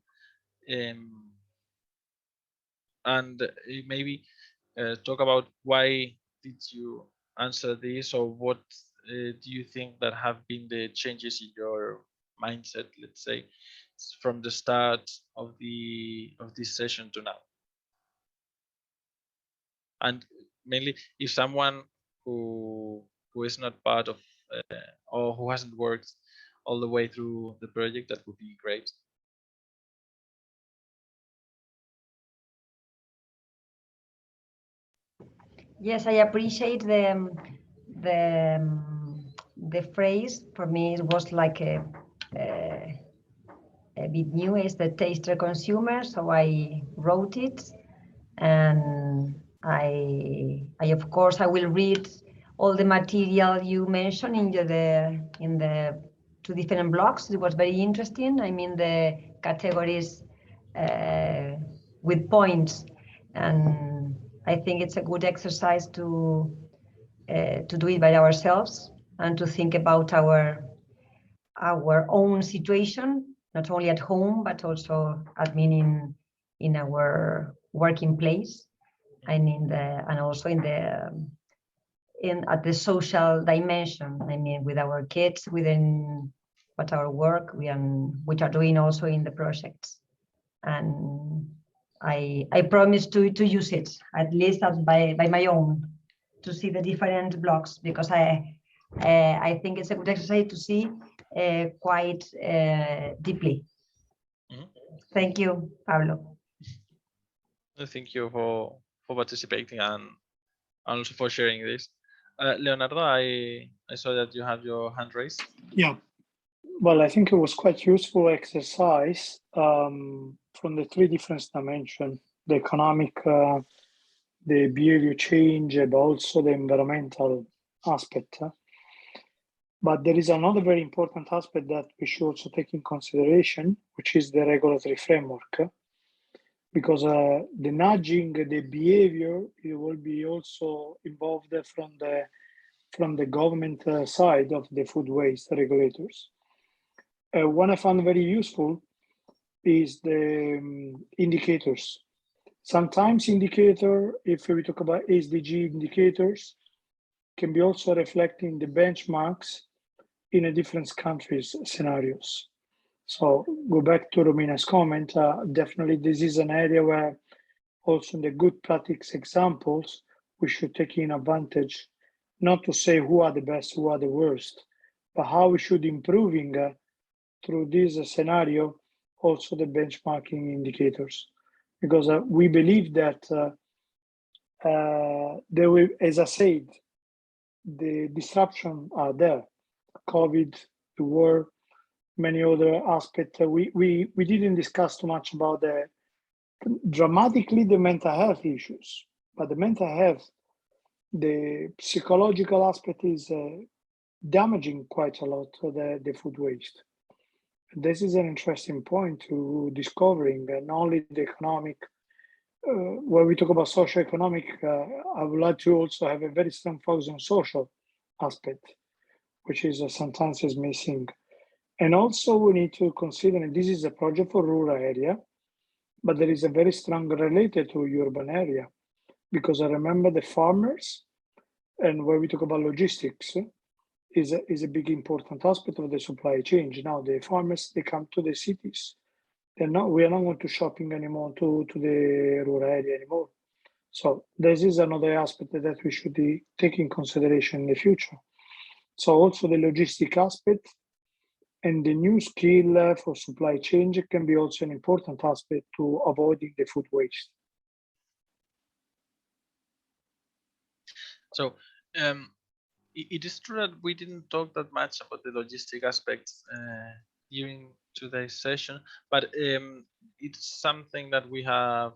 and maybe talk about why did you answer this, or what do you think that have been the changes in your mindset, let's say, from the start of this session to now. And mainly, if someone who is not part of or who hasn't worked all the way through the project, that would be great. Yes, I appreciate the phrase. For me, it was like a bit new. Is the taster consumer, so I wrote it, and I of course I will read all the material you mentioned in the 2 different blogs. It was very interesting. I mean, the categories with points, and I think it's a good exercise to do it by ourselves and to think about our own situation, not only at home but also in our working place, and also at the social dimension. I mean, with our kids, within what our work which are doing also in the projects. And I promise to use it, at least as by my own, to see the different blocks, because I think it's a good exercise to see quite deeply. Thank you, Pablo. Thank you for participating and also for sharing this. Leonardo, I saw that you have your hand raised. Yeah, well, I think it was quite useful exercise from the 3 different dimensions: the economic, the behavior change, but also the environmental aspect. But there is another very important aspect that we should also take in consideration, which is the regulatory framework, because the nudging, the behavior, it will be also involved from the government side of the food waste regulators. One I found very useful is the indicators. Sometimes indicator, if we talk about SDG indicators, can be also reflecting the benchmarks in a different countries' scenarios. So go back to Romina's comment, definitely this is an area where also in the good practice examples, we should take in advantage, not to say who are the best, who are the worst, but how we should improving through this scenario, also the benchmarking indicators. Because we believe that there will, as I said, the disruption are there. COVID, the war, many other aspects. We didn't discuss too much about dramatically the mental health issues, but the mental health, the psychological aspect is damaging quite a lot the food waste. This is an interesting point to discovering not only the economic. When we talk about socio-economic, I would like to also have a very strong focus on social aspect, which is sometimes is missing. And also we need to consider, and this is a project for rural area, but there is a very strong related to urban area, because I remember the farmers, and when we talk about logistics, is a big important aspect of the supply chain. Now the farmers, they come to the cities. We are not going to shopping anymore to the rural area anymore. So this is another aspect that we should take in consideration in the future. So also the logistic aspect And the new skill for supply chain can be also an important aspect to avoiding the food waste. So it is true that we didn't talk that much about the logistic aspects during today's session, but it's something that we have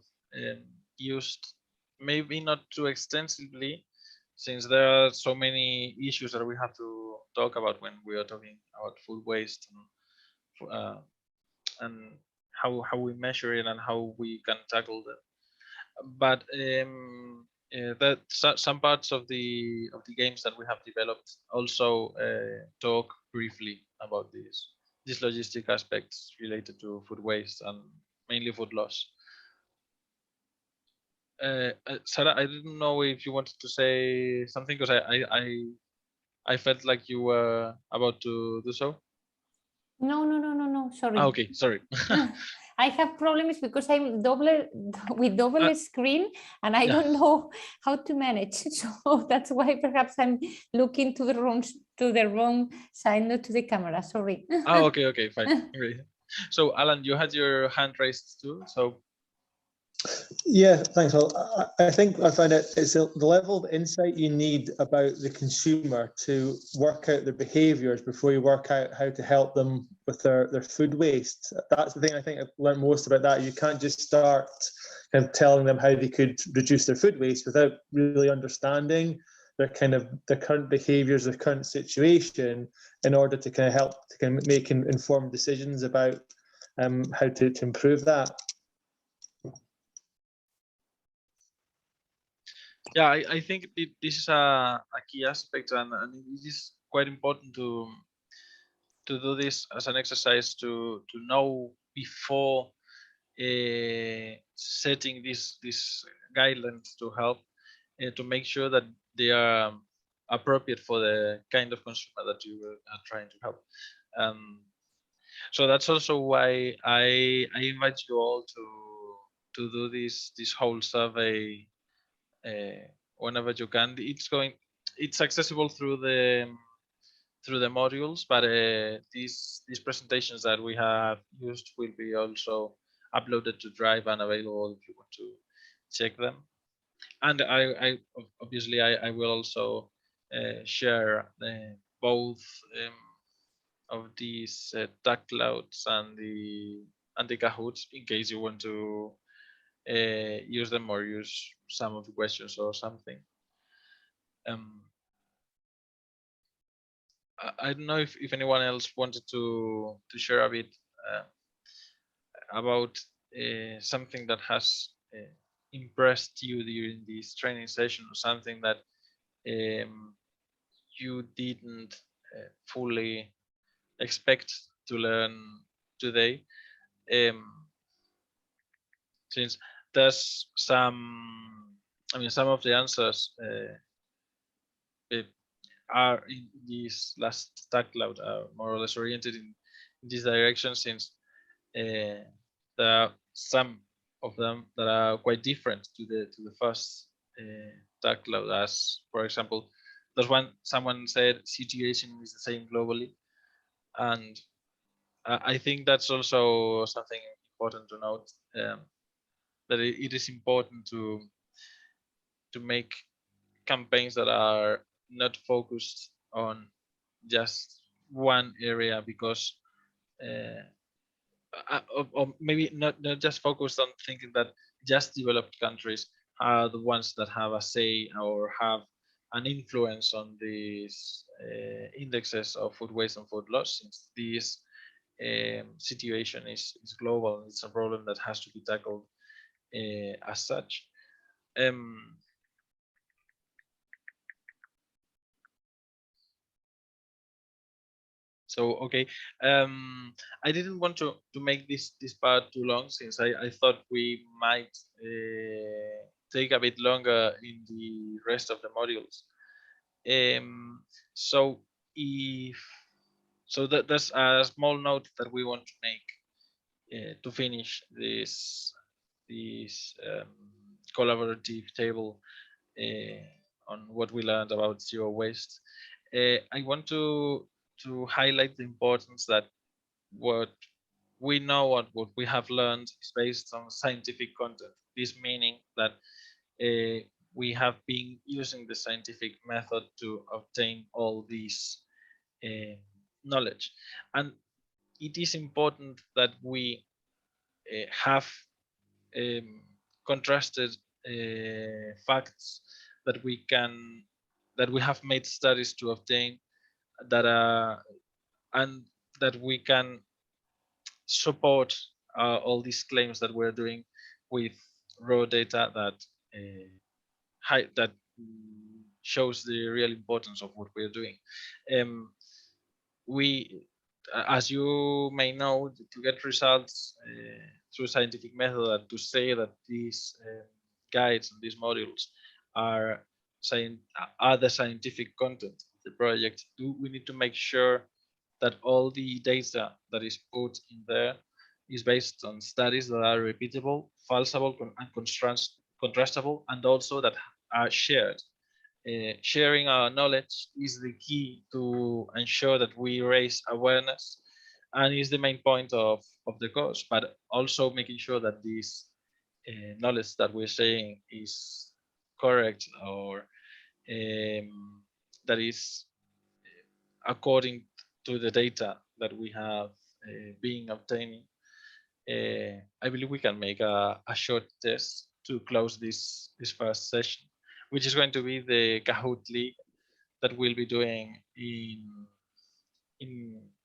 used, maybe not too extensively, since there are so many issues that we have to talk about when we are talking about food waste and how we measure it and how we can tackle that. But that some parts of the games that we have developed also talk briefly about these logistic aspects related to food waste and mainly food loss. Sarah, I didn't know if you wanted to say something, because I felt like you were about to do so. No, sorry. Okay, sorry. I have problems because I'm double screen and I don't know how to manage. So that's why perhaps I'm looking to the wrong side, not to the camera. Sorry. Okay, fine. Great. So Alan, you had your hand raised too. So Yeah, thanks. Well, I think I find it's the level of insight you need about the consumer to work out their behaviours before you work out how to help them with their food waste. That's the thing I think I've learned most about that. You can't just start kind of telling them how they could reduce their food waste without really understanding their current behaviours, their current situation, in order to kind of help to kind of make informed decisions about how to improve that. yeah, I think this is a key aspect, and it is quite important to do this as an exercise to know before setting these guidelines to help to make sure that they are appropriate for the kind of consumer that you are trying to help. So that's also why I invite you all to do this whole survey whenever you can. It's accessible through the modules, but these presentations that we have used will be also uploaded to Drive and available if you want to check them. And I obviously I will also share both of these tag clouds and the Kahoots in case you want to use them or use some of the questions or something. I don't know if anyone else wanted to share a bit about something that has impressed you during this training session, or something that you didn't fully expect to learn today. Since there's some of the answers are in this last tag cloud are more or less oriented in this direction, since there are some of them that are quite different to the first tag cloud. As for example, there's someone said situation is the same globally, and I think that's also something important to note, that it is important to make campaigns that are not focused on just one area, because or maybe not just focused on thinking that just developed countries are the ones that have a say or have an influence on these indexes of food waste and food loss, since this situation is global and it's a problem that has to be tackled as such. So okay, I didn't want to make this part too long, since I thought we might take a bit longer in the rest of the modules. So there's a small note that we want to make to finish this collaborative table on what we learned about zero waste. I want to highlight the importance that what we know, what we have learned is based on scientific content. This meaning that we have been using the scientific method to obtain all this knowledge. And it is important that we have contrasted facts that we have made studies to obtain, that and that we can support all these claims that we're doing with raw data that shows the real importance of what we're doing. We, as you may know, to get results through scientific method, and to say that these guides and these modules are the scientific content of the project, we need to make sure that all the data that is put in there is based on studies that are repeatable, falsifiable, and contrastable, and also that are shared. Sharing our knowledge is the key to ensure that we raise awareness, and is the main point of the course, but also making sure that this knowledge that we're saying is correct, or that is according to the data that we have been obtaining. I believe we can make a short test to close this first session, which is going to be the Kahoot League that we'll be doing in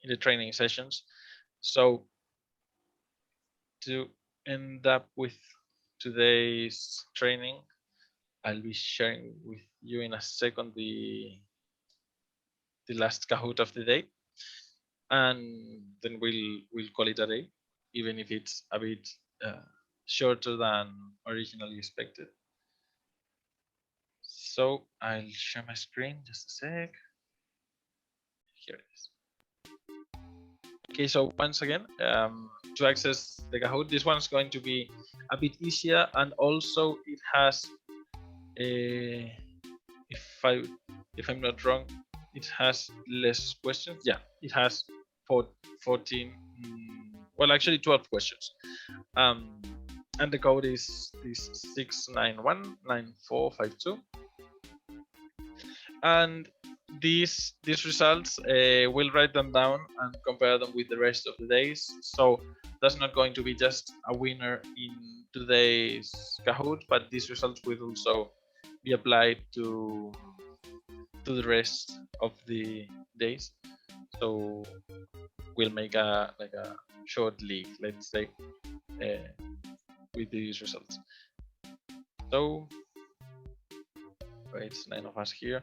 the training sessions. So to end up with today's training, I'll be sharing with you in a second the last Kahoot of the day, and then we'll call it a day, even if it's a bit shorter than originally expected. So I'll share my screen, just a sec. Here it is. Okay, so once again, to access the Kahoot, this one's going to be a bit easier, and also it has, if I'm not wrong, it has less questions. Yeah, it has 14, well, actually 12 questions. And the code is 6919452. And these results, we'll write them down and compare them with the rest of the days. So that's not going to be just a winner in today's Kahoot, but these results will also be applied to the rest of the days. So we'll make a short league, let's say, with these results. So it's 9 of us here.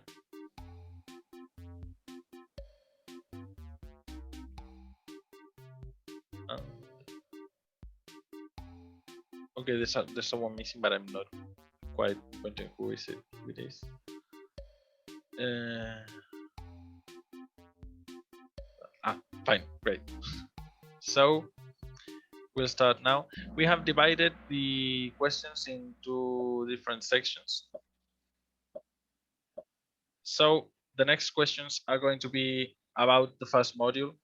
Okay, there's someone missing, but I'm not quite pointing who is it. Who it is? Fine, great. So we'll start now. We have divided the questions into different sections. So the next questions are going to be about the first module,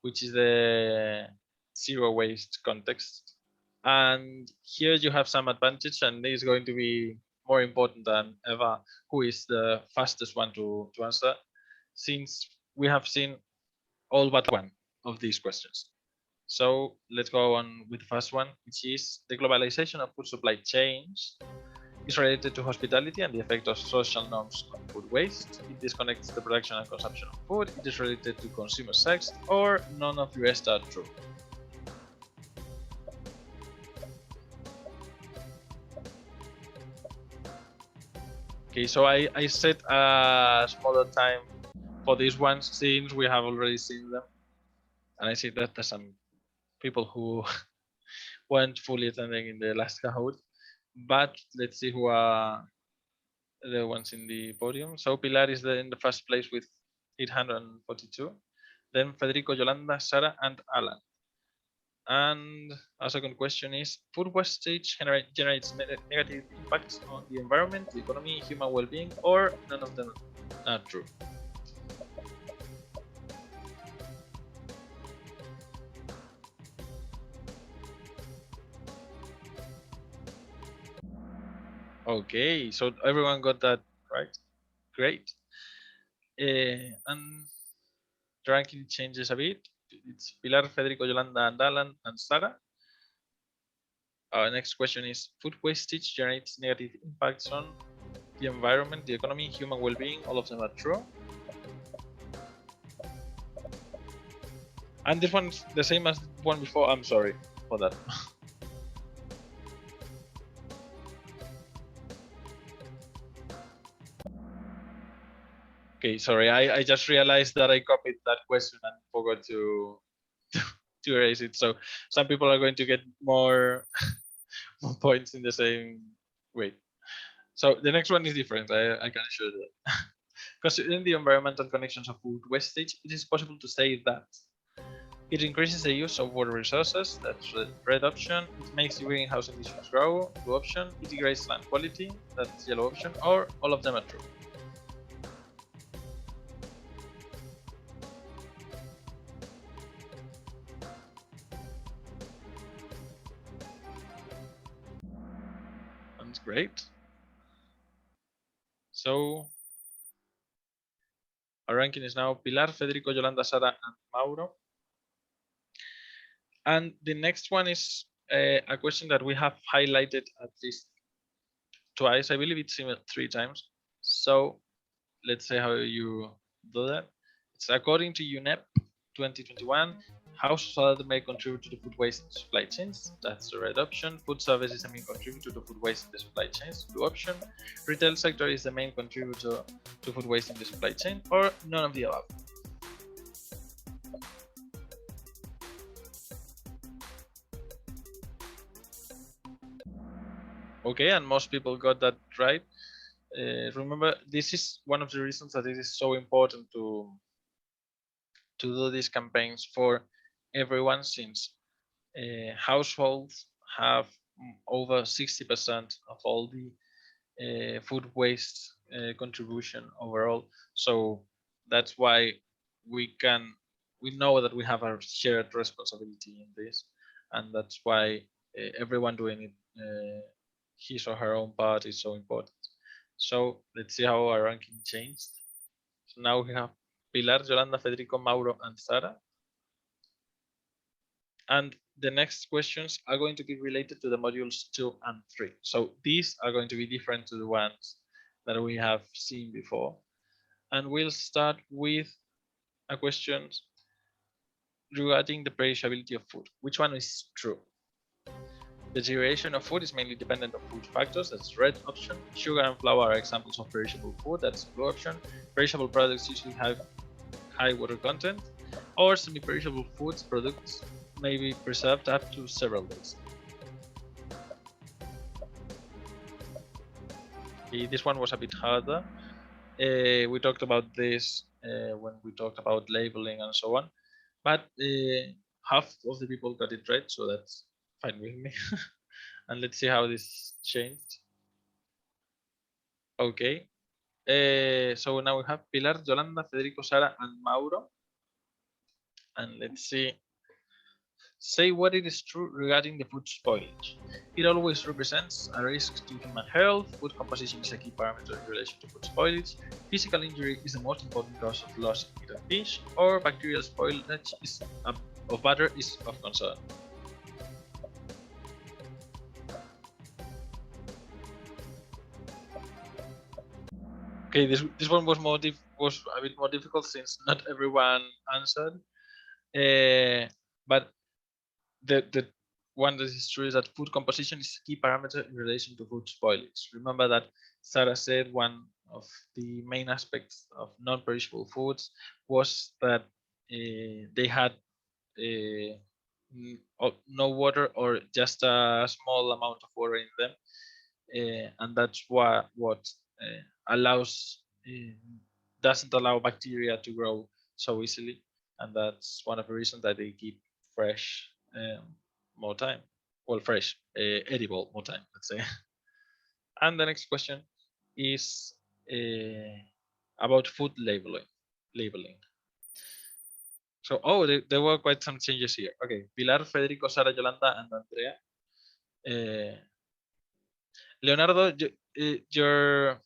which is the zero waste context. And here you have some advantage, and it is going to be more important than ever who is the fastest one to answer, since we have seen all but one of these questions. So let's go on with the first one, which is the globalization of food supply chains is related to hospitality and the effect of social norms on food waste. It disconnects the production and consumption of food. It is related to consumer sex, or none of the rest are true. Okay, so I set a smaller time for these ones since we have already seen them. And I see that there's some people who weren't fully attending in the last Kahoot. But let's see who are the ones in the podium. So Pilar is in the first place with 842. Then Federico, Yolanda, Sarah, and Alan. And our second question is, food wastage generates negative impacts on the environment, the economy, human well-being, or none of them are true? Okay, so everyone got that right. Great. And the ranking changes a bit. It's Pilar, Federico, Yolanda, and Alan, and Sarah. Our next question is, food wastage generates negative impacts on the environment, the economy, human well-being. All of them are true. And this one's the same as the one before. I'm sorry for that. Okay, sorry. I just realized that I copied that question and forgot to to erase it. So some people are going to get more, more points in the same way. So the next one is different. I can assure you that. Considering the environmental connections of food wastage, it is possible to say that it increases the use of water resources, that's the red option. It makes the greenhouse emissions grow, blue option. It degrades land quality, that's yellow option, or all of them are true. That's great. So our ranking is now Pilar, Federico, Yolanda, Sara, and Mauro. And the next one is a question that we have highlighted at least twice. I believe it's even 3 times. So let's say how you do that. It's according to UNEP 2021, how society may contribute to the food waste in supply chains. That's the red option. Food service is the main contributor to food waste in the supply chains. Blue option. Retail sector is the main contributor to food waste in the supply chain, or none of the above. Okay, and most people got that right. Remember, this is one of the reasons that it is so important to do these campaigns for everyone, since households have over 60% of all the food waste contribution overall. So that's why we know that we have a shared responsibility in this, and that's why everyone doing it his or her own part is so important. So let's see how our ranking changed. So now we have Pilar, Yolanda, Federico, Mauro, and Sara. And the next questions are going to be related to the modules 2 and 3. So these are going to be different to the ones that we have seen before. And we'll start with a question regarding the perishability of food. Which one is true? The duration of food is mainly dependent on food factors, that's red option. Sugar and flour are examples of perishable food, that's blue option. Perishable products usually have high water content, or semi-perishable foods products may be preserved up to several days. Okay, this one was a bit harder. We talked about this when we talked about labeling and so on, but half of the people got it right, so that's fine with me. And let's see how this changed. Okay. So now we have Pilar, Yolanda, Federico, Sara, and Mauro. And let's see. Say what it is true regarding the food spoilage. It always represents a risk to human health. Food composition is a key parameter in relation to food spoilage. Physical injury is the most important cause of loss in meat and fish. Or bacterial spoilage of butter is of concern. Okay, this one was was a bit more difficult since not everyone answered. But the one that is true is that food composition is a key parameter in relation to food spoilage. Remember that Sarah said one of the main aspects of non-perishable foods was that they had no water or just a small amount of water in them, and that's what doesn't allow bacteria to grow so easily, and that's one of the reasons that they keep fresh more time. Well, fresh, edible more time, let's say. And the next question is about food labeling. So, there were quite some changes here. Okay, Pilar, Federico, Sara, Yolanda, and Andrea. Leonardo, your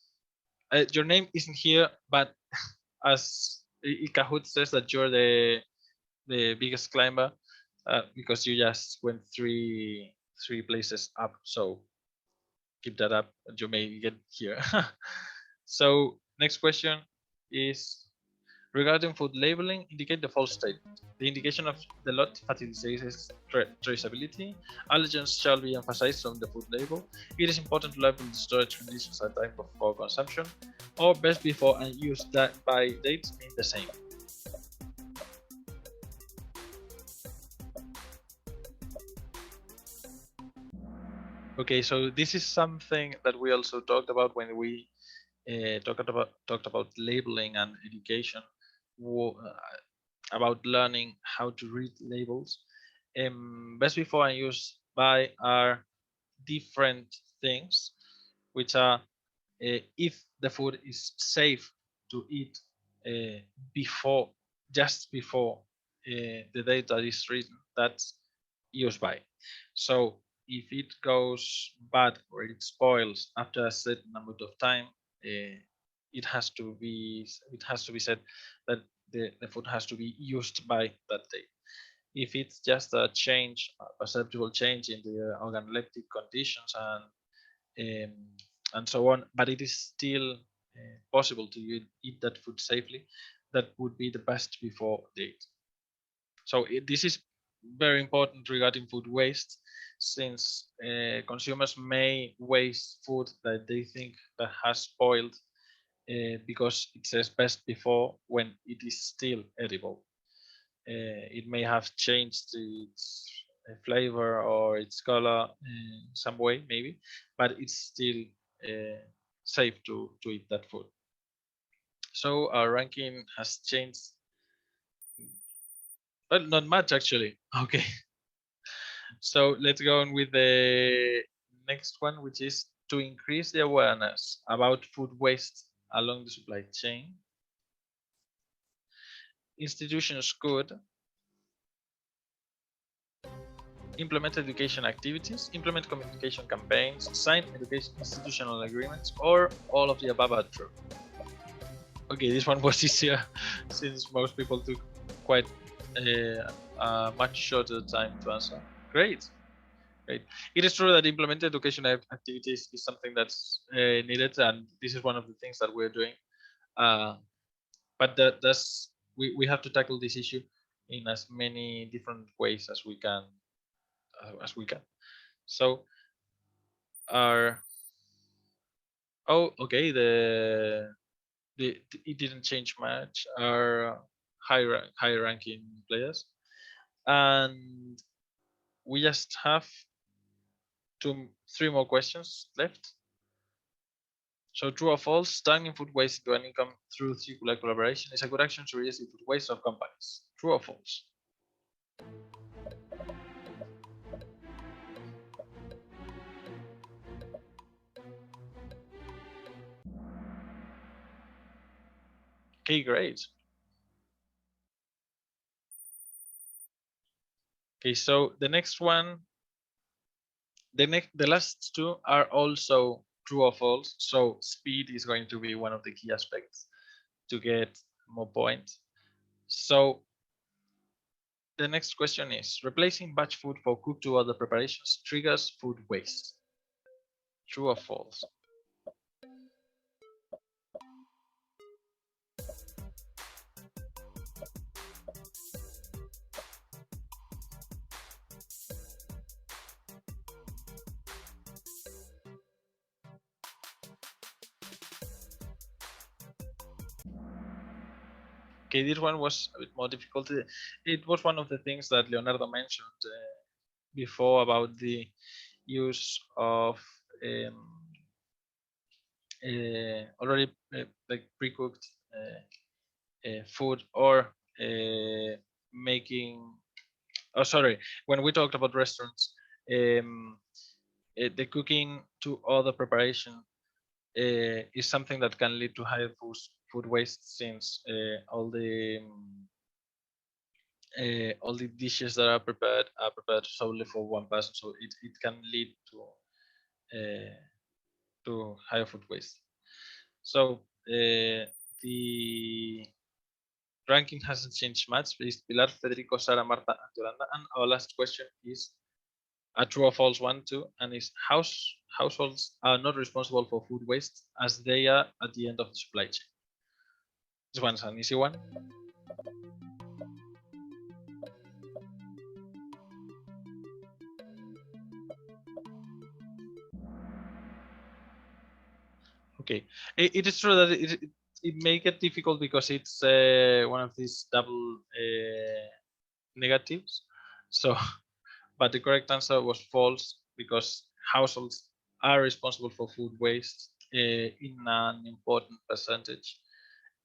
name isn't here, but as Kahoot says that you're the biggest climber because you just went three places up. So keep that up, and you may get here. So next question is regarding food labeling. Indicate the false statement. The indication of the lot facilitates traceability. Allergens shall be emphasized on the food label. It is important to label the storage conditions at time before consumption, or best before and use that by dates mean the same. Okay, so this is something that we also talked about when we talked about labeling and education, about learning how to read labels. Best before and use by are different things, which are if the food is safe to eat before, just before the date that is written, that's use by. So if it goes bad or it spoils after a certain amount of time, it has to be said that the food has to be used by that date. If it's just a change, a perceptible change in the organoleptic conditions and so on, but it is still possible to eat that food safely, that would be the best before date. So this is very important regarding food waste, since consumers may waste food that they think that has spoiled because it says best before when it is still edible. It may have changed its flavor or its color in some way, maybe, but it's still safe to eat that food. So our ranking has changed, but not much actually. Okay. So let's go on with the next one, which is to increase the awareness about food waste along the supply chain. Institutions could implement education activities, implement communication campaigns, sign education institutional agreements, or all of the above are true. Okay, this one was easier since most people took quite a much shorter time to answer. Great. Great. It is true that implement education activities is something that's needed, and this is one of the things that we're doing. But that's we have to tackle this issue in as many different ways as we can. So our okay, it didn't change much. Our high ranking players, and we just have 3 more questions left. So true or false, turning food waste into an income through circular collaboration is a good action to reduce the food waste of companies. True or false? Okay, great. Okay, so the next one, the last 2 are also true or false. So speed is going to be one of the key aspects to get more points. So the next question is, replacing batch food for cooked or other preparations triggers food waste. True or false? Okay, this one was a bit more difficult. It was one of the things that Leonardo mentioned before about the use of already like pre-cooked food or making. Oh, sorry. When we talked about restaurants, the cooking to other preparation is something that can lead to higher food waste, since all the dishes that are prepared solely for one person, so it can lead to to higher food waste. So the ranking hasn't changed much. It's Pilar, Federico, Sara, Marta, and Yolanda. And our last question is a true or false one too, and is households are not responsible for food waste as they are at the end of the supply chain. This one's an easy one. Okay, it is true that it may get difficult because it's one of these double negatives. So, but the correct answer was false because households are responsible for food waste in an important percentage,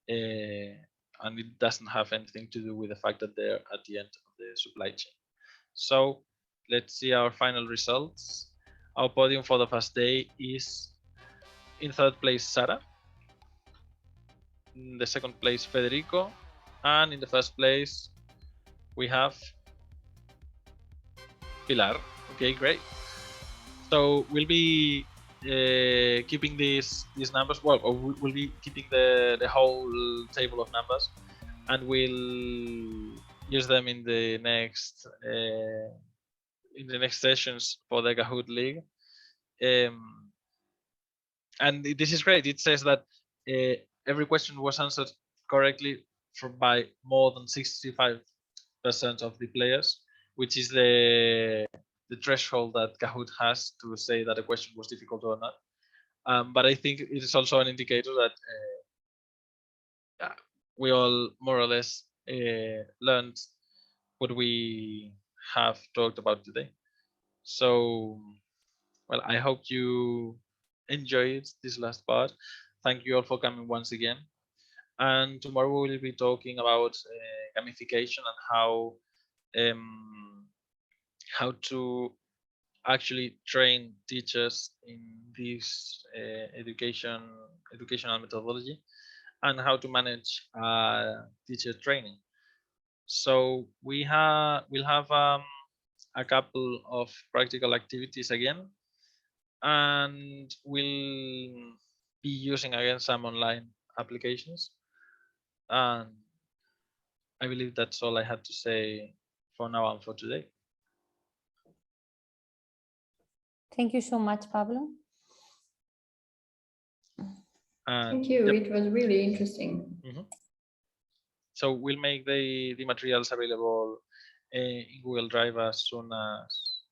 and it doesn't have anything to do with the fact that they're at the end of the supply chain. So let's see our final results. Our podium for the first day is in third place, Sara. In the second place, Federico. And in the first place, we have Pilar. Okay, great. So we'll be keeping these numbers. Well, or we'll be keeping the whole table of numbers, and we'll use them in the next sessions for the Kahoot League. And this is great. It says that every question was answered correctly by more than 65% of the players, which is the threshold that Kahoot has to say that a question was difficult or not. But I think it is also an indicator that we all more or less learned what we have talked about today. So, well, I hope you enjoyed this last part. Thank you all for coming once again. And tomorrow we will be talking about gamification and how to actually train teachers in this educational methodology, and how to manage teacher training. So we'll have a couple of practical activities again, and we'll be using again some online applications. And I believe that's all I have to say for now and for today. Thank you so much, Pablo. Thank you. Yep. It was really interesting. So we'll make the materials available in Google Drive as soon as,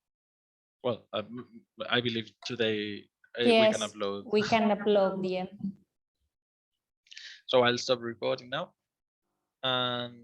well, I believe today Yes, we can upload. We can upload them. So I'll stop recording now. And